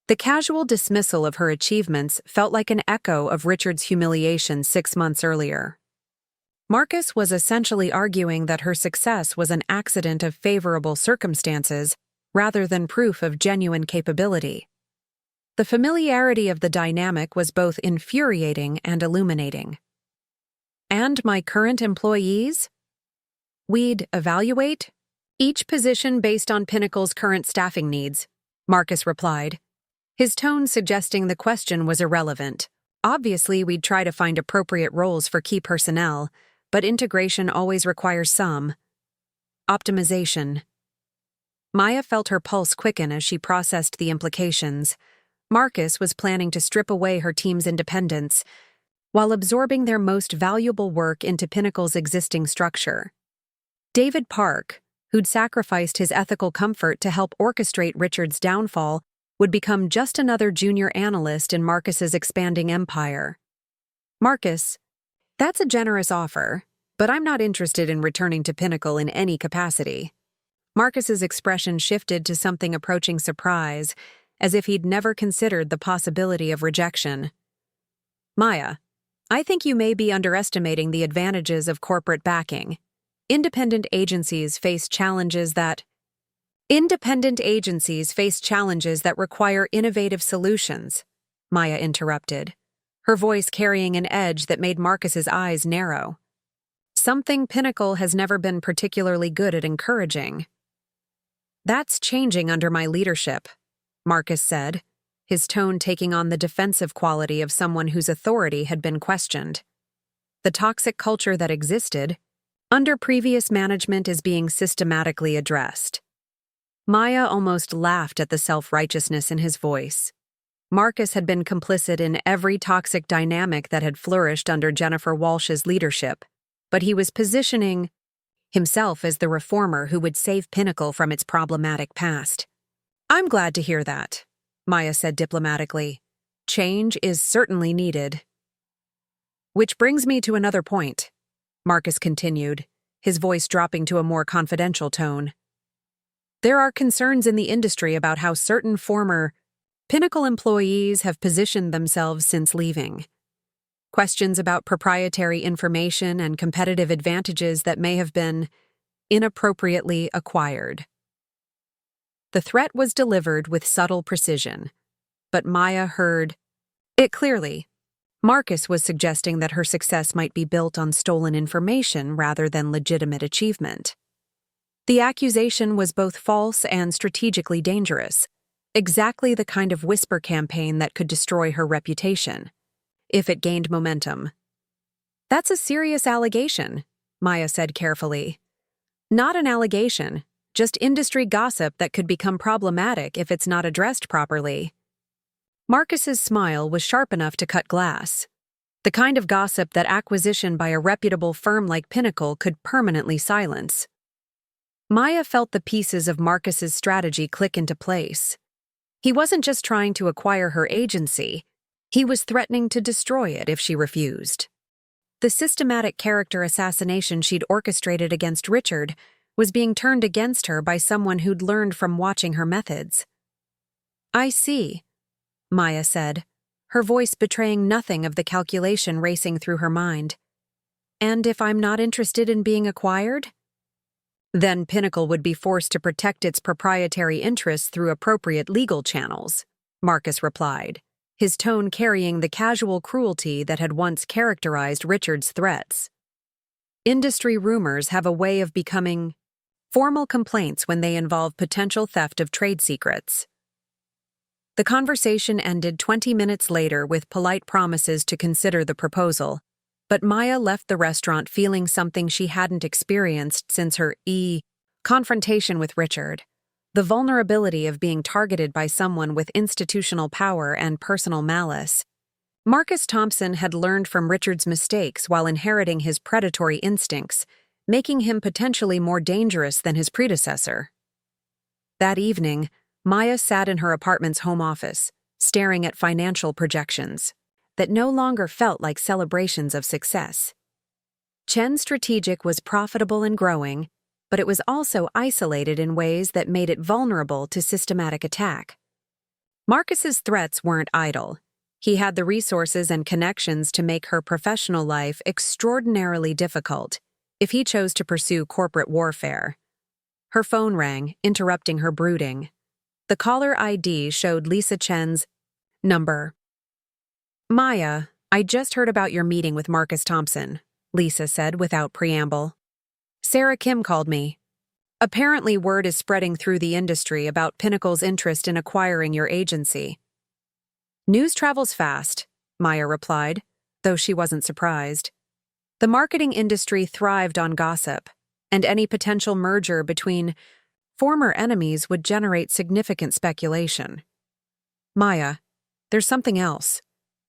The casual dismissal of her achievements felt like an echo of Richard's humiliation 6 months earlier. Marcus was essentially arguing that her success was an accident of favorable circumstances rather than proof of genuine capability. The familiarity of the dynamic was both infuriating and illuminating. And my current employees? We'd evaluate each position based on Pinnacle's current staffing needs, Marcus replied, his tone suggesting the question was irrelevant. Obviously, we'd try to find appropriate roles for key personnel, but integration always requires some optimization. Maya felt her pulse quicken as she processed the implications. Marcus was planning to strip away her team's independence while absorbing their most valuable work into Pinnacle's existing structure. David Park, who'd sacrificed his ethical comfort to help orchestrate Richard's downfall, would become just another junior analyst in Marcus's expanding empire. Marcus, that's a generous offer, but I'm not interested in returning to Pinnacle in any capacity. Marcus's expression shifted to something approaching surprise, as if he'd never considered the possibility of rejection. Maya, I think you may be underestimating the advantages of corporate backing. Independent agencies face challenges that require innovative solutions, Maya interrupted, her voice carrying an edge that made Marcus's eyes narrow. Something Pinnacle has never been particularly good at encouraging. That's changing under my leadership, Marcus said, his tone taking on the defensive quality of someone whose authority had been questioned. The toxic culture that existed under previous management is being systematically addressed. Maya almost laughed at the self-righteousness in his voice. Marcus had been complicit in every toxic dynamic that had flourished under Jennifer Walsh's leadership, but he was positioning himself as the reformer who would save Pinnacle from its problematic past. I'm glad to hear that, Maya said diplomatically. Change is certainly needed. Which brings me to another point, Marcus continued, his voice dropping to a more confidential tone. There are concerns in the industry about how certain former Pinnacle employees have positioned themselves since leaving. Questions about proprietary information and competitive advantages that may have been inappropriately acquired. The threat was delivered with subtle precision, but Maya heard it clearly. Marcus was suggesting that her success might be built on stolen information rather than legitimate achievement. The accusation was both false and strategically dangerous, exactly the kind of whisper campaign that could destroy her reputation, if it gained momentum. That's a serious allegation, Maya said carefully. Not an allegation, just industry gossip that could become problematic if it's not addressed properly. Marcus's smile was sharp enough to cut glass. The kind of gossip that acquisition by a reputable firm like Pinnacle could permanently silence. Maya felt the pieces of Marcus's strategy click into place. He wasn't just trying to acquire her agency, he was threatening to destroy it if she refused. The systematic character assassination she'd orchestrated against Richard was being turned against her by someone who'd learned from watching her methods. "I see," Maya said, her voice betraying nothing of the calculation racing through her mind. "And if I'm not interested in being acquired?" "Then Pinnacle would be forced to protect its proprietary interests through appropriate legal channels," Marcus replied, his tone carrying the casual cruelty that had once characterized Richard's threats. "Industry rumors have a way of becoming formal complaints when they involve potential theft of trade secrets." The conversation ended 20 minutes later with polite promises to consider the proposal, but Maya left the restaurant feeling something she hadn't experienced since her confrontation with Richard: the vulnerability of being targeted by someone with institutional power and personal malice. Marcus Thompson had learned from Richard's mistakes while inheriting his predatory instincts, making him potentially more dangerous than his predecessor. That evening, Maya sat in her apartment's home office, staring at financial projections that no longer felt like celebrations of success. Chen Strategic was profitable and growing, but it was also isolated in ways that made it vulnerable to systematic attack. Marcus's threats weren't idle. He had the resources and connections to make her professional life extraordinarily difficult if he chose to pursue corporate warfare. Her phone rang, interrupting her brooding. The caller ID showed Lisa Chen's number. "Maya, I just heard about your meeting with Marcus Thompson," Lisa said without preamble. "Sarah Kim called me. Apparently word is spreading through the industry about Pinnacle's interest in acquiring your agency." "News travels fast," Maya replied, though she wasn't surprised. The marketing industry thrived on gossip, and any potential merger between former enemies would generate significant speculation. "Maya, there's something else.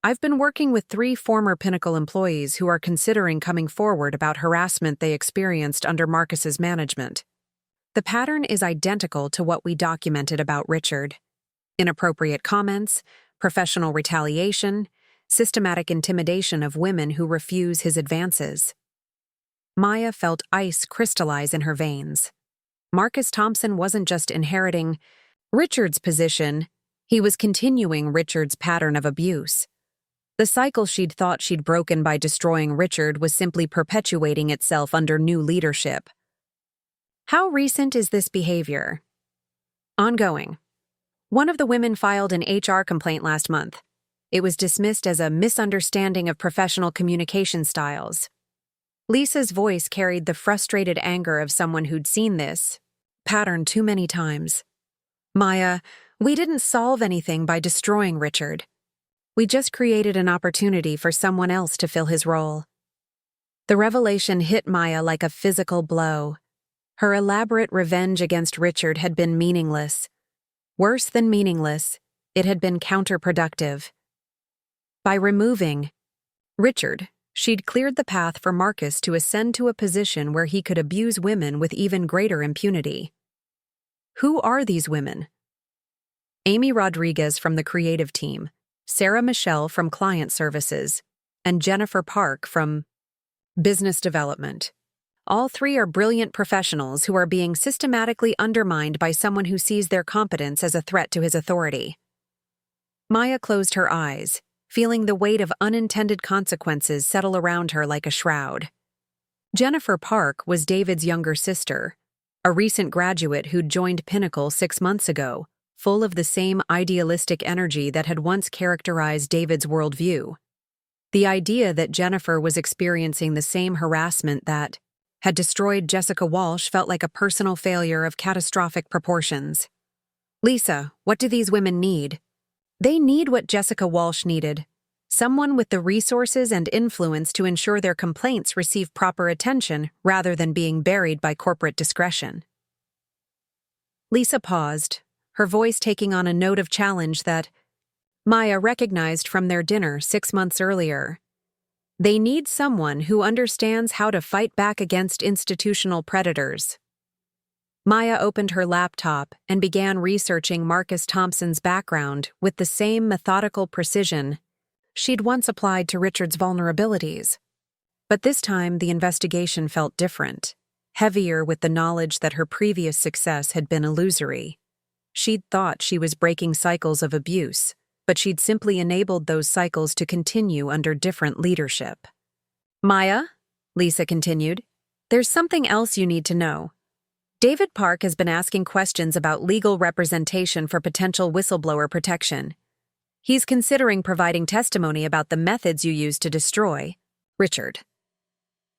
I've been working with 3 former Pinnacle employees who are considering coming forward about harassment they experienced under Marcus's management. The pattern is identical to what we documented about Richard: inappropriate comments, professional retaliation, systematic intimidation of women who refuse his advances." Maya felt ice crystallize in her veins. Marcus Thompson wasn't just inheriting Richard's position, he was continuing Richard's pattern of abuse. The cycle she'd thought she'd broken by destroying Richard was simply perpetuating itself under new leadership. "How recent is this behavior?" "Ongoing. One of the women filed an HR complaint last month. It was dismissed as a misunderstanding of professional communication styles." Lisa's voice carried the frustrated anger of someone who'd seen this pattern too many times. "Maya, we didn't solve anything by destroying Richard. We just created an opportunity for someone else to fill his role." The revelation hit Maya like a physical blow. Her elaborate revenge against Richard had been meaningless. Worse than meaningless, it had been counterproductive. By removing Richard, she'd cleared the path for Marcus to ascend to a position where he could abuse women with even greater impunity. Who are these women? Amy Rodriguez from the creative team, Sarah Michelle from client services, and Jennifer Park from business development. All 3 are brilliant professionals who are being systematically undermined by someone who sees their competence as a threat to his authority. Maya closed her eyes, feeling the weight of unintended consequences settle around her like a shroud. Jennifer Park was David's younger sister, a recent graduate who'd joined Pinnacle 6 months ago, full of the same idealistic energy that had once characterized David's worldview. The idea that Jennifer was experiencing the same harassment that had destroyed Jessica Walsh felt like a personal failure of catastrophic proportions. "Lisa, what do these women need?" "They need what Jessica Walsh needed: someone with the resources and influence to ensure their complaints receive proper attention rather than being buried by corporate discretion." Lisa paused, her voice taking on a note of challenge that Maya recognized from their dinner 6 months earlier. They need someone who understands how to fight back against institutional predators. Maya opened her laptop and began researching Marcus Thompson's background with the same methodical precision she'd once applied to Richard's vulnerabilities. But this time, the investigation felt different, heavier with the knowledge that her previous success had been illusory. She'd thought she was breaking cycles of abuse, but she'd simply enabled those cycles to continue under different leadership. Maya, Lisa continued, there's something else you need to know. David Park has been asking questions about legal representation for potential whistleblower protection. He's considering providing testimony about the methods you used to destroy Richard.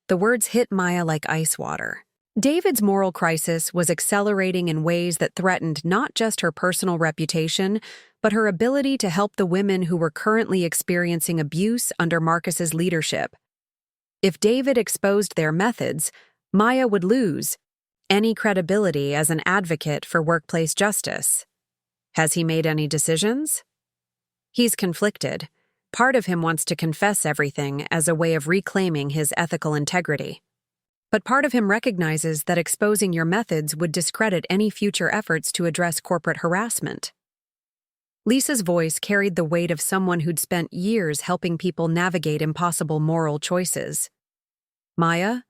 The words hit Maya like ice water. David's moral crisis was accelerating in ways that threatened not just her personal reputation, but her ability to help the women who were currently experiencing abuse under Marcus's leadership. If David exposed their methods, Maya would lose any credibility as an advocate for workplace justice. Has he made any decisions? He's conflicted. Part of him wants to confess everything as a way of reclaiming his ethical integrity. But part of him recognizes that exposing your methods would discredit any future efforts to address corporate harassment. Lisa's voice carried the weight of someone who'd spent years helping people navigate impossible moral choices. Maya,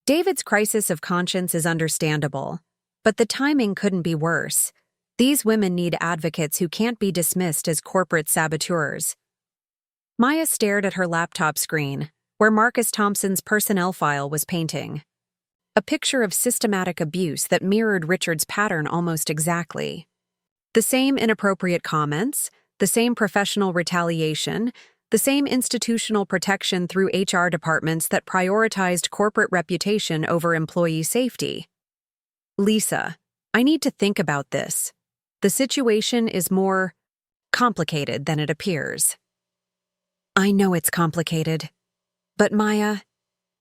David's crisis of conscience is understandable, but the timing couldn't be worse. These women need advocates who can't be dismissed as corporate saboteurs. Maya stared at her laptop screen, where Marcus Thompson's personnel file was painting. A picture of systematic abuse that mirrored Richard's pattern almost exactly. The same inappropriate comments, the same professional retaliation, the same institutional protection through HR departments that prioritized corporate reputation over employee safety. Lisa, I need to think about this. The situation is more complicated than it appears. I know it's complicated. But Maya,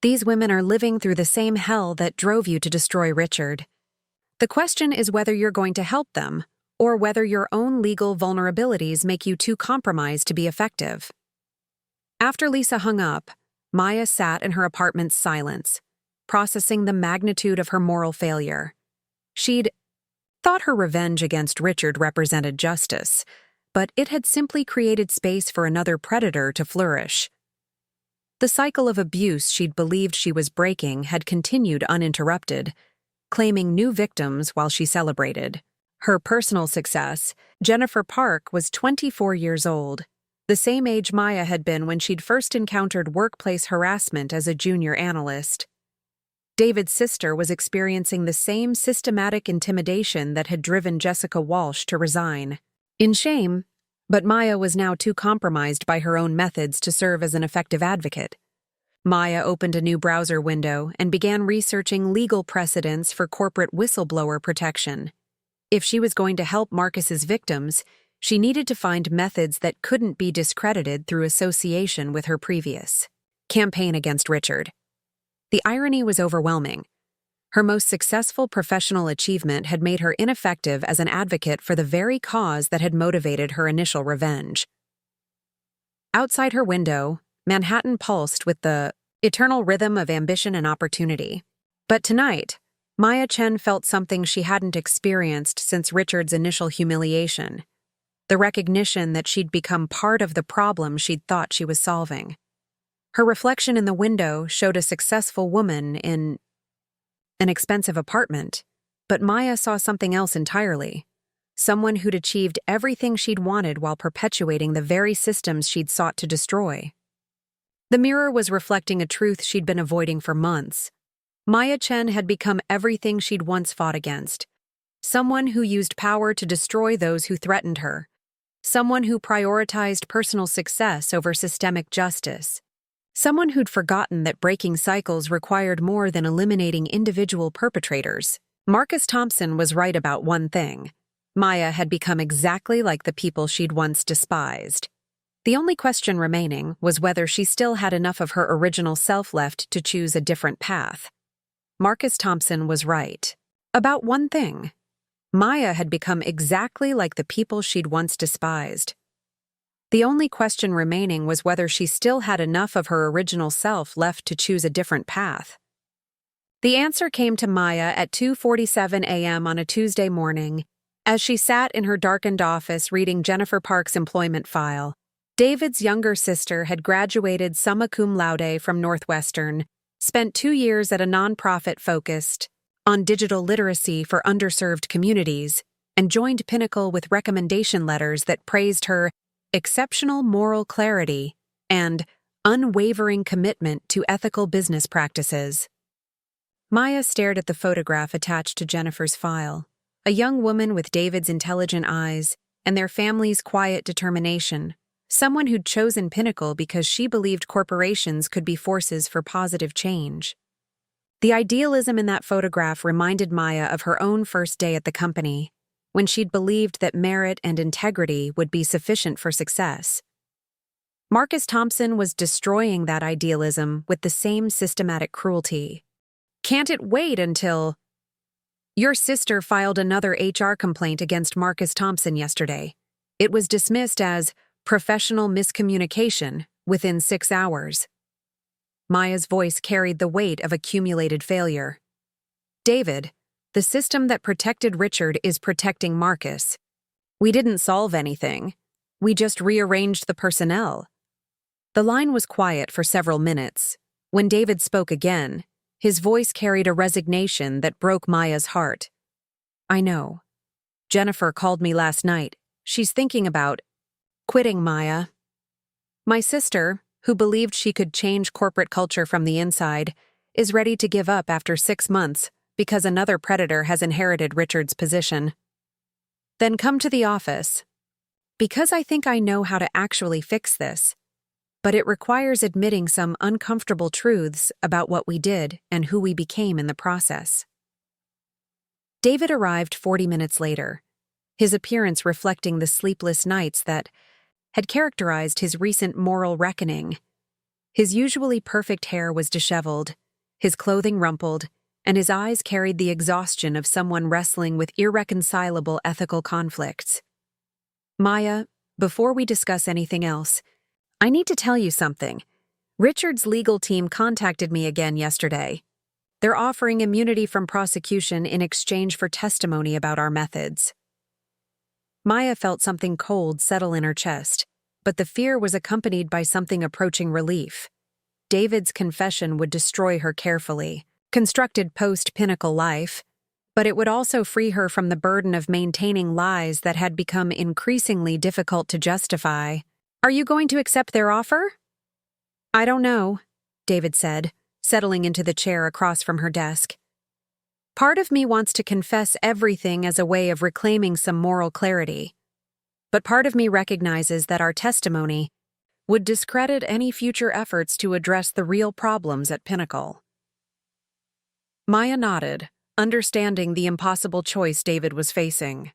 these women are living through the same hell that drove you to destroy Richard. The question is whether you're going to help them, or whether your own legal vulnerabilities make you too compromised to be effective. After Lisa hung up, Maya sat in her apartment's silence, processing the magnitude of her moral failure. She'd thought her revenge against Richard represented justice, but it had simply created space for another predator to flourish. The cycle of abuse she'd believed she was breaking had continued uninterrupted, claiming new victims while she celebrated. Her personal success, Jennifer Park, was 24 years old, the same age Maya had been when she'd first encountered workplace harassment as a junior analyst. David's sister was experiencing the same systematic intimidation that had driven Jessica Walsh to resign. In shame, but Maya was now too compromised by her own methods to serve as an effective advocate. Maya opened a new browser window and began researching legal precedents for corporate whistleblower protection. If she was going to help Marcus's victims, she needed to find methods that couldn't be discredited through association with her previous campaign against Richard. The irony was overwhelming. Her most successful professional achievement had made her ineffective as an advocate for the very cause that had motivated her initial revenge. Outside her window, Manhattan pulsed with the eternal rhythm of ambition and opportunity. But tonight, Maya Chen felt something she hadn't experienced since Richard's initial humiliation. The recognition that she'd become part of the problem she'd thought she was solving. Her reflection in the window showed a successful woman in an expensive apartment, but Maya saw something else entirely. Someone who'd achieved everything she'd wanted while perpetuating the very systems she'd sought to destroy. The mirror was reflecting a truth she'd been avoiding for months. Maya Chen had become everything she'd once fought against. Someone who used power to destroy those who threatened her. Someone who prioritized personal success over systemic justice. Someone who'd forgotten that breaking cycles required more than eliminating individual perpetrators. Marcus Thompson was right about one thing. Maya had become exactly like the people she'd once despised. The only question remaining was whether she still had enough of her original self left to choose a different path. Marcus Thompson was right about one thing. Maya had become exactly like the people she'd once despised. The only question remaining was whether she still had enough of her original self left to choose a different path. The answer came to Maya at 2:47 a.m. on a Tuesday morning, as she sat in her darkened office reading Jennifer Park's employment file. David's younger sister had graduated summa cum laude from Northwestern, spent 2 years at a nonprofit focused on digital literacy for underserved communities, and joined Pinnacle with recommendation letters that praised her exceptional moral clarity and unwavering commitment to ethical business practices. Maya stared at the photograph attached to Jennifer's file, a young woman with David's intelligent eyes and their family's quiet determination, someone who'd chosen Pinnacle because she believed corporations could be forces for positive change. The idealism in that photograph reminded Maya of her own first day at the company, when she'd believed that merit and integrity would be sufficient for success. Marcus Thompson was destroying that idealism with the same systematic cruelty. Can't it wait until... Your sister filed another HR complaint against Marcus Thompson yesterday. It was dismissed as professional miscommunication within 6 hours. Maya's voice carried the weight of accumulated failure. David, the system that protected Richard is protecting Marcus. We didn't solve anything. We just rearranged the personnel. The line was quiet for several minutes. When David spoke again, his voice carried a resignation that broke Maya's heart. I know. Jennifer called me last night. She's thinking about quitting, Maya. My sister, who believed she could change corporate culture from the inside, is ready to give up after 6 months because another predator has inherited Richard's position. Then come to the office. Because I think I know how to actually fix this. But it requires admitting some uncomfortable truths about what we did and who we became in the process. David arrived 40 minutes later, his appearance reflecting the sleepless nights that had characterized his recent moral reckoning. His usually perfect hair was disheveled, his clothing rumpled, and his eyes carried the exhaustion of someone wrestling with irreconcilable ethical conflicts. Maya, before we discuss anything else, I need to tell you something. Richard's legal team contacted me again yesterday. They're offering immunity from prosecution in exchange for testimony about our methods. Maya felt something cold settle in her chest, but the fear was accompanied by something approaching relief. David's confession would destroy her carefully, constructed post-Pinnacle life, but it would also free her from the burden of maintaining lies that had become increasingly difficult to justify. Are you going to accept their offer? I don't know, David said, settling into the chair across from her desk. Part of me wants to confess everything as a way of reclaiming some moral clarity. But part of me recognizes that our testimony would discredit any future efforts to address the real problems at Pinnacle. Maya nodded, understanding the impossible choice David was facing.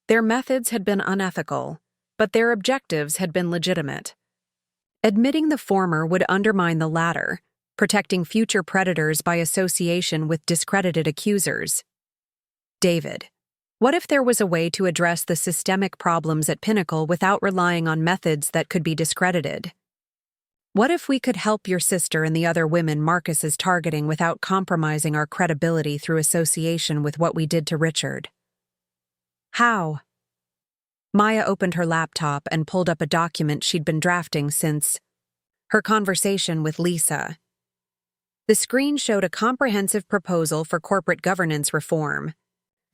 Their methods had been unethical, but their objectives had been legitimate. Admitting the former would undermine the latter, protecting future predators by association with discredited accusers. David, what if there was a way to address the systemic problems at Pinnacle without relying on methods that could be discredited? What if we could help your sister and the other women Marcus is targeting without compromising our credibility through association with what we did to Richard? How? Maya opened her laptop and pulled up a document she'd been drafting since her conversation with Lisa. The screen showed a comprehensive proposal for corporate governance reform,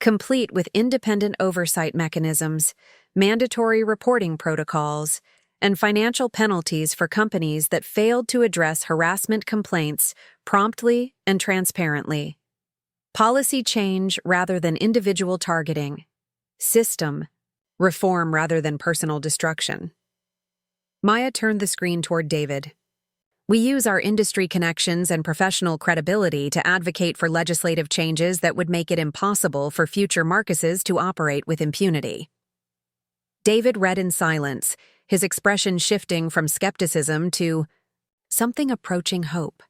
complete with independent oversight mechanisms, mandatory reporting protocols, and financial penalties for companies that failed to address harassment complaints promptly and transparently. Policy change rather than individual targeting. System reform rather than personal destruction. Maya turned the screen toward David. We use our industry connections and professional credibility to advocate for legislative changes that would make it impossible for future Marcuses to operate with impunity. David read in silence, his expression shifting from skepticism to something approaching hope.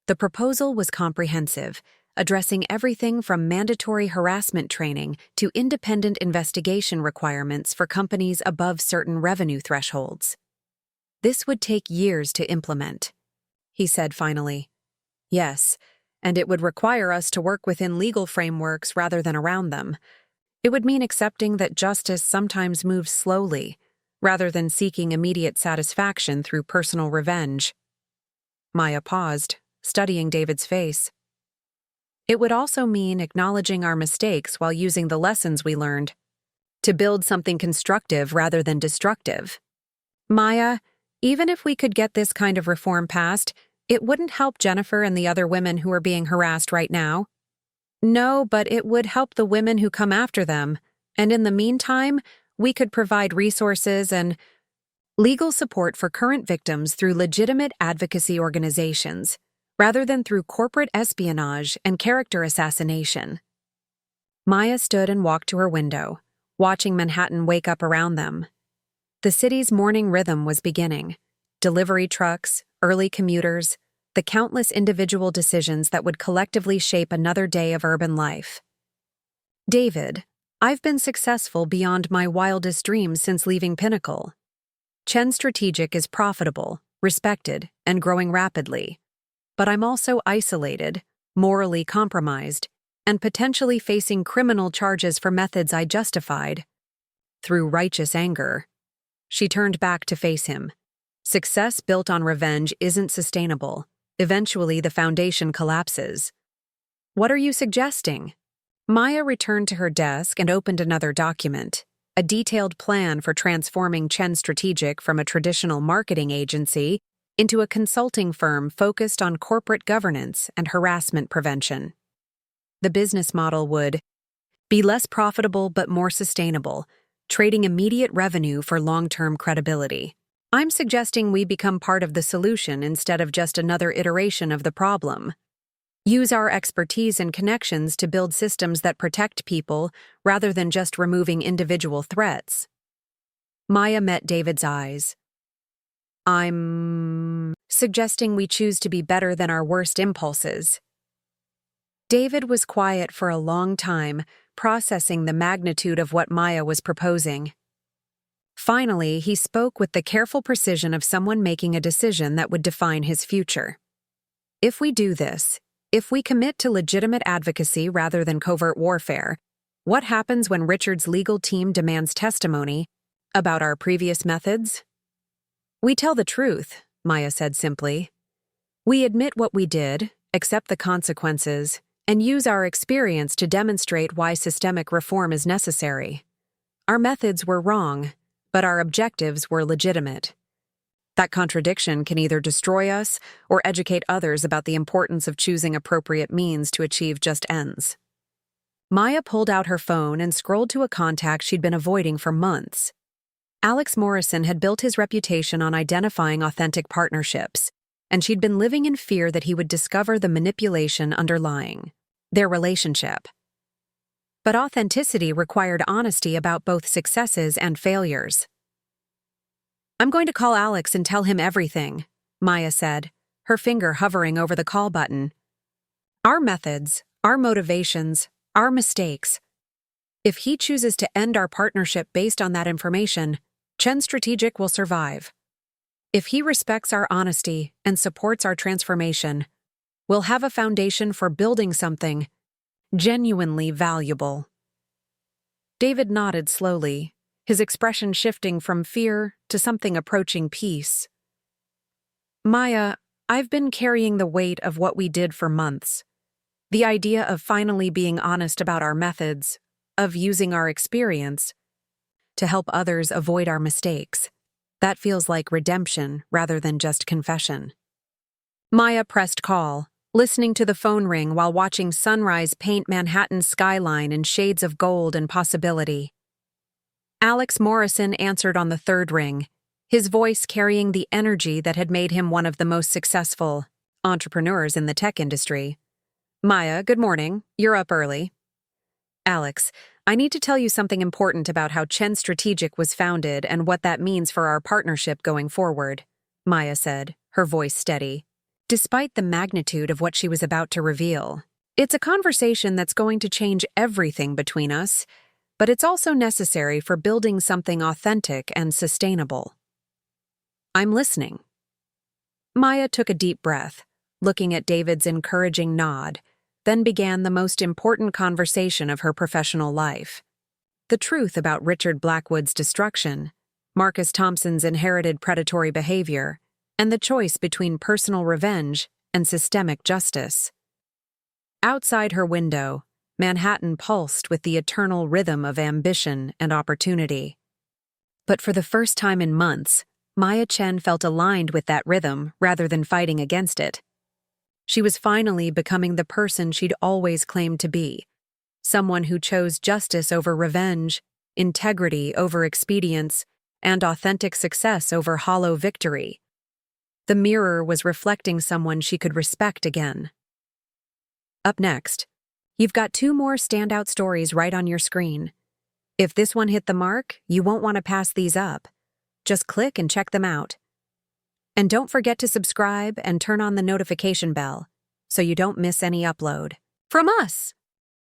The proposal was comprehensive, addressing everything from mandatory harassment training to independent investigation requirements for companies above certain revenue thresholds. This would take years to implement, he said finally. Yes, and it would require us to work within legal frameworks rather than around them. It would mean accepting that justice sometimes moves slowly, rather than seeking immediate satisfaction through personal revenge. Maya paused, studying David's face. It would also mean acknowledging our mistakes while using the lessons we learned to build something constructive rather than destructive. Maya, even if we could get this kind of reform passed, it wouldn't help Jennifer and the other women who are being harassed right now. No, but it would help the women who come after them, and in the meantime, we could provide resources and legal support for current victims through legitimate advocacy organizations, rather than through corporate espionage and character assassination. Maya stood and walked to her window, watching Manhattan wake up around them. The city's morning rhythm was beginning. Delivery trucks, early commuters, the countless individual decisions that would collectively shape another day of urban life. David, I've been successful beyond my wildest dreams since leaving Pinnacle. Chen Strategic is profitable, respected, and growing rapidly. But I'm also isolated, morally compromised, and potentially facing criminal charges for methods I justified through righteous anger. She turned back to face him. Success built on revenge isn't sustainable. Eventually, the foundation collapses. What are you suggesting? Maya returned to her desk and opened another document, a detailed plan for transforming Chen Strategic from a traditional marketing agency into a consulting firm focused on corporate governance and harassment prevention. The business model would be less profitable but more sustainable, trading immediate revenue for long-term credibility. I'm suggesting we become part of the solution instead of just another iteration of the problem. Use our expertise and connections to build systems that protect people rather than just removing individual threats. Maya met David's eyes. I'm suggesting we choose to be better than our worst impulses. David was quiet for a long time, processing the magnitude of what Maya was proposing. Finally, he spoke with the careful precision of someone making a decision that would define his future. If we do this, if we commit to legitimate advocacy rather than covert warfare, what happens when Richard's legal team demands testimony about our previous methods? We tell the truth, Maya said simply. We admit what we did, accept the consequences, and use our experience to demonstrate why systemic reform is necessary. Our methods were wrong, but our objectives were legitimate. That contradiction can either destroy us or educate others about the importance of choosing appropriate means to achieve just ends. Maya pulled out her phone and scrolled to a contact she'd been avoiding for months. Alex Morrison had built his reputation on identifying authentic partnerships, and she'd been living in fear that he would discover the manipulation underlying their relationship. But authenticity required honesty about both successes and failures. I'm going to call Alex and tell him everything, Maya said, her finger hovering over the call button. Our methods, our motivations, our mistakes. If he chooses to end our partnership based on that information, Chen Strategic will survive. If he respects our honesty and supports our transformation, we'll have a foundation for building something genuinely valuable. David nodded slowly, his expression shifting from fear to something approaching peace. Maya, I've been carrying the weight of what we did for months. The idea of finally being honest about our methods, of using our experience to help others avoid our mistakes. That feels like redemption rather than just confession. Maya pressed call, listening to the phone ring while watching sunrise paint Manhattan's skyline in shades of gold and possibility. Alex Morrison answered on the third ring, his voice carrying the energy that had made him one of the most successful entrepreneurs in the tech industry. Maya, good morning. You're up early. Alex, I need to tell you something important about how Chen Strategic was founded and what that means for our partnership going forward, Maya said, her voice steady. Despite the magnitude of what she was about to reveal, it's a conversation that's going to change everything between us, but it's also necessary for building something authentic and sustainable. I'm listening. Maya took a deep breath, looking at David's encouraging nod, then began the most important conversation of her professional life. The truth about Richard Blackwood's destruction, Marcus Thompson's inherited predatory behavior, and the choice between personal revenge and systemic justice. Outside her window, Manhattan pulsed with the eternal rhythm of ambition and opportunity. But for the first time in months, Maya Chen felt aligned with that rhythm rather than fighting against it. She was finally becoming the person she'd always claimed to be, someone who chose justice over revenge, integrity over expedience, and authentic success over hollow victory. The mirror was reflecting someone she could respect again. Up next, you've got 2 more standout stories right on your screen. If this one hit the mark, you won't want to pass these up. Just click and check them out. And don't forget to subscribe and turn on the notification bell so you don't miss any upload. From us!